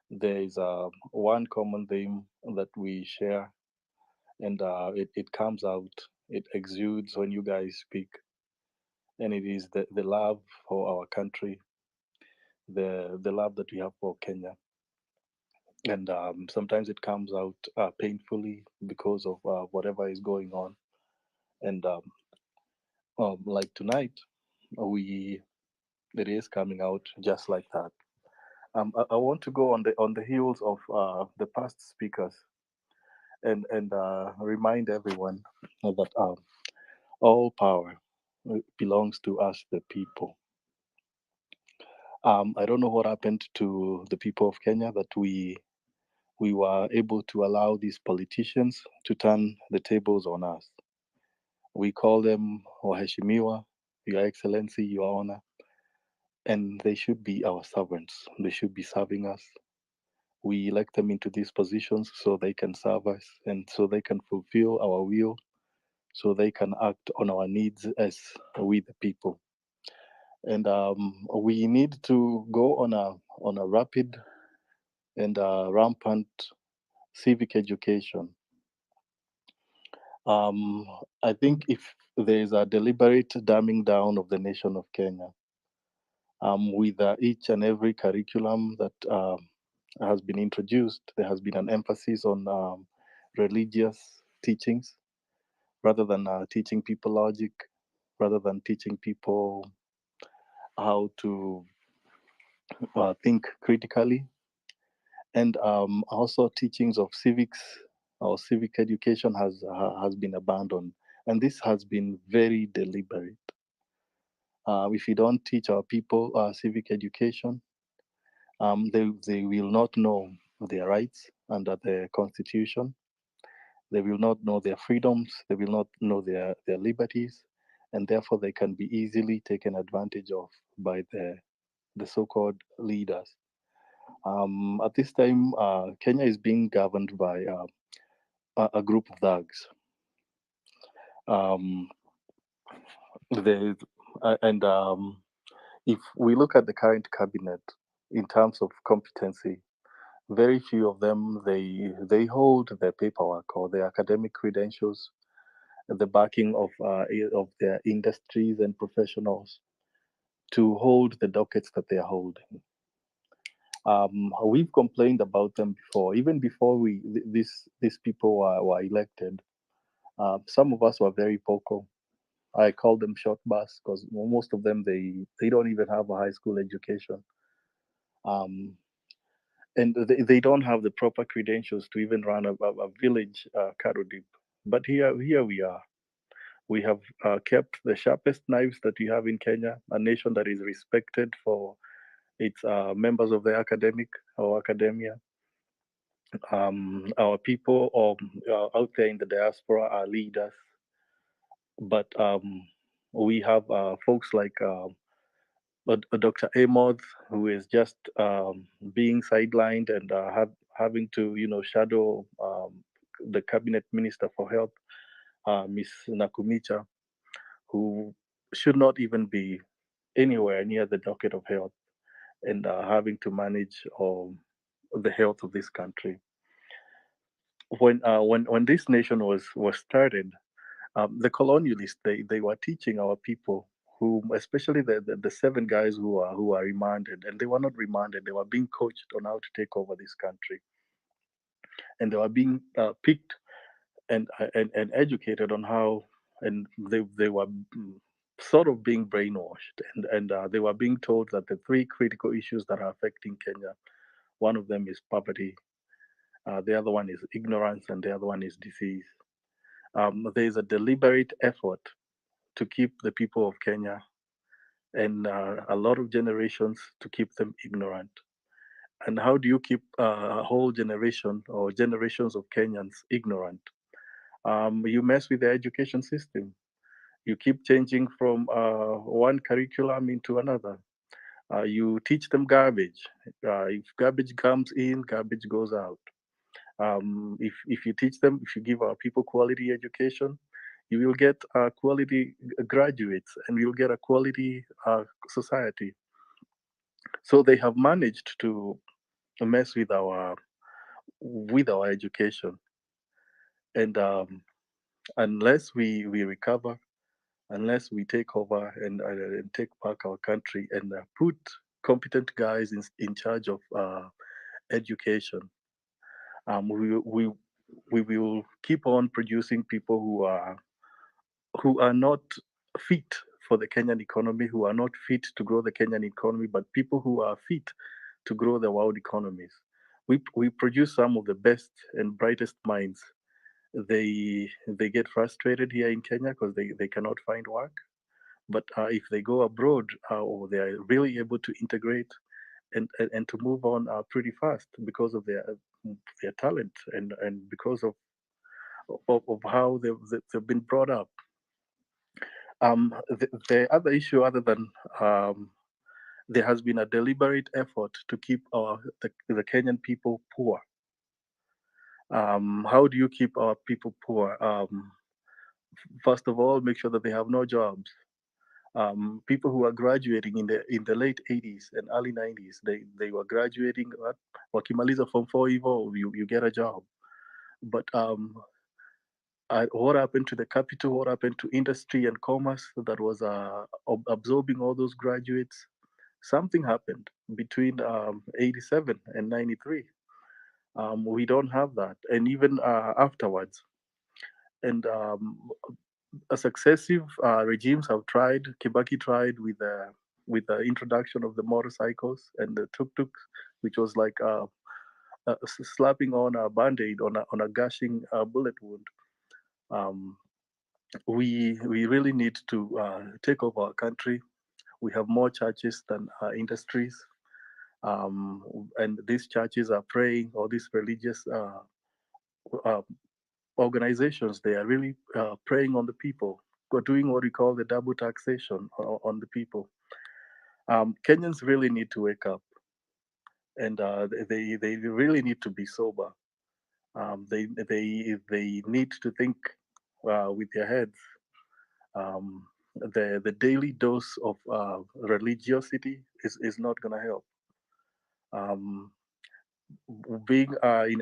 There is one common theme that we share, and it comes out, it exudes when you guys speak, and it is the love for our country, the love that we have for Kenya. And sometimes it comes out painfully because of whatever is going on. And like tonight, it is coming out just like that. I want to go on the heels of the past speakers and remind everyone that all power belongs to us, the people. I don't know what happened to the people of Kenya that we were able to allow these politicians to turn the tables on us. We call them Waheshimiwa, Your Excellency, Your Honor, and they should be our servants. They should be serving us. We elect them into these positions so they can serve us and so they can fulfill our will, so they can act on our needs as we the people. And we need to go on a rapid and rampant civic education. I think if there is a deliberate dumbing down of the nation of Kenya, with each and every curriculum that has been introduced, there has been an emphasis on religious teachings rather than teaching people logic, rather than teaching people how to think critically, and also teachings of civics or civic education has been abandoned, and this has been very deliberate. If you don't teach our people civic education, they will not know their rights under the constitution. They will not know their freedoms. They will not know their liberties, and therefore they can be easily taken advantage of by the so-called leaders. At this time, Kenya is being governed by a group of thugs. Um, and if we look at the current cabinet in terms of competency, very few of them they hold their paperwork or their academic credentials, the backing of their industries and professionals to hold the dockets that they are holding. We've complained about them before, even before these people were elected. Some of us were very vocal. I call them short bus because most of them they don't even have a high school education, and they don't have the proper credentials to even run a village cattle dip. But here we are. We have kept the sharpest knives that we have in Kenya, a nation that is respected for its members of the academic or academia. Our people out there in the diaspora are leaders, but we have folks like Dr. Amos, who is just being sidelined and having to, shadow the cabinet minister for health, Miss Nakumicha, who should not even be anywhere near the docket of health and having to manage the health of this country. When this nation was started, the colonialists they were teaching our people, who especially the seven guys who are remanded, and they were not remanded, they were being coached on how to take over this country, and they were being picked and educated on how, and they were sort of being brainwashed, and they were being told that the three critical issues that are affecting Kenya, one of them is poverty, the other one is ignorance, and the other one is disease. There is a deliberate effort to keep the people of Kenya and a lot of generations to keep them ignorant. And how do you keep a whole generation or generations of Kenyans ignorant? You mess with the education system. You keep changing from one curriculum into another. You teach them garbage. If garbage comes in, garbage goes out. If you teach them, if you give our people quality education, you will get quality graduates and you'll get a quality society. So they have managed to mess with our education, and unless we recover, unless we take over and take back our country and put competent guys in charge of education, we will keep on producing people who are not fit for the Kenyan economy, who are not fit to grow the Kenyan economy, but people who are fit to grow the world economies. We produce some of the best and brightest minds. They get frustrated here in Kenya because they cannot find work. But if they go abroad, or they are really able to integrate and to move on pretty fast because of their talent and because of how they've been brought up. The other issue, other than there has been a deliberate effort to keep the Kenyan people poor. How do you keep our people poor? First of all, make sure that they have no jobs. People who are graduating in the late 80s and early 90s, they were graduating wakimaliza form 4 hivyo, you get a job. But what happened to the capital? What happened to industry and commerce that was absorbing all those graduates? Something happened between 87 and 93. We don't have that, and even afterwards. And successive regimes have tried. Kibaki tried with the introduction of the motorcycles and the tuk-tuks, which was like slapping on a band-aid on a gushing bullet wound. We really need to take over our country. We have more churches than industries, and these churches are praying, or these religious uh, organizations, they are really preying on the people. We're doing what we call the double taxation on the people. Kenyans really need to wake up, and they really need to be sober. They need to think with their heads. The daily dose of religiosity is not going to help. being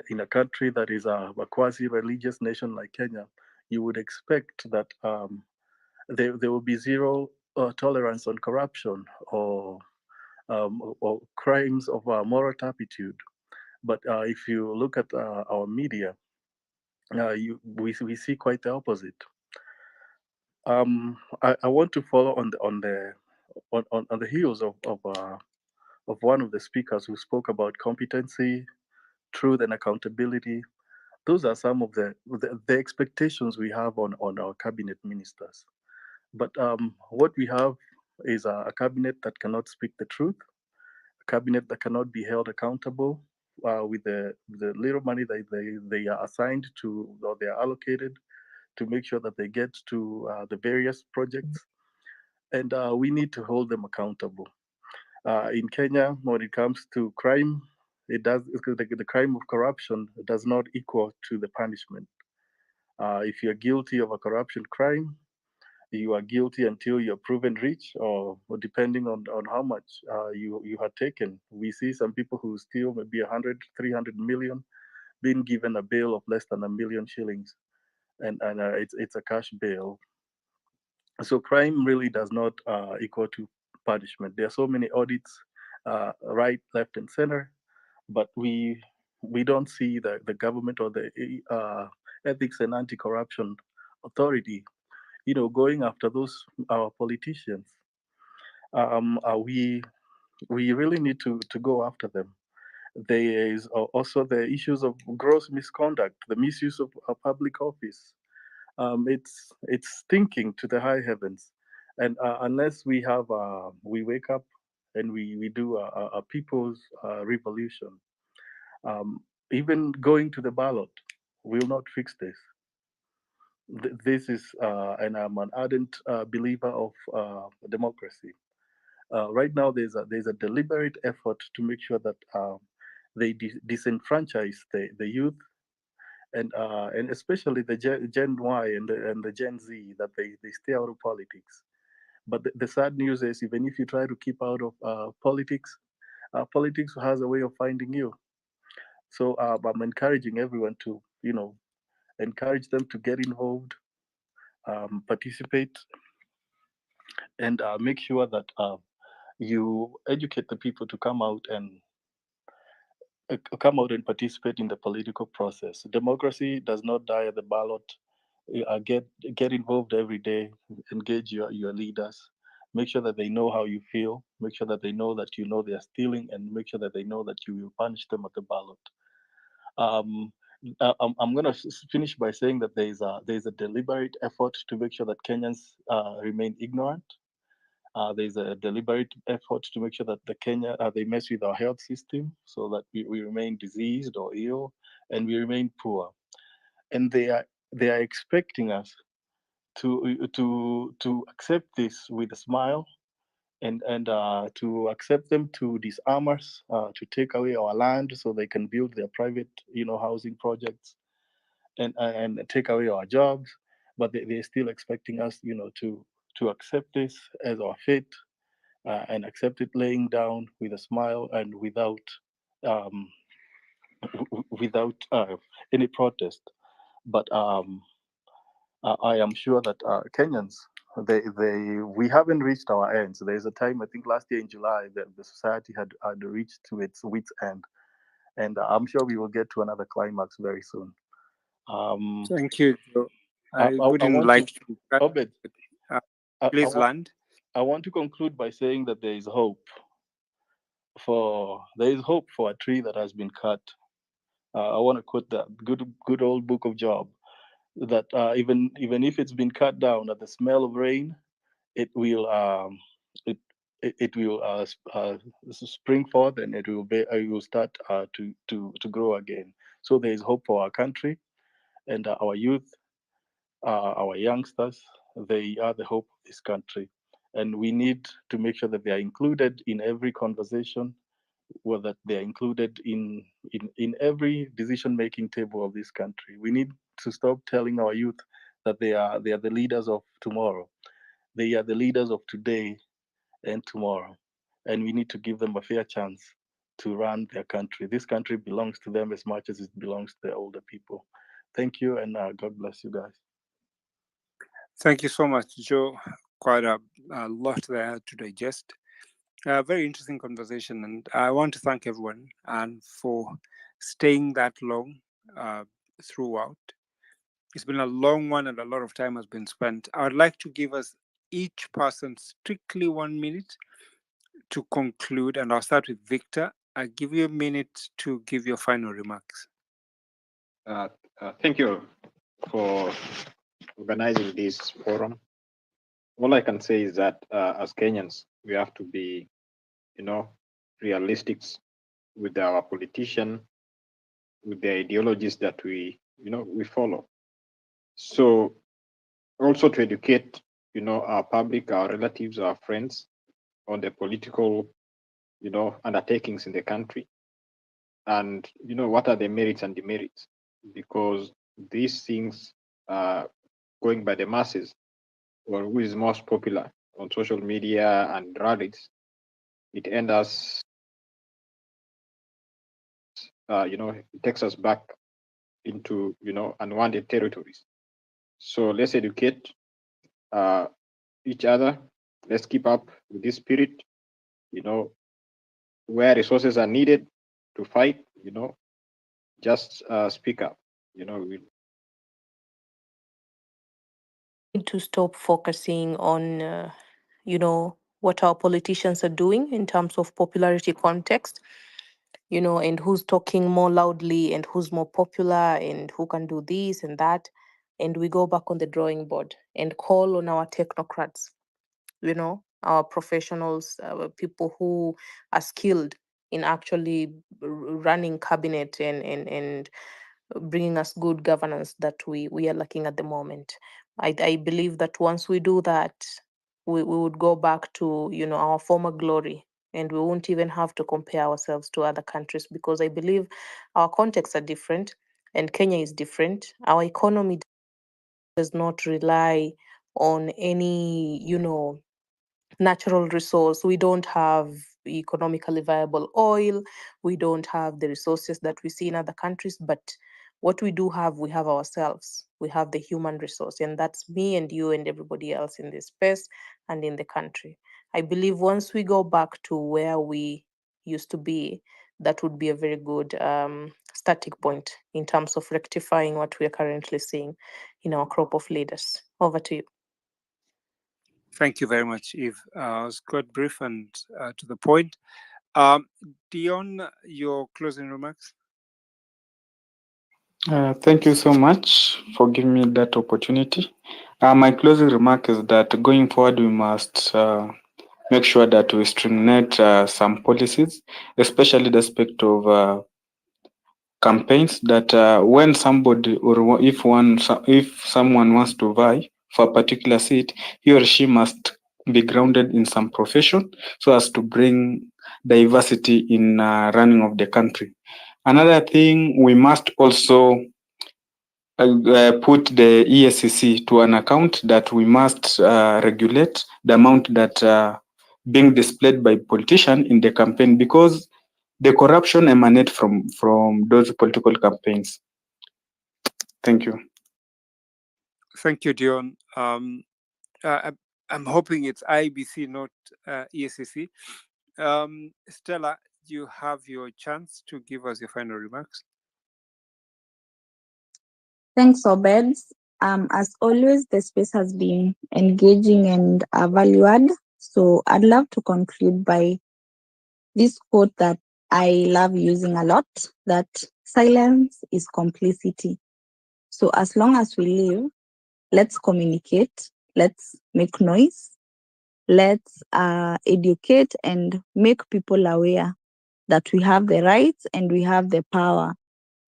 in a country that is a quasi-religious nation like Kenya, you would expect that there will be zero tolerance on corruption or crimes of moral turpitude. But if you look at our media, we see quite the opposite. I want to follow on the heels of one of the speakers who spoke about competency, truth, and accountability. Those are some of the expectations we have on our cabinet ministers. But what we have is a cabinet that cannot speak the truth, a cabinet that cannot be held accountable with the little money that they are assigned to, or they are allocated to make sure that they get to the various projects. And we need to hold them accountable. In Kenya, when it comes to crime, the crime of corruption does not equal to the punishment. If you're guilty of a corruption crime, you are guilty until you're proven rich, or depending on how much you had taken. We see some people who steal maybe 100, 300 million being given a bail of less than 1 million shillings, and it's a cash bail. So crime really does not equal to punishment. There are so many audits, right, left, and center, but we don't see the government or the ethics and anti-corruption authority, going after those our politicians. We really need to go after them. There is also the issues of gross misconduct, the misuse of public office. It's stinking to the high heavens, and unless we wake up and we do a people's revolution, um, even going to the ballot will not fix this. This is, and I'm an ardent believer of democracy. Right now, there's a deliberate effort to make sure that they disenfranchise the youth, and especially the Gen Y and the Gen Z, that they stay out of politics. But the sad news is, even if you try to keep out of politics, politics has a way of finding you. So I'm encouraging everyone to, encourage them to get involved, participate, and make sure that you educate the people to come out and participate in the political process. Democracy does not die at the ballot. Get involved every day. Engage your leaders. Make sure that they know how you feel. Make sure that they know that they are stealing, and make sure that they know that you will punish them at the ballot. Um, I'm going to finish by saying that there's a deliberate effort to make sure that Kenyans remain ignorant. There's a deliberate effort to make sure that they mess with our health system so that we remain diseased or ill, and we remain poor. And they are expecting us to accept this with a smile, and to accept them to disarm us, to take away our land so they can build their private housing projects, and take away our jobs. But they're still expecting us to accept this as our fate, and accept it laying down with a smile and um, without any protest. But I am sure that Kenyans, we haven't reached our ends. There's a time, I think last year in July, that the society had reached to its wits end, and I'm sure we will get to another climax very soon. Thank you, Joe. I I wouldn't want like to, to. Obed, Please land. I want to conclude by saying that there is hope for a tree that has been cut. I want to quote that good old book of Job, that even if it's been cut down, at the smell of rain, it will it will spring forth, and it will start to grow again. So there is hope for our country, and our youth, our youngsters. They are the hope of this country, and we need to make sure that they are included in every conversation, whether they are included in every decision making table of this country. We need to stop telling our youth that they are the leaders of tomorrow. They are the leaders of today and tomorrow, and we need to give them a fair chance to run their country. This country belongs to them as much as it belongs to the older people. Thank you, and God bless you guys. Thank you so much, Joe. Quite a lot there to digest. Very interesting conversation, and I want to thank everyone and for staying that long throughout. It's been a long one, and a lot of time has been spent. I would like to give us each person strictly 1 minute to conclude, and I'll start with Victor. I'll give you a minute to give your final remarks. Thank you for organizing this forum. All I can say is that as Kenyans, we have to be, realistic with our politician, with the ideologies that we follow. So also to educate, our public, our relatives, our friends on the political, undertakings in the country, and what are the merits and demerits, because these things going by the masses, or who is most popular on social media and rallies, it ends us, it takes us back into, unwanted territories. So let's educate each other. Let's keep up with this spirit, where resources are needed to fight, just speak up, we Need to stop focusing on, what our politicians are doing in terms of popularity context, and who's talking more loudly and who's more popular and who can do this and that. And we go back on the drawing board and call on our technocrats, our professionals, people who are skilled in actually running cabinet and bringing us good governance that we are lacking at the moment. I believe that once we do that, we would go back to our former glory, and we won't even have to compare ourselves to other countries, because I believe our contexts are different and Kenya is different. Our economy does not rely on any natural resource. We don't have economically viable oil. We don't have the resources that we see in other countries. But what we have ourselves. We have the human resource, and that's me and you and everybody else in this space and in the country. I believe once we go back to where we used to be, that would be a very good starting point in terms of rectifying what we are currently seeing in our crop of leaders. Over to you. Thank you very much, Eve. It was quite brief and to the point. Dion, your closing remarks? Thank you so much for giving me that opportunity. My closing remark is that going forward, we must make sure that we streamline some policies, especially the aspect of campaigns, that when somebody or if someone wants to vie for a particular seat, he or she must be grounded in some profession so as to bring diversity in running of the country. Another thing, we must also put the ESCC to an account that we must regulate the amount that being displayed by politicians in the campaign, because the corruption emanates from those political campaigns. Thank you. Thank you, Dion. I'm hoping it's IBC, not ESCC. Stella, you have your chance to give us your final remarks. Thanks, Obed. As always, the space has been engaging and value-add. So I'd love to conclude by this quote that I love using a lot, that silence is complicity. So as long as we live, let's communicate, let's make noise, let's educate and make people aware that we have the rights and we have the power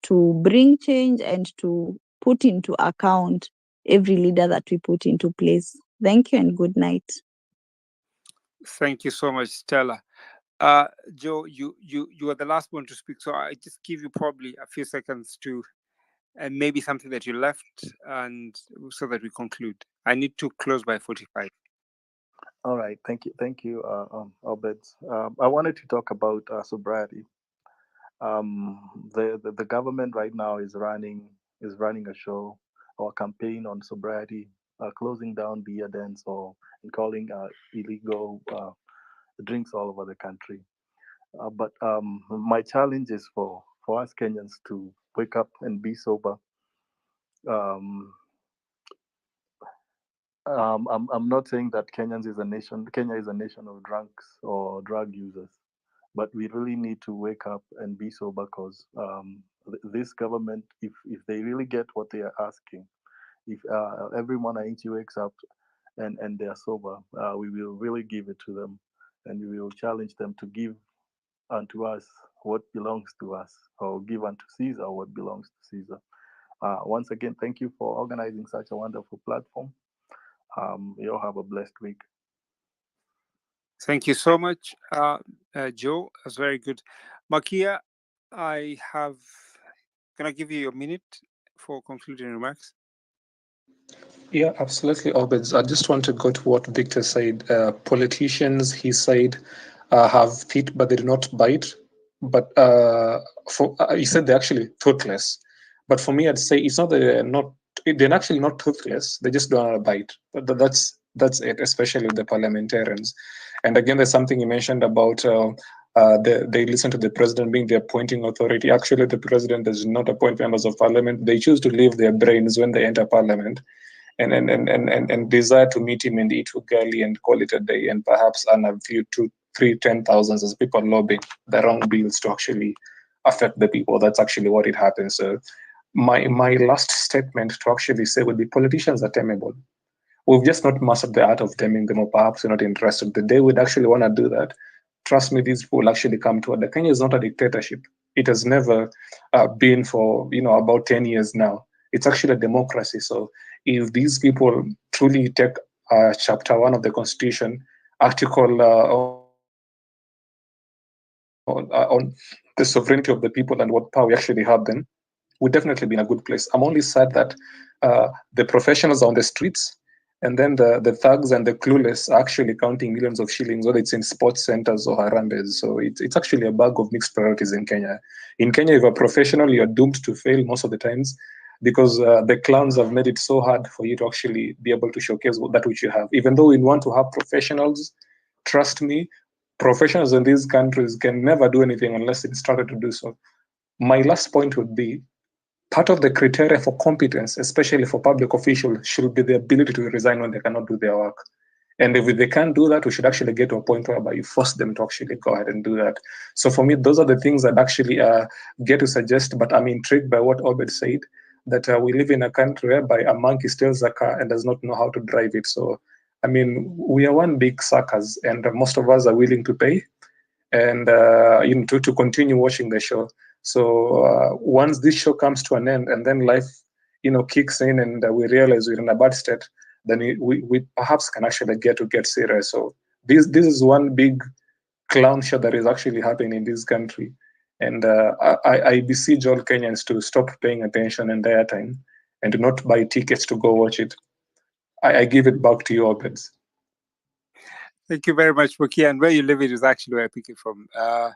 to bring change and to put into account every leader that we put into place. Thank you and good night. Thank you so much, Stella. Joe, you are the last one to speak, so I just give you probably a few seconds to, and maybe something that you left, and so that we conclude. I need to close by 45. All right, thank you, Obed. I wanted to talk about sobriety. The government right now is running a show or a campaign on sobriety, closing down beer dens or and calling illegal drinks all over the country. But my challenge is for us Kenyans to wake up and be sober. Um, I'm not saying that Kenya is a nation of drunks or drug users, but we really need to wake up and be sober because this government, if they really get what they are asking, if everyone in Haiti wakes up and they are sober, we will really give it to them, and we will challenge them to give unto us what belongs to us, or give unto Caesar what belongs to Caesar. Once again, thank you for organizing such a wonderful platform. You all have a blessed week. Thank you so much, Joe. That's very good. Makia, can I give you a minute for concluding remarks? Yeah, absolutely, Obeds. I just want to go to what Victor said. Politicians, he said, have feet, but they do not bite. But he said they're actually toothless. But for me, I'd say it's not that they're actually not toothless. They just don't want to bite. That's it, especially with the parliamentarians. And again, there's something you mentioned about they listen to the president being the appointing authority. Actually, the president does not appoint members of parliament. They choose to leave their brains when they enter parliament and desire to meet him and eat ugali and call it a day, and perhaps earn a few, 2, 3, 10,000 as people lobby the wrong bills to actually affect the people. That's actually what it happens. So my last statement to actually say would be politicians are tameable. We've just not mastered the art of taming them, or perhaps we're not interested. The day we'd actually want to do that, trust me, these people will actually come to it. Kenya is not a dictatorship. It has never been for about 10 years now. It's actually a democracy. So if these people truly take chapter 1 of the constitution, article on the sovereignty of the people and what power we actually have, then we'd definitely be in a good place. I'm only sad that the professionals are on the streets, and then the thugs and the clueless are actually counting millions of shillings, whether it's in sports centers or Harambes. So it's actually a bag of mixed priorities in Kenya. In Kenya, if you're a professional, you're doomed to fail most of the times, because the clowns have made it so hard for you to actually be able to showcase that which you have. Even though we want to have professionals, trust me, professionals in these countries can never do anything unless it's started to do so. My last point would be, part of the criteria for competence, especially for public officials, should be the ability to resign when they cannot do their work. And if they can't do that, we should actually get to a point whereby you force them to actually go ahead and do that. So for me, those are the things that actually get to suggest. But I'm intrigued by what Obed said, that we live in a country whereby a monkey steals a car and does not know how to drive it. So, I mean, we are one big suckers, and most of us are willing to pay and to continue watching the show. So once this show comes to an end, and then life kicks in, and we realize we're in a bad state, then we perhaps can actually get serious. So this is one big clown show that is actually happening in this country, and I beseech all Kenyans to stop paying attention in their time and to not buy tickets to go watch it. I give it back to you, Obeds. Thank you very much, Makia. And where you live it is actually where I pick it from. A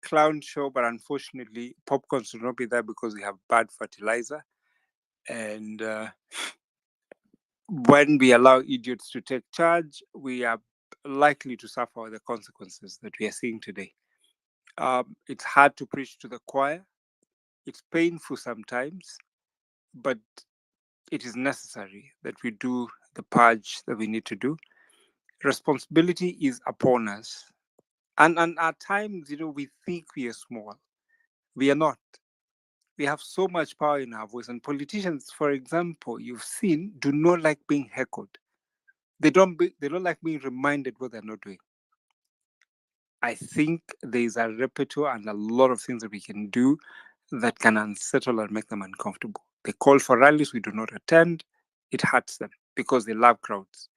clown show, but unfortunately, popcorn should not be there because we have bad fertilizer. And when we allow idiots to take charge, we are likely to suffer the consequences that we are seeing today. It's hard to preach to the choir. It's painful sometimes, but it is necessary that we do the purge that we need to do. Responsibility is upon us. And at times, we think we are small. We are not. We have so much power in our voice. And politicians, for example, you've seen, do not like being heckled. They don't like being reminded what they're not doing. I think there is a repertoire and a lot of things that we can do that can unsettle and make them uncomfortable. They call for rallies we do not attend. It hurts them because they love crowds.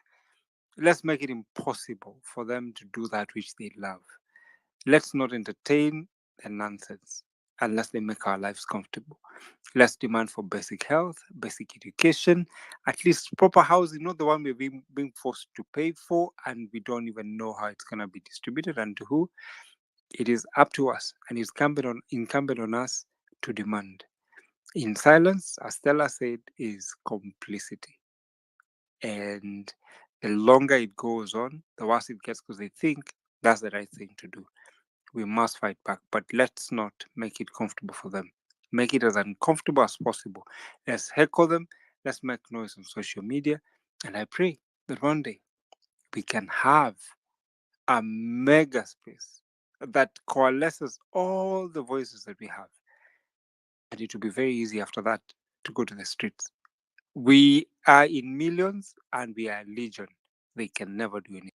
Let's make it impossible for them to do that which they love. Let's not entertain their nonsense unless they make our lives comfortable. Let's demand for basic health, basic education, at least proper housing, not the one we're being forced to pay for, and we don't even know how it's going to be distributed and to who. It is up to us and it's incumbent on us to demand. In silence, as Stella said, is complicity. And the longer it goes on, the worse it gets because they think that's the right thing to do. We must fight back, but let's not make it comfortable for them. Make it as uncomfortable as possible. Let's heckle them. Let's make noise on social media. And I pray that one day we can have a mega space that coalesces all the voices that we have. And it will be very easy after that to go to the streets. We are in millions and we are legion. They can never do anything.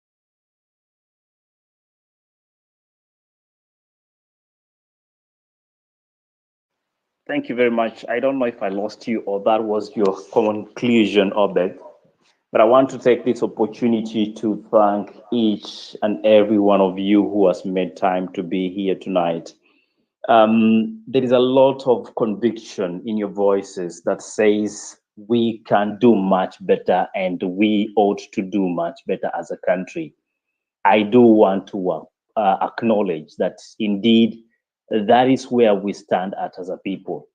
Thank you very much. I don't know if I lost you or that was your conclusion, Obed, but I want to take this opportunity to thank each and every one of you who has made time to be here tonight. There is a lot of conviction in your voices that says we can do much better and we ought to do much better as a country. I do want to acknowledge that indeed that is where we stand at as a people.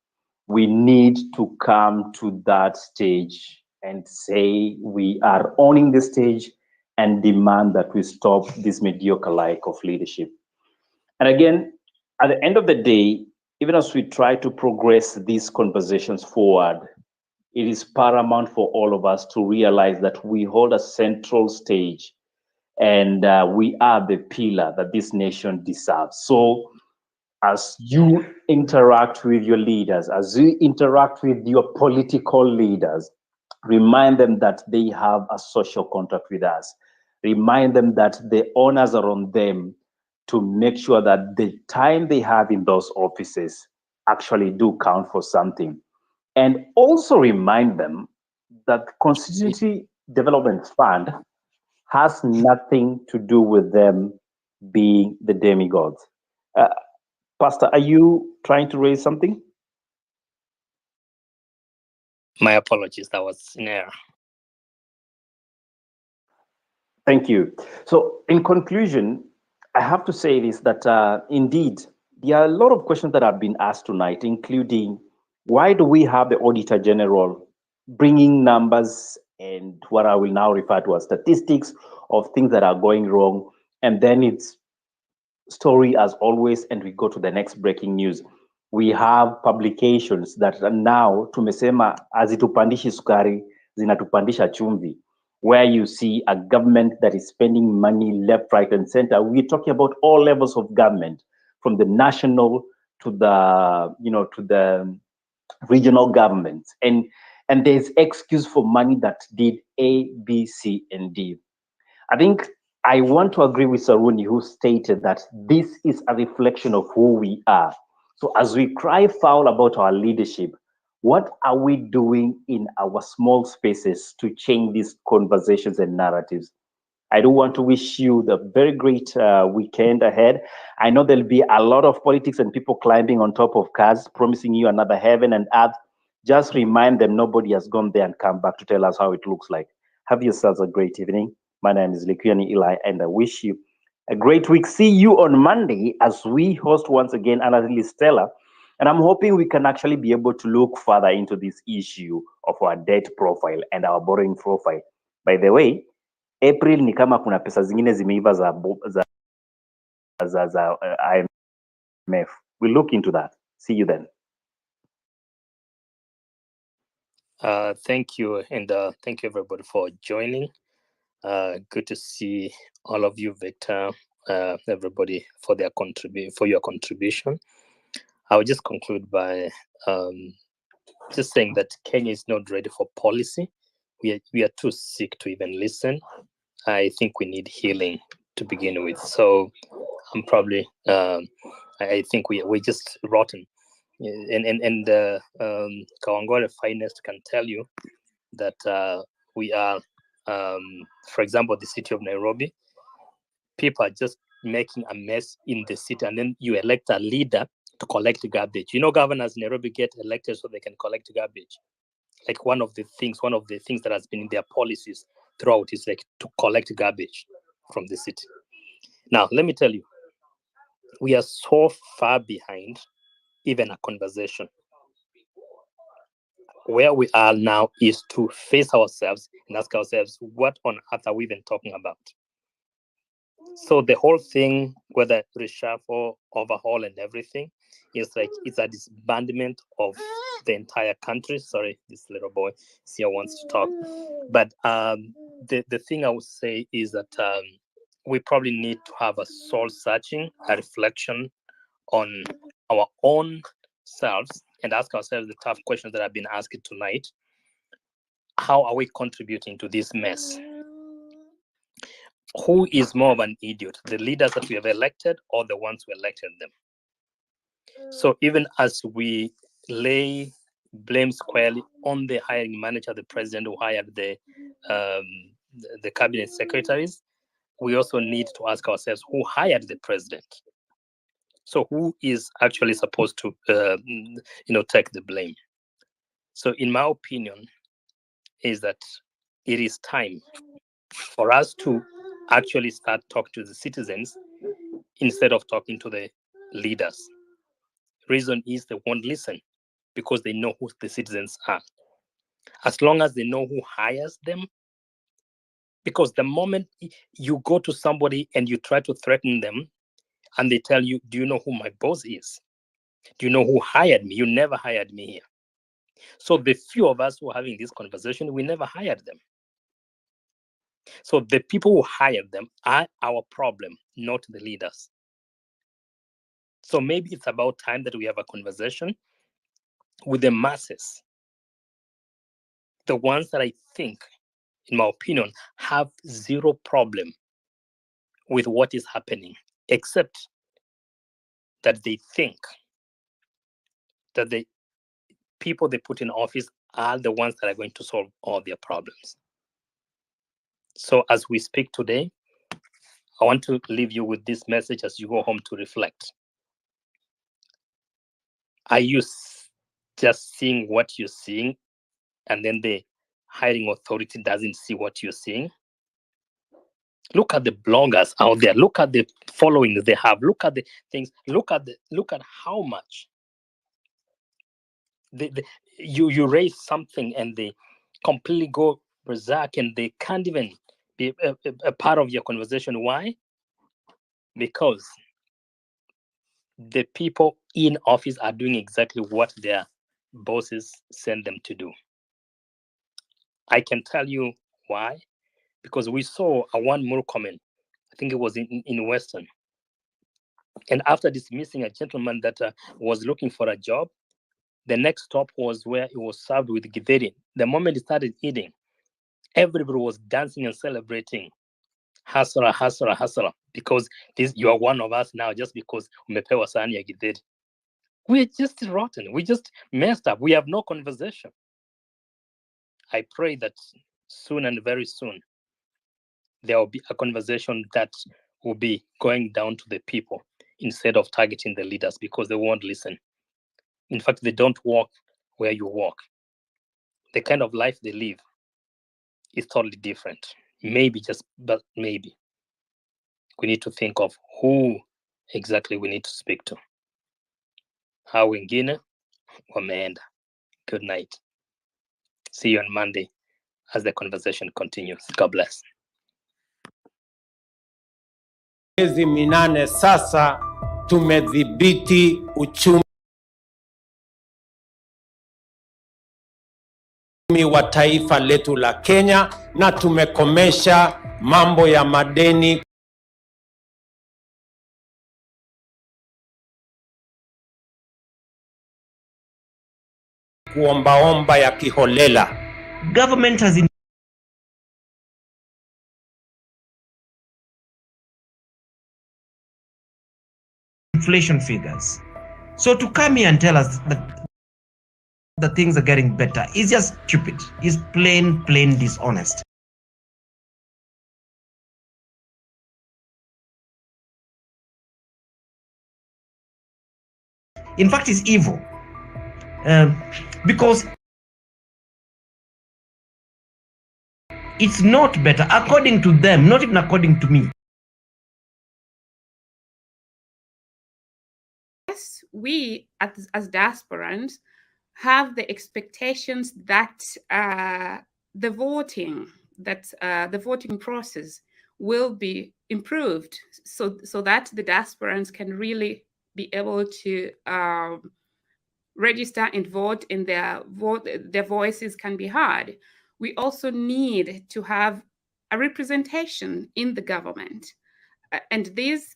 We need to come to that stage and say we are owning the stage and demand that we stop this mediocre like of leadership. And again, at the end of the day, even as we try to progress these conversations forward, it is paramount for all of us to realize that we hold a central stage and we are the pillar that this nation deserves. So as you interact with your leaders, as you interact with your political leaders, remind them that they have a social contract with us. Remind them that the honors are on them to make sure that the time they have in those offices actually do count for something. And also remind them that Constituency Development Fund has nothing to do with them being the demigods. Uh, Pastor, are you trying to raise something? My apologies, that was in error. Thank you. So, in conclusion, I have to say this that indeed, there are a lot of questions that have been asked tonight, including why do we have the Auditor General bringing numbers and what I will now refer to as statistics of things that are going wrong, and then it's story as always, and we go to the next breaking news. We have publications that are now tumesema hazitupandishi sukari, zinatupandisha chumvi, where you see a government that is spending money left, right, and center. We're talking about all levels of government, from the national to the to the regional governments, and there's excuse for money that did A, B, C, and D. I think I want to agree with Saruni, who stated that this is a reflection of who we are. So as we cry foul about our leadership, what are we doing in our small spaces to change these conversations and narratives? I do want to wish you the very great weekend ahead. I know there'll be a lot of politics and people climbing on top of cars, promising you another heaven and earth. Just remind them nobody has gone there and come back to tell us how it looks like. Have yourselves a great evening. My name is Likiani Eli, and I wish you a great week. See you on Monday as we host once again Analyst Stella. And I'm hoping we can actually be able to look further into this issue of our debt profile and our borrowing profile. By the way, April ni kama kuna pesa zingine zimeiva za IMF. We'll look into that. See you then. Thank you, and thank you everybody for joining. Good to see all of you, Victor, everybody for your contribution. I will just conclude by just saying that Kenya is not ready for policy. We are too sick to even listen. I think we need healing to begin with. So I'm probably I think we're just rotten. And Kawangware Finest can tell you that we are, for example, the city of Nairobi. People are just making a mess in the city, and then you elect a leader to collect garbage. Governors in Nairobi get elected so they can collect garbage. Like one of the things that has been in their policies throughout is like to collect garbage from the city. Now, let me tell you, we are so far behind even a conversation. Where we are now is to face ourselves and ask ourselves, what on earth are we even talking about? So the whole thing, whether reshuffle, overhaul, and everything, is like it's a disbandment of the entire country. Sorry, this little boy here wants to talk. But the thing I would say is that we probably need to have a soul searching, a reflection on our own selves, and ask ourselves the tough questions that have been asked tonight. How are we contributing to this mess? Who is more of an idiot, the leaders that we have elected or the ones who elected them? So even as we lay blame squarely on the hiring manager, the president who hired the cabinet secretaries, we also need to ask ourselves who hired the president. So who is actually supposed to take the blame? So in my opinion, is that it is time for us to actually start talking to the citizens instead of talking to the leaders. Reason is they won't listen because they know who the citizens are. As long as they know who hires them, because the moment you go to somebody and you try to threaten them and they tell you, do you know who my boss is? Do you know who hired me? You never hired me here. So the few of us who are having this conversation, we never hired them. So the people who hired them are our problem, not the leaders. So maybe it's about time that we have a conversation with the masses, the ones that I think, in my opinion, have zero problem with what is happening, except that they think that the people they put in office are the ones that are going to solve all their problems. So as we speak today, I want to leave you with this message as you go home to reflect. Are you just seeing what you're seeing, and then the hiring authority doesn't see what you're seeing? Look at the bloggers out there. Look at the following they have. Look at the things. Look at how much you raise something and they completely go berserk and they can't even be a part of your conversation. Why? Because the people in office are doing exactly what their bosses send them to do. I can tell you why. Because we saw a one more comment, I think it was in Western. And after dismissing a gentleman that was looking for a job, the next stop was where he was served with githeri. The moment he started eating, everybody was dancing and celebrating. Hasra, hasra, hasra. Because you are one of us now just because umepewa sahani ya githeri. We're just rotten. We just messed up. We have no conversation. I pray that soon and very soon, there will be a conversation that will be going down to the people instead of targeting the leaders, because they won't listen. In fact, they don't walk where you walk. The kind of life they live is totally different. But maybe we need to think of who exactly we need to speak to. Hao wengine wameenda. Good night. See you on Monday as the conversation continues. God bless. Miezi minane sasa tumedhibiti uchumi wa taifa letu la Kenya na tumekomesha mambo ya madeni kuombaomba ya kiholela. Government has inflation figures. So to come here and tell us that things are getting better is just stupid. It's plain dishonest. In fact, it's evil. Because it's not better according to them, not even according to me. we as diasporans have the expectations that the voting process will be improved, so that the diasporans can really be able to register and vote, and their voices can be heard. We also need to have a representation in the government, and this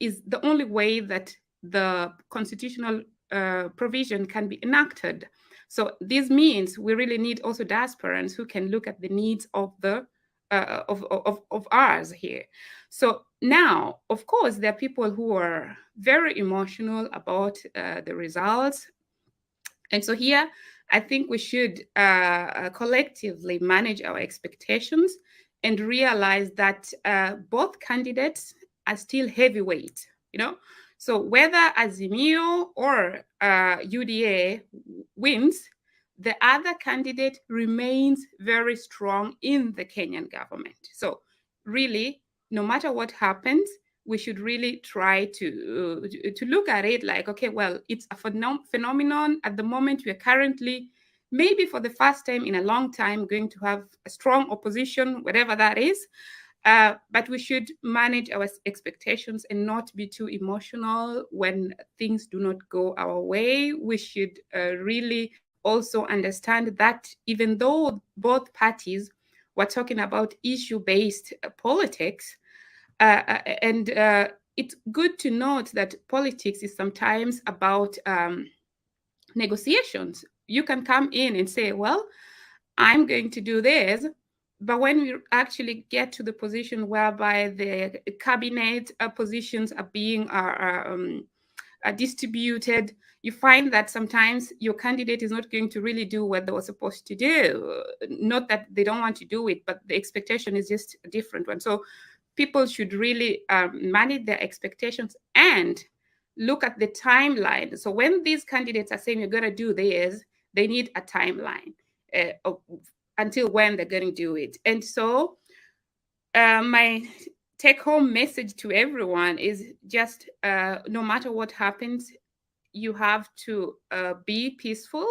is the only way that the constitutional provision can be enacted. So this means we really need also diasporans who can look at the needs of the of ours here. So now, of course, there are people who are very emotional about the results. And so here, I think we should collectively manage our expectations and realize that both candidates are still heavyweight, you know? So whether Azimio or UDA wins, the other candidate remains very strong in the Kenyan government. So really, no matter what happens, we should really try to look at it like, okay, well, it's a phenomenon. At the moment, we are currently, maybe for the first time in a long time, going to have a strong opposition, whatever that is. But we should manage our expectations and not be too emotional when things do not go our way. We should really also understand that even though both parties were talking about issue-based politics, and it's good to note that politics is sometimes about negotiations. You can come in and say, well, I'm going to do this. But when we actually get to the position whereby the cabinet positions are being distributed, you find that sometimes your candidate is not going to really do what they were supposed to do. Not that they don't want to do it, but the expectation is just a different one. So people should really manage their expectations and look at the timeline. So when these candidates are saying you're going to do this, they need a timeline until when they're going to do it. And so my take-home message to everyone is just no matter what happens, you have to be peaceful.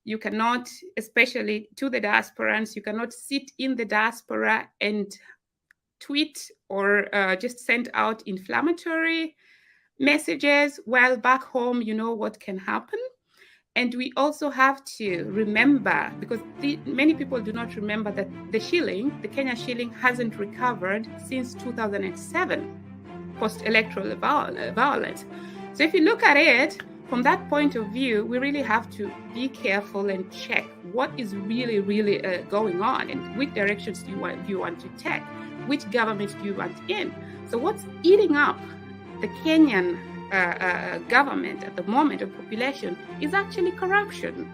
You cannot, especially to the diasporans, you cannot sit in the diaspora and tweet or just send out inflammatory messages, while back home, you know what can happen. And we also have to remember, because many people do not remember, that the shilling, the Kenya shilling, hasn't recovered since 2007, post-electoral violence. So if you look at it from that point of view, we really have to be careful and check what is really, really going on and which directions do you want to take, which government do you want in. So what's eating up the Kenyan government at the moment of population is actually corruption.